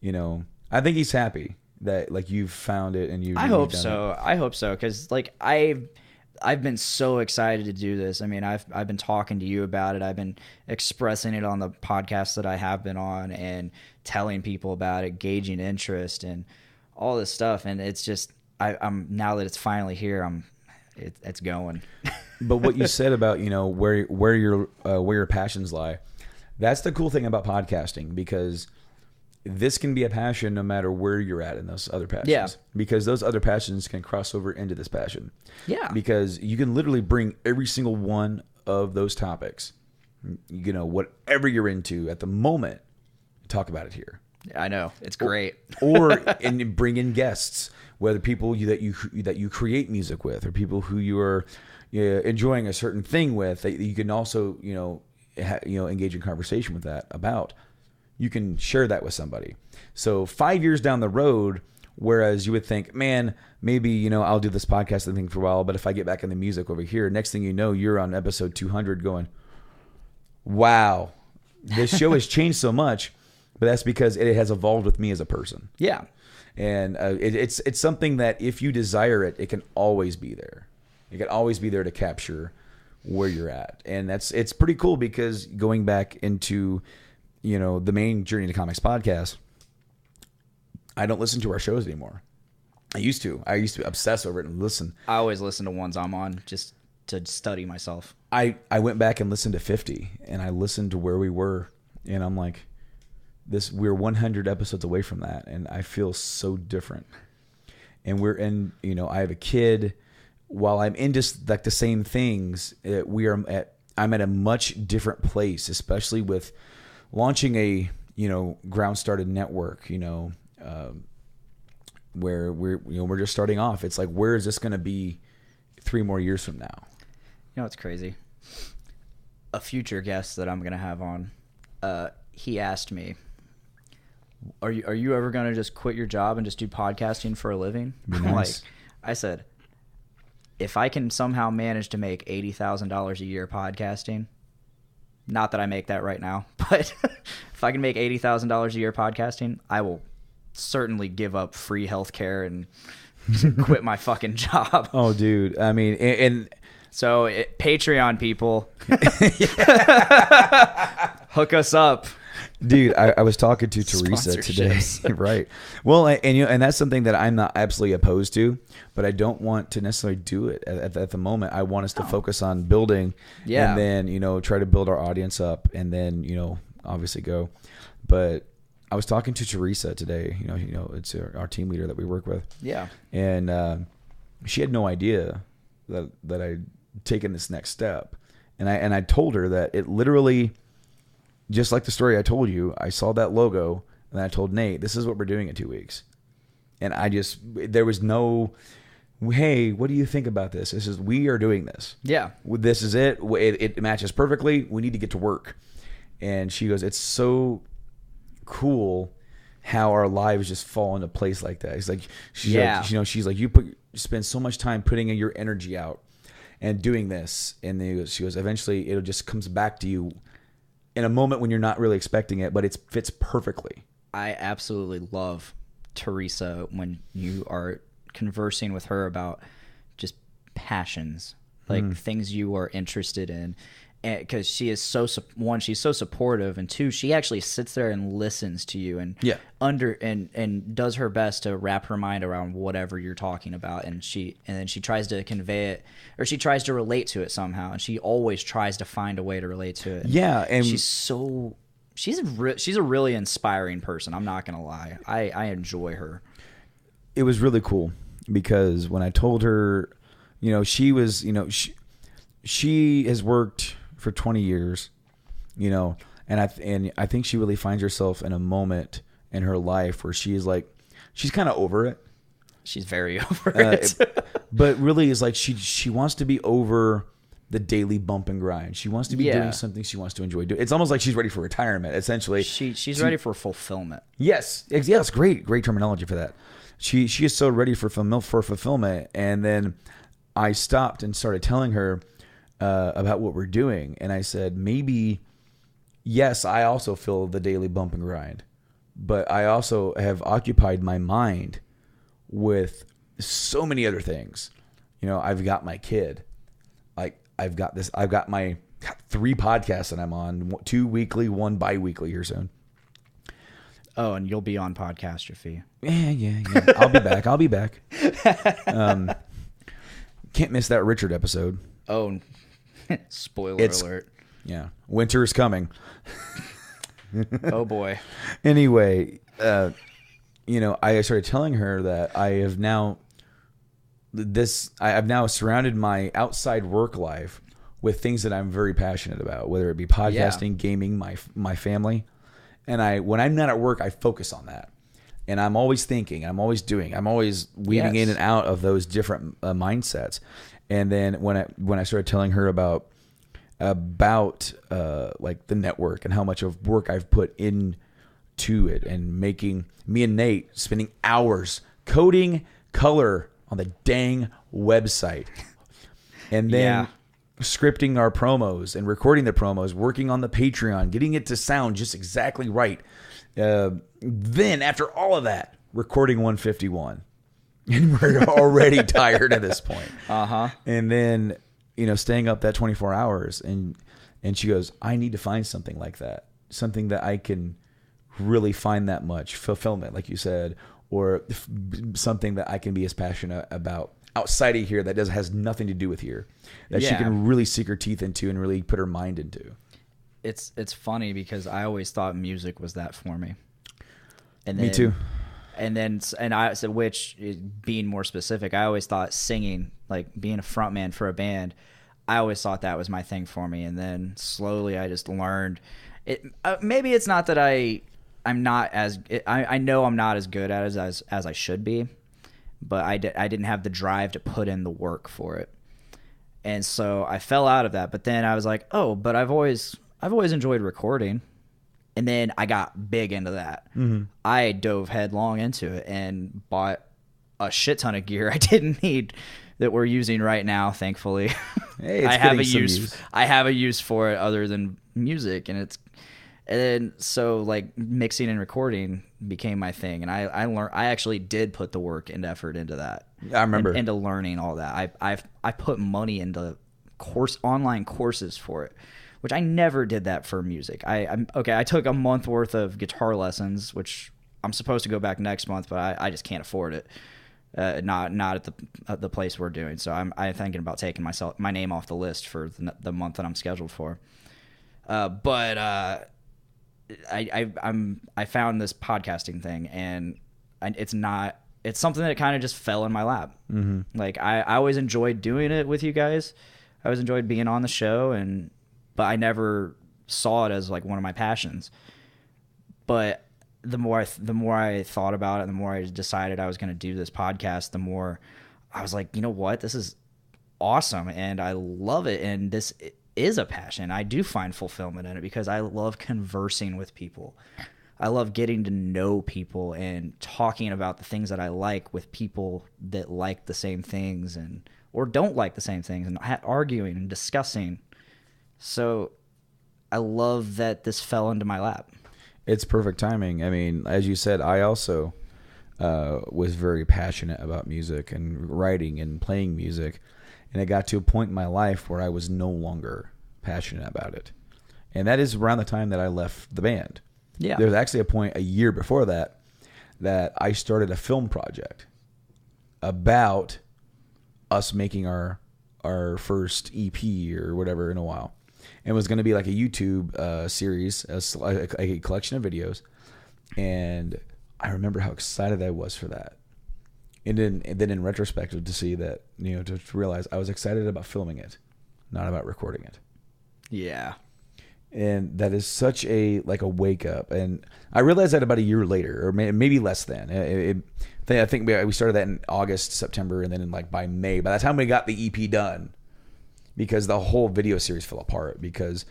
S3: I think he's happy that like you've found it and
S2: I hope so. I hope so, because like I've been so excited to do this. I mean, I've been talking to you about it. I've been expressing it on the podcast that I have been on and telling people about it, gauging interest and all this stuff. And it's just, I'm now that it's finally here, it's going.
S3: But what you said about, where your passions lie, that's the cool thing about podcasting, because this can be a passion no matter where you're at in those other passions.
S2: Yeah.
S3: Because those other passions can cross over into this passion.
S2: Yeah.
S3: Because you can literally bring every single one of those topics, whatever you're into at the moment, talk about it here.
S2: I know. It's great.
S3: And bring in guests, whether people that you create music with, or people who you are enjoying a certain thing with, that you can also, engage in conversation with that about. You can share that with somebody. So 5 years down the road, whereas you would think, man, maybe, I'll do this podcast thing for a while, but if I get back in the music over here, next thing you know, you're on episode 200 going, wow, this show has changed so much, but that's because it has evolved with me as a person.
S2: Yeah.
S3: And it's something that if you desire it, it can always be there. It can always be there to capture where you're at. And it's pretty cool, because going back into the main Journey into Comics podcast, I don't listen to our shows anymore. I used to obsess over it and listen. I
S2: always listen to ones I'm on just to study myself.
S3: I went back and listened to 50, and I listened to where we were, and I'm like, we're 100 episodes away from that, and I feel so different. And I have a kid. While I'm into like the same things, I'm at a much different place, especially with launching a ground started network, where we're just starting off. It's like, where is this going to be 3 more years from now?
S2: It's crazy. A future guest that I'm going to have on, he asked me, are you ever going to just quit your job and just do podcasting for a living?
S3: Nice.
S2: Like I said, if I can somehow manage to make $80,000 a year podcasting, not that I make that right now, but if I can make $80,000 a year podcasting, I will certainly give up free healthcare and quit my fucking job.
S3: Oh, dude. I mean, and
S2: so Patreon people, hook us up.
S3: Dude, I was talking to Teresa today. Right. Well, and that's something that I'm not absolutely opposed to, but I don't want to necessarily do it at the moment. I want us to focus on building and then, try to build our audience up and then, obviously go. But I was talking to Teresa today, it's our team leader that we work with. Yeah. And she had no idea that I'd taken this next step. And I told her that it literally, just like the story I told you, I saw that logo and I told Nate, this is what we're doing in 2 weeks. And there was no, hey, what do you think about this? This is, we are doing this. Yeah. This is it. It matches perfectly. We need to get to work. And she goes, it's so cool how our lives just fall into place like that. It's like, she's like, you spend so much time putting in your energy out and doing this. And then she goes, eventually it'll just comes back to you in a moment when you're not really expecting it, but it fits perfectly. I absolutely love Teresa when you are conversing with her about just passions, like things you are interested in. Because she is she's so supportive, and two, she actually sits there and listens to you and and does her best to wrap her mind around whatever you're talking about, and then she tries to convey it, or she tries to relate to it somehow, and she always tries to find a way to relate to it. Yeah, and she's a really inspiring person. I'm not gonna lie, I enjoy her. It was really cool because when I told her, she was, she has worked for 20 years, and I think she really finds herself in a moment in her life where she's kind of over it. She's very over it. But really is like she wants to be over the daily bump and grind. She wants to be doing something she wants to enjoy doing. It's almost like she's ready for retirement, essentially. She's ready for fulfillment. Yes. Yes. Great terminology for that. She is so ready for fulfillment. And then I stopped and started telling her about what we're doing. And I said, maybe, yes, I also feel the daily bump and grind, but I also have occupied my mind with so many other things. I've got my kid. I've got 3 podcasts that I'm on, 2 weekly, 1 bi-weekly here soon. Oh, and you'll be on Podcastrophe. Yeah. I'll be back. Can't miss that Richard episode. Oh, spoiler alert. Yeah. Winter is coming. Oh boy. Anyway, I started telling her that I've now surrounded my outside work life with things that I'm very passionate about, whether it be podcasting, gaming, my family. And when I'm not at work, I focus on that. And I'm always thinking, I'm always doing, I'm always weaving in and out of those different mindsets. And then when I started telling her about like the network and how much of work I've put into it, and making me and Nate spending hours coding color on the dang website, and then scripting our promos and recording the promos, working on the Patreon, getting it to sound just exactly right. Then after all of that, recording 151. And we're already tired at this point. And then, staying up that 24 hours. And she goes, I need to find something like that. Something that I can really find that much fulfillment, like you said, or something that I can be as passionate about outside of here that has nothing to do with here, that she can really sink her teeth into and really put her mind into. It's funny because I always thought music was that for me. And then, me too. And I said, which, being more specific, I always thought singing, like being a front man for a band, I always thought that was my thing for me. And then slowly I just learned it. Maybe it's not that I'm not as, I know I'm not as good at it as I should be, but I didn't have the drive to put in the work for it. And so I fell out of that. But then I was like, oh, but I've always enjoyed recording.
S2: And then I got big into that. I dove headlong into it and bought a shit ton of gear I didn't need that we're using right now, thankfully.
S3: Hey, it's
S2: I have
S3: getting some use.
S2: I have a use for it other than music, and then so like mixing and recording became my thing, and I learned. I actually did put the work and effort into that.
S3: I remember
S2: into learning all that. I put money into online courses for it, which I never did that for music. I took a month worth of guitar lessons, which I'm supposed to go back next month, but I just can't afford it. Not at the place we're doing. So I'm thinking about taking my name off the list for the month that I'm scheduled for. But I found this podcasting thing, and it's something that kind of just fell in my lap. Like I always enjoyed doing it with you guys. I always enjoyed being on the show, but I never saw it as like one of my passions. But the more I thought about it, the more I decided I was going to do this podcast, the more I was like, you know what, this is awesome, and I love it, and this is a passion. I do find fulfillment in it because I love conversing with people. I love getting to know people and talking about the things that I like with people that like the same things or don't like the same things, and arguing and discussing. So I love that this fell into my lap.
S3: It's perfect timing. I mean, as you said, I also was very passionate about music and writing and playing music. And it got to a point in my life where I was no longer passionate about it. And that is around the time that I left the band.
S2: Yeah.
S3: There was actually a point a year before that I started a film project about us making our first EP or whatever in a while. It was going to be like a YouTube series, a collection of videos. And I remember how excited I was for that. And then in retrospective to see that, to realize I was excited about filming it, not about recording it.
S2: Yeah.
S3: And that is such a wake up. And I realized that about a year later, or maybe less than. I think we started that in August, September, and then by May. By the time we got the EP done, because the whole video series fell apart because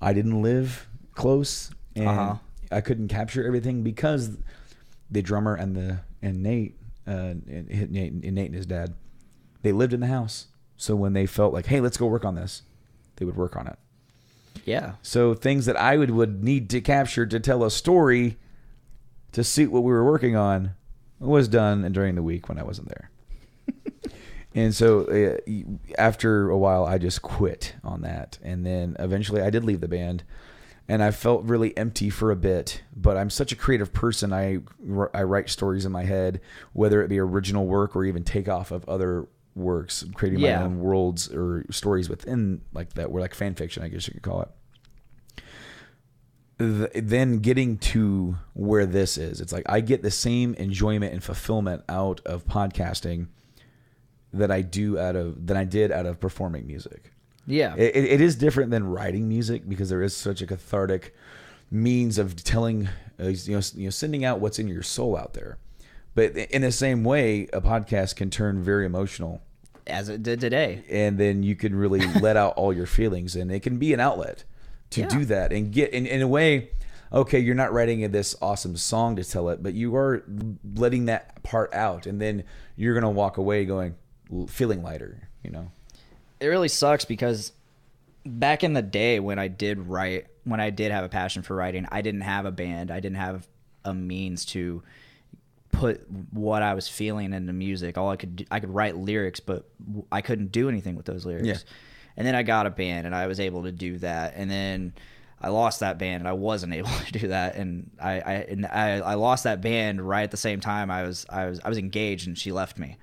S3: I didn't live close and I couldn't capture everything because the drummer and Nate and his dad, they lived in the house. So when they felt like, hey, let's go work on this, they would work on it.
S2: Yeah.
S3: So things that I would need to capture to tell a story to suit what we were working on was done during the week when I wasn't there. And so after a while, I just quit on that. And then eventually I did leave the band, and I felt really empty for a bit. But I'm such a creative person. I write stories in my head, whether it be original work or even take off of other works, creating my own worlds or stories within that. We're like fan fiction, I guess you could call it. Then getting to where this is, it's like I get the same enjoyment and fulfillment out of podcasting that I did out of performing music.
S2: Yeah.
S3: It is different than writing music because there is such a cathartic means of telling, sending out what's in your soul out there. But in the same way, a podcast can turn very emotional.
S2: As it did today.
S3: And then you can really let out all your feelings, and it can be an outlet to do that and get in a way. Okay, you're not writing this awesome song to tell it, but you are letting that part out, and then you're going to walk away feeling lighter,
S2: It really sucks because back in the day when I did have a passion for writing, I didn't have a band. I didn't have a means to put what I was feeling into music. I could write lyrics, but I couldn't do anything with those lyrics.
S3: Yeah.
S2: And then I got a band, and I was able to do that. And then I lost that band, and I wasn't able to do that. And I lost that band right at the same time I was engaged, and she left me.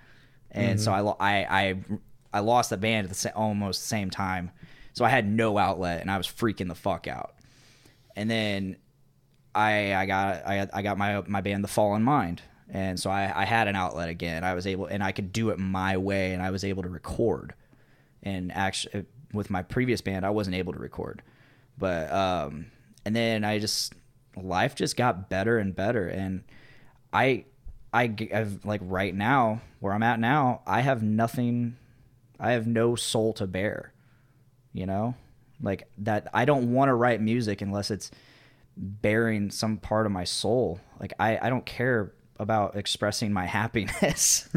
S2: And so I lost the band at almost the same time. So I had no outlet, and I was freaking the fuck out. And then I got my band, The Fallen Mind, and so I had an outlet again. I was able, and I could do it my way, and I was able to record. And actually, with my previous band, I wasn't able to record. But and then life just got better and better, and I've right now, where I'm at now, I have nothing. I have no soul to bear, like that. I don't want to write music unless it's bearing some part of my soul. Like I don't care about expressing my happiness.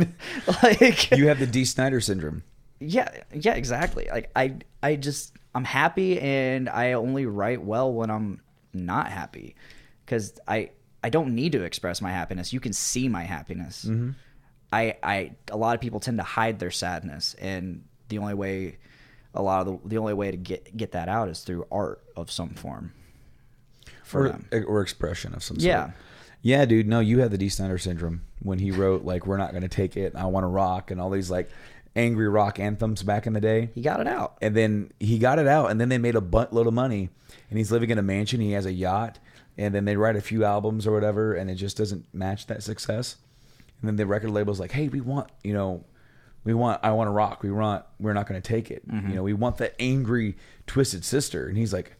S2: Like
S3: You have the D. Snyder syndrome.
S2: yeah, exactly. Like I'm happy, and I only write well when I'm not happy, because I don't need to express my happiness. You can see my happiness. Mm-hmm. A lot of people tend to hide their sadness, and the only way to get that out is through art of some form for them.
S3: Or expression of some sort.
S2: Yeah.
S3: Yeah, dude. No, you had the D. Snyder syndrome when he wrote like "We're Not Going to Take It," "I Want to Rock," and all these like angry rock anthems back in the day.
S2: He got it out,
S3: and then they made a buttload of money, and he's living in a mansion. He has a yacht, and then they write a few albums or whatever, and it just doesn't match that success. And then the record label's like, "Hey, we want "I Want to Rock." We're Not Going to Take It."
S2: Mm-hmm.
S3: We want the angry, twisted sister. And he's like,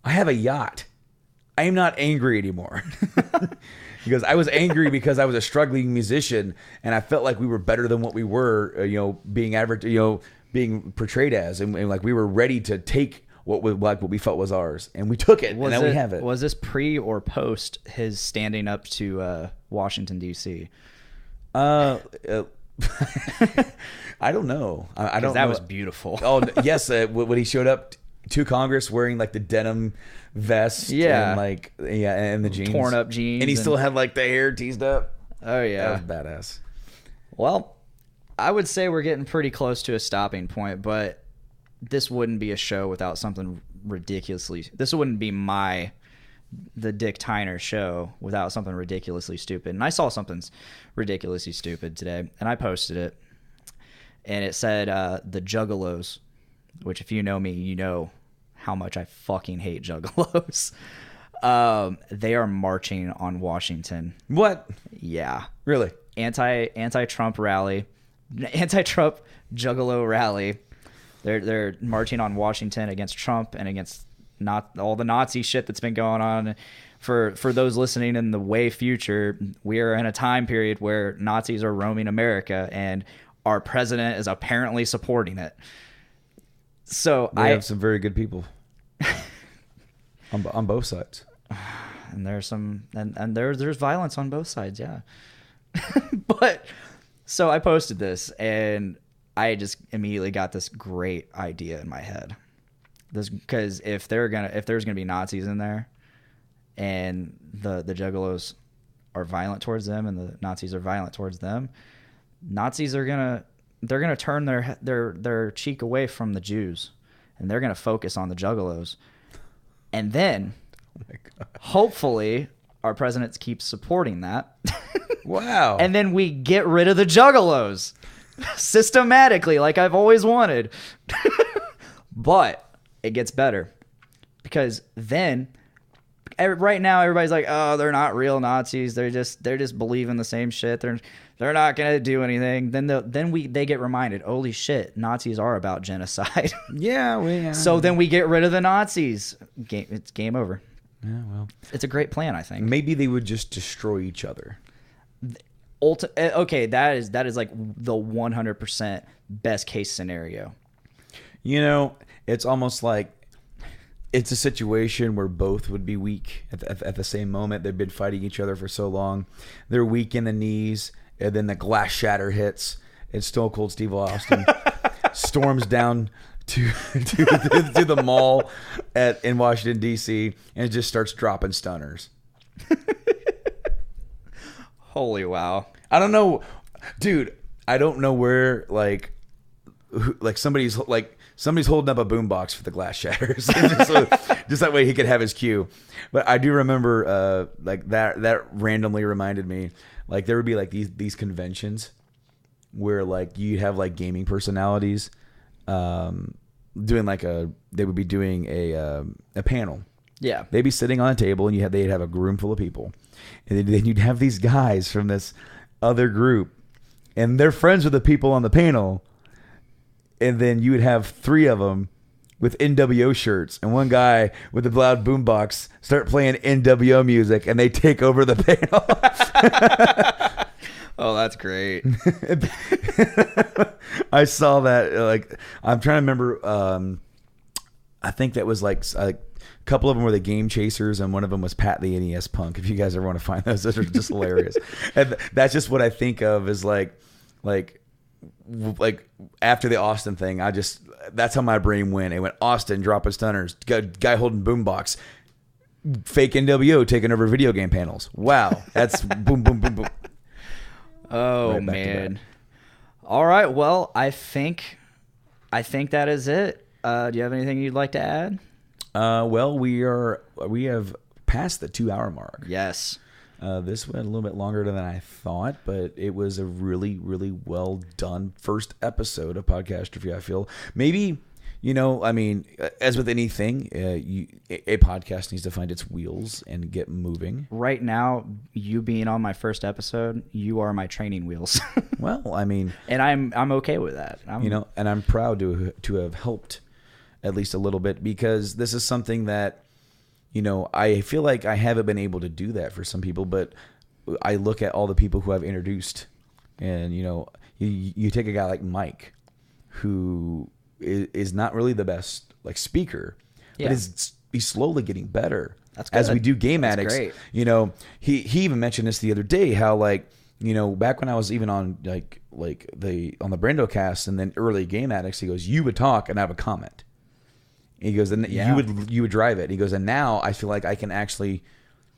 S3: "I have a yacht. I am not angry anymore." He goes, "I was angry because I was a struggling musician, and I felt like we were better than what we were, being portrayed as, and like we were ready to take what we felt was ours, and we took it, and now we have it."
S2: Was this pre or post his standing up to Washington D.C.?
S3: I don't know. I don't.
S2: That was beautiful.
S3: Oh yes, when he showed up to Congress wearing like the denim vest,
S2: yeah,
S3: and the jeans,
S2: torn up jeans,
S3: and he still had like the hair teased up.
S2: Oh yeah,
S3: that was badass.
S2: Well, I would say we're getting pretty close to a stopping point, but this wouldn't be a show without something ridiculously. This wouldn't be the Dick Tyner show without something ridiculously stupid. And I saw something ridiculously stupid today, and I posted it, and it said the Juggalos, which if you know me, you know how much I fucking hate Juggalos. They are marching on Washington.
S3: What?
S2: Yeah.
S3: Really?
S2: Anti-Trump rally, anti-Trump Juggalo rally. They're marching on Washington against Trump and against not all the Nazi shit that's been going on. For those listening in the way future, we are in a time period where Nazis are roaming America, and our president is apparently supporting it. So
S3: I have some very good people on both sides,
S2: and there's some and there's violence on both sides, yeah. But so I posted this, and I just immediately got this great idea in my head. Because if there's gonna be Nazis in there, and the Juggalos are violent towards them, and the Nazis are violent towards them, Nazis are gonna turn their cheek away from the Jews, and they're gonna focus on the Juggalos, and then hopefully our president keeps supporting that.
S3: Wow!
S2: And then we get rid of the Juggalos systematically, like I've always wanted. But it gets better, because then right now everybody's like, oh, they're not real Nazis. They're just believing the same shit. They're not gonna do anything. Then they get reminded, holy shit, Nazis are about genocide.
S3: Yeah.
S2: So then we get rid of the Nazis. It's game over.
S3: Yeah, well,
S2: it's a great plan, I think.
S3: Maybe they would just destroy each other.
S2: Okay, that is like the 100% best case scenario.
S3: It's almost like it's a situation where both would be weak at the same moment. They've been fighting each other for so long. They're weak in the knees, and then the glass shatter hits, and Stone Cold Steve Austin storms down to the mall in Washington, D.C., and it just starts dropping stunners.
S2: Holy wow.
S3: I don't know. Dude, I don't know where, somebody's holding up a boombox for the glass shatters. just that way he could have his cue. But I do remember that randomly reminded me, there would be these conventions where you'd have gaming personalities doing they would be doing a panel.
S2: Yeah.
S3: They'd be sitting on a table, and they'd have a room full of people. And then you'd have these guys from this other group, and they're friends with the people on the panel. And then you would have three of them with NWO shirts, and one guy with a loud boombox start playing NWO music, and they take over the panel.
S2: Oh, that's great.
S3: I saw that. I'm trying to remember. I think that was like a couple of them were the Game Chasers, and one of them was Pat the NES Punk. If you guys ever want to find those are just hilarious. And that's just what I think of as like after the Austin thing. That's how my brain went. It went Austin dropping stunners, guy holding boombox, fake NWO taking over video game panels. Wow, that's boom, boom, boom, boom.
S2: Oh right, man! All right, well, I think that is it. Do you have anything you'd like to add?
S3: Well, we have passed the 2-hour mark.
S2: Yes.
S3: This went a little bit longer than I thought, but it was a really, really well done first episode of Podcastrophe. I feel maybe, I mean, as with anything, a podcast needs to find its wheels and get moving.
S2: Right now, you being on my first episode, you are my training wheels.
S3: Well, I mean,
S2: and I'm okay with that.
S3: And I'm proud to have helped at least a little bit, because this is something that, I feel like I haven't been able to do that for some people, but I look at all the people who I've introduced, and, you take a guy like Mike, who is not really the best speaker, but he's slowly getting better.
S2: That's good.
S3: As we do Game
S2: That's
S3: Addicts.
S2: Great.
S3: He even mentioned this the other day, how back when I was even on on the Brando cast and then early Game Addicts, he goes, you would talk and I have a comment. He goes, and you would drive it. He goes, and now I feel like I can actually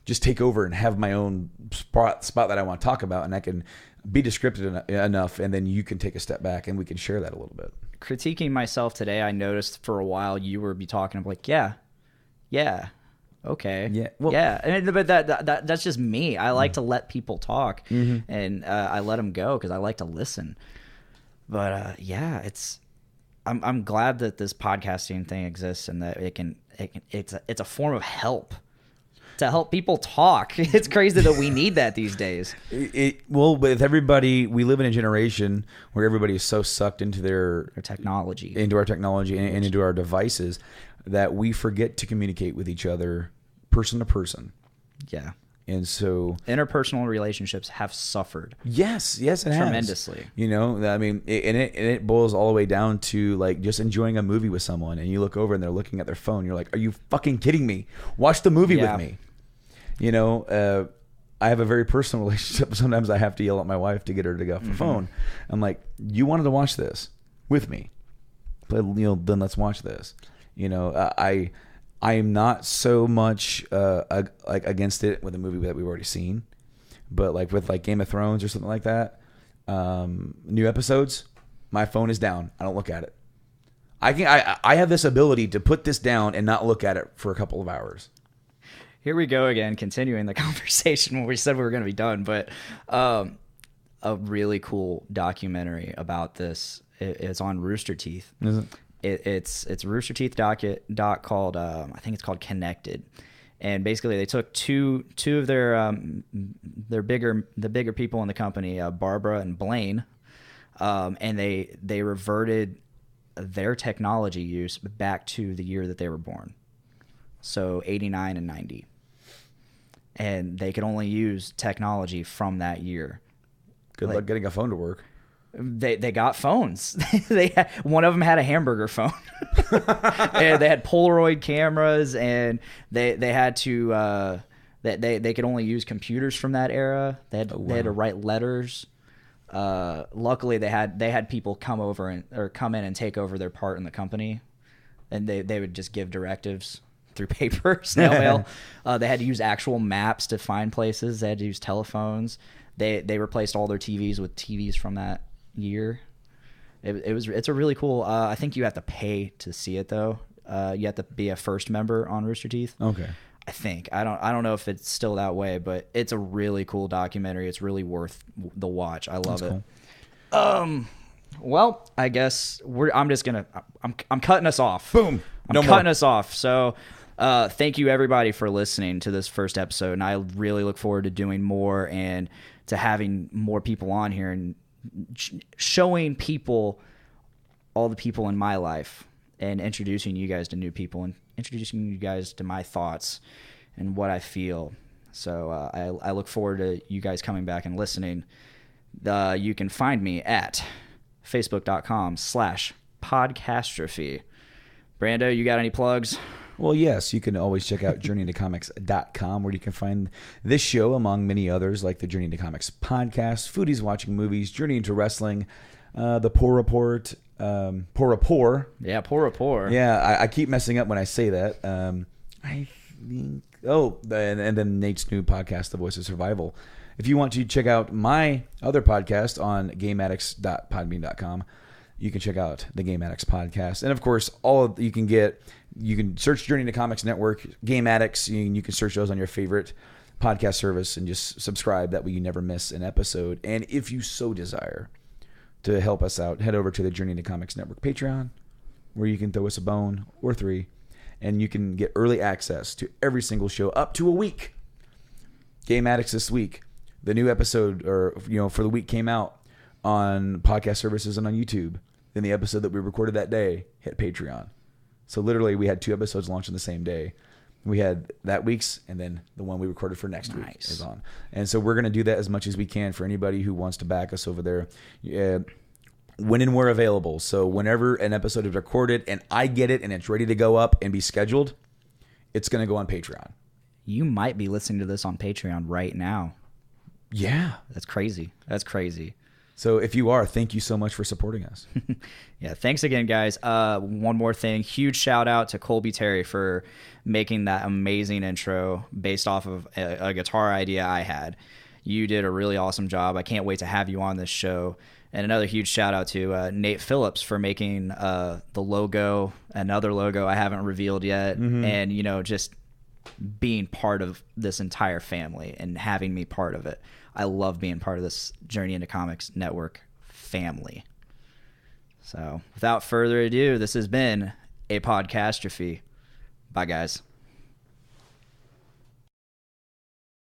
S3: just take over and have my own spot that I want to talk about, and I can be descriptive enough, and then you can take a step back and we can share that a little bit.
S2: Critiquing myself today, I noticed for a while you were talking of okay, yeah, well, yeah, but that's just me. I like to let people talk, and I let them go because I like to listen. But I'm glad that this podcasting thing exists and that it's a form of help to help people talk. It's crazy that we need that these days.
S3: Well, with everybody, we live in a generation where everybody is so sucked into their
S2: technology,
S3: into our technology and into our devices, that we forget to communicate with each other person to person.
S2: Yeah.
S3: And so
S2: interpersonal relationships have suffered.
S3: Yes, it has
S2: tremendously.
S3: I mean, it boils all the way down to just enjoying a movie with someone, and you look over and they're looking at their phone. You're like, "Are you fucking kidding me? Watch the movie with me." I have a very personal relationship. Sometimes I have to yell at my wife to get her to get off the phone. I'm like, "You wanted to watch this with me? Then let's watch this." I am not so much against it with a movie that we've already seen, but with Game of Thrones or something like that, new episodes, my phone is down. I don't look at it. I have this ability to put this down and not look at it for a couple of hours.
S2: Here we go again, continuing the conversation when we said we were going to be done, but a really cool documentary about this. It's on Rooster Teeth.
S3: Is it?
S2: It's Rooster Teeth doc called I think it's called Connected, and basically they took two of their bigger people in the company, Barbara and Blaine, and they reverted their technology use back to the year that they were born, so 89 and 90, and they could only use technology from that year.
S3: Good luck getting a phone to work.
S2: They got phones. One of them had a hamburger phone, and they had Polaroid cameras, and they had to they could only use computers from that era. They had to write letters. Luckily, they had people come in and take over their part in the company, and they would just give directives through paper, snail mail. They had to use actual maps to find places. They had to use telephones. They replaced all their TVs with TVs from that year. It's a really cool. I think you have to pay to see it though. You have to be a first member on Rooster Teeth.
S3: Okay.
S2: I think I don't know if it's still that way, but it's a really cool documentary. It's really worth the watch. I love it. Cool. Well, I guess I'm cutting us off.
S3: Boom.
S2: I'm cutting us off. So, thank you everybody for listening to this first episode, and I really look forward to doing more and to having more people on here and showing people all the people in my life and introducing you guys to new people and introducing you guys to my thoughts and what I feel. So I look forward to you guys coming back and listening. You can find me at facebook.com/podcastrophe. Brando, you got any plugs?
S3: Well, yes, you can always check out journeyintocomics.com, where you can find this show among many others like the Journey into Comics podcast, Foodies Watching Movies, Journey into Wrestling, the Poor Report, Poor Rapport.
S2: Yeah, Poor Rapport.
S3: Yeah, I keep messing up when I say that. I think, and then Nate's new podcast, The Voice of Survival. If you want to check out my other podcast on gameaddicts.podbean.com, you can check out the Game Addicts podcast. And of course, you can search Journey into Comics Network, Game Addicts. You can search those on your favorite podcast service and just subscribe. That way you never miss an episode. And if you so desire to help us out, head over to the Journey into Comics Network Patreon, where you can throw us a bone or three, and you can get early access to every single show up to a week. Game Addicts this week. The new episode, for the week came out on podcast services and on YouTube. Then the episode that we recorded that day hit Patreon. So literally we had 2 episodes launched on the same day. We had that week's, and then the one we recorded for next week is on. And so we're going to do that as much as we can for anybody who wants to back us over there. When and where available. So whenever an episode is recorded and I get it and it's ready to go up and be scheduled, it's going to go on Patreon.
S2: You might be listening to this on Patreon right now.
S3: Yeah.
S2: That's crazy.
S3: So if you are, thank you so much for supporting us.
S2: Yeah, thanks again, guys. One more thing. Huge shout out to Colby Terry for making that amazing intro based off of a guitar idea I had. You did a really awesome job. I can't wait to have you on this show. And another huge shout out to Nate Phillips for making the logo, another logo I haven't revealed yet. Mm-hmm. And, just being part of this entire family and having me part of it. I love being part of this Journey into Comics Network family. So without further ado, this has been a Podcastrophe. Bye, guys.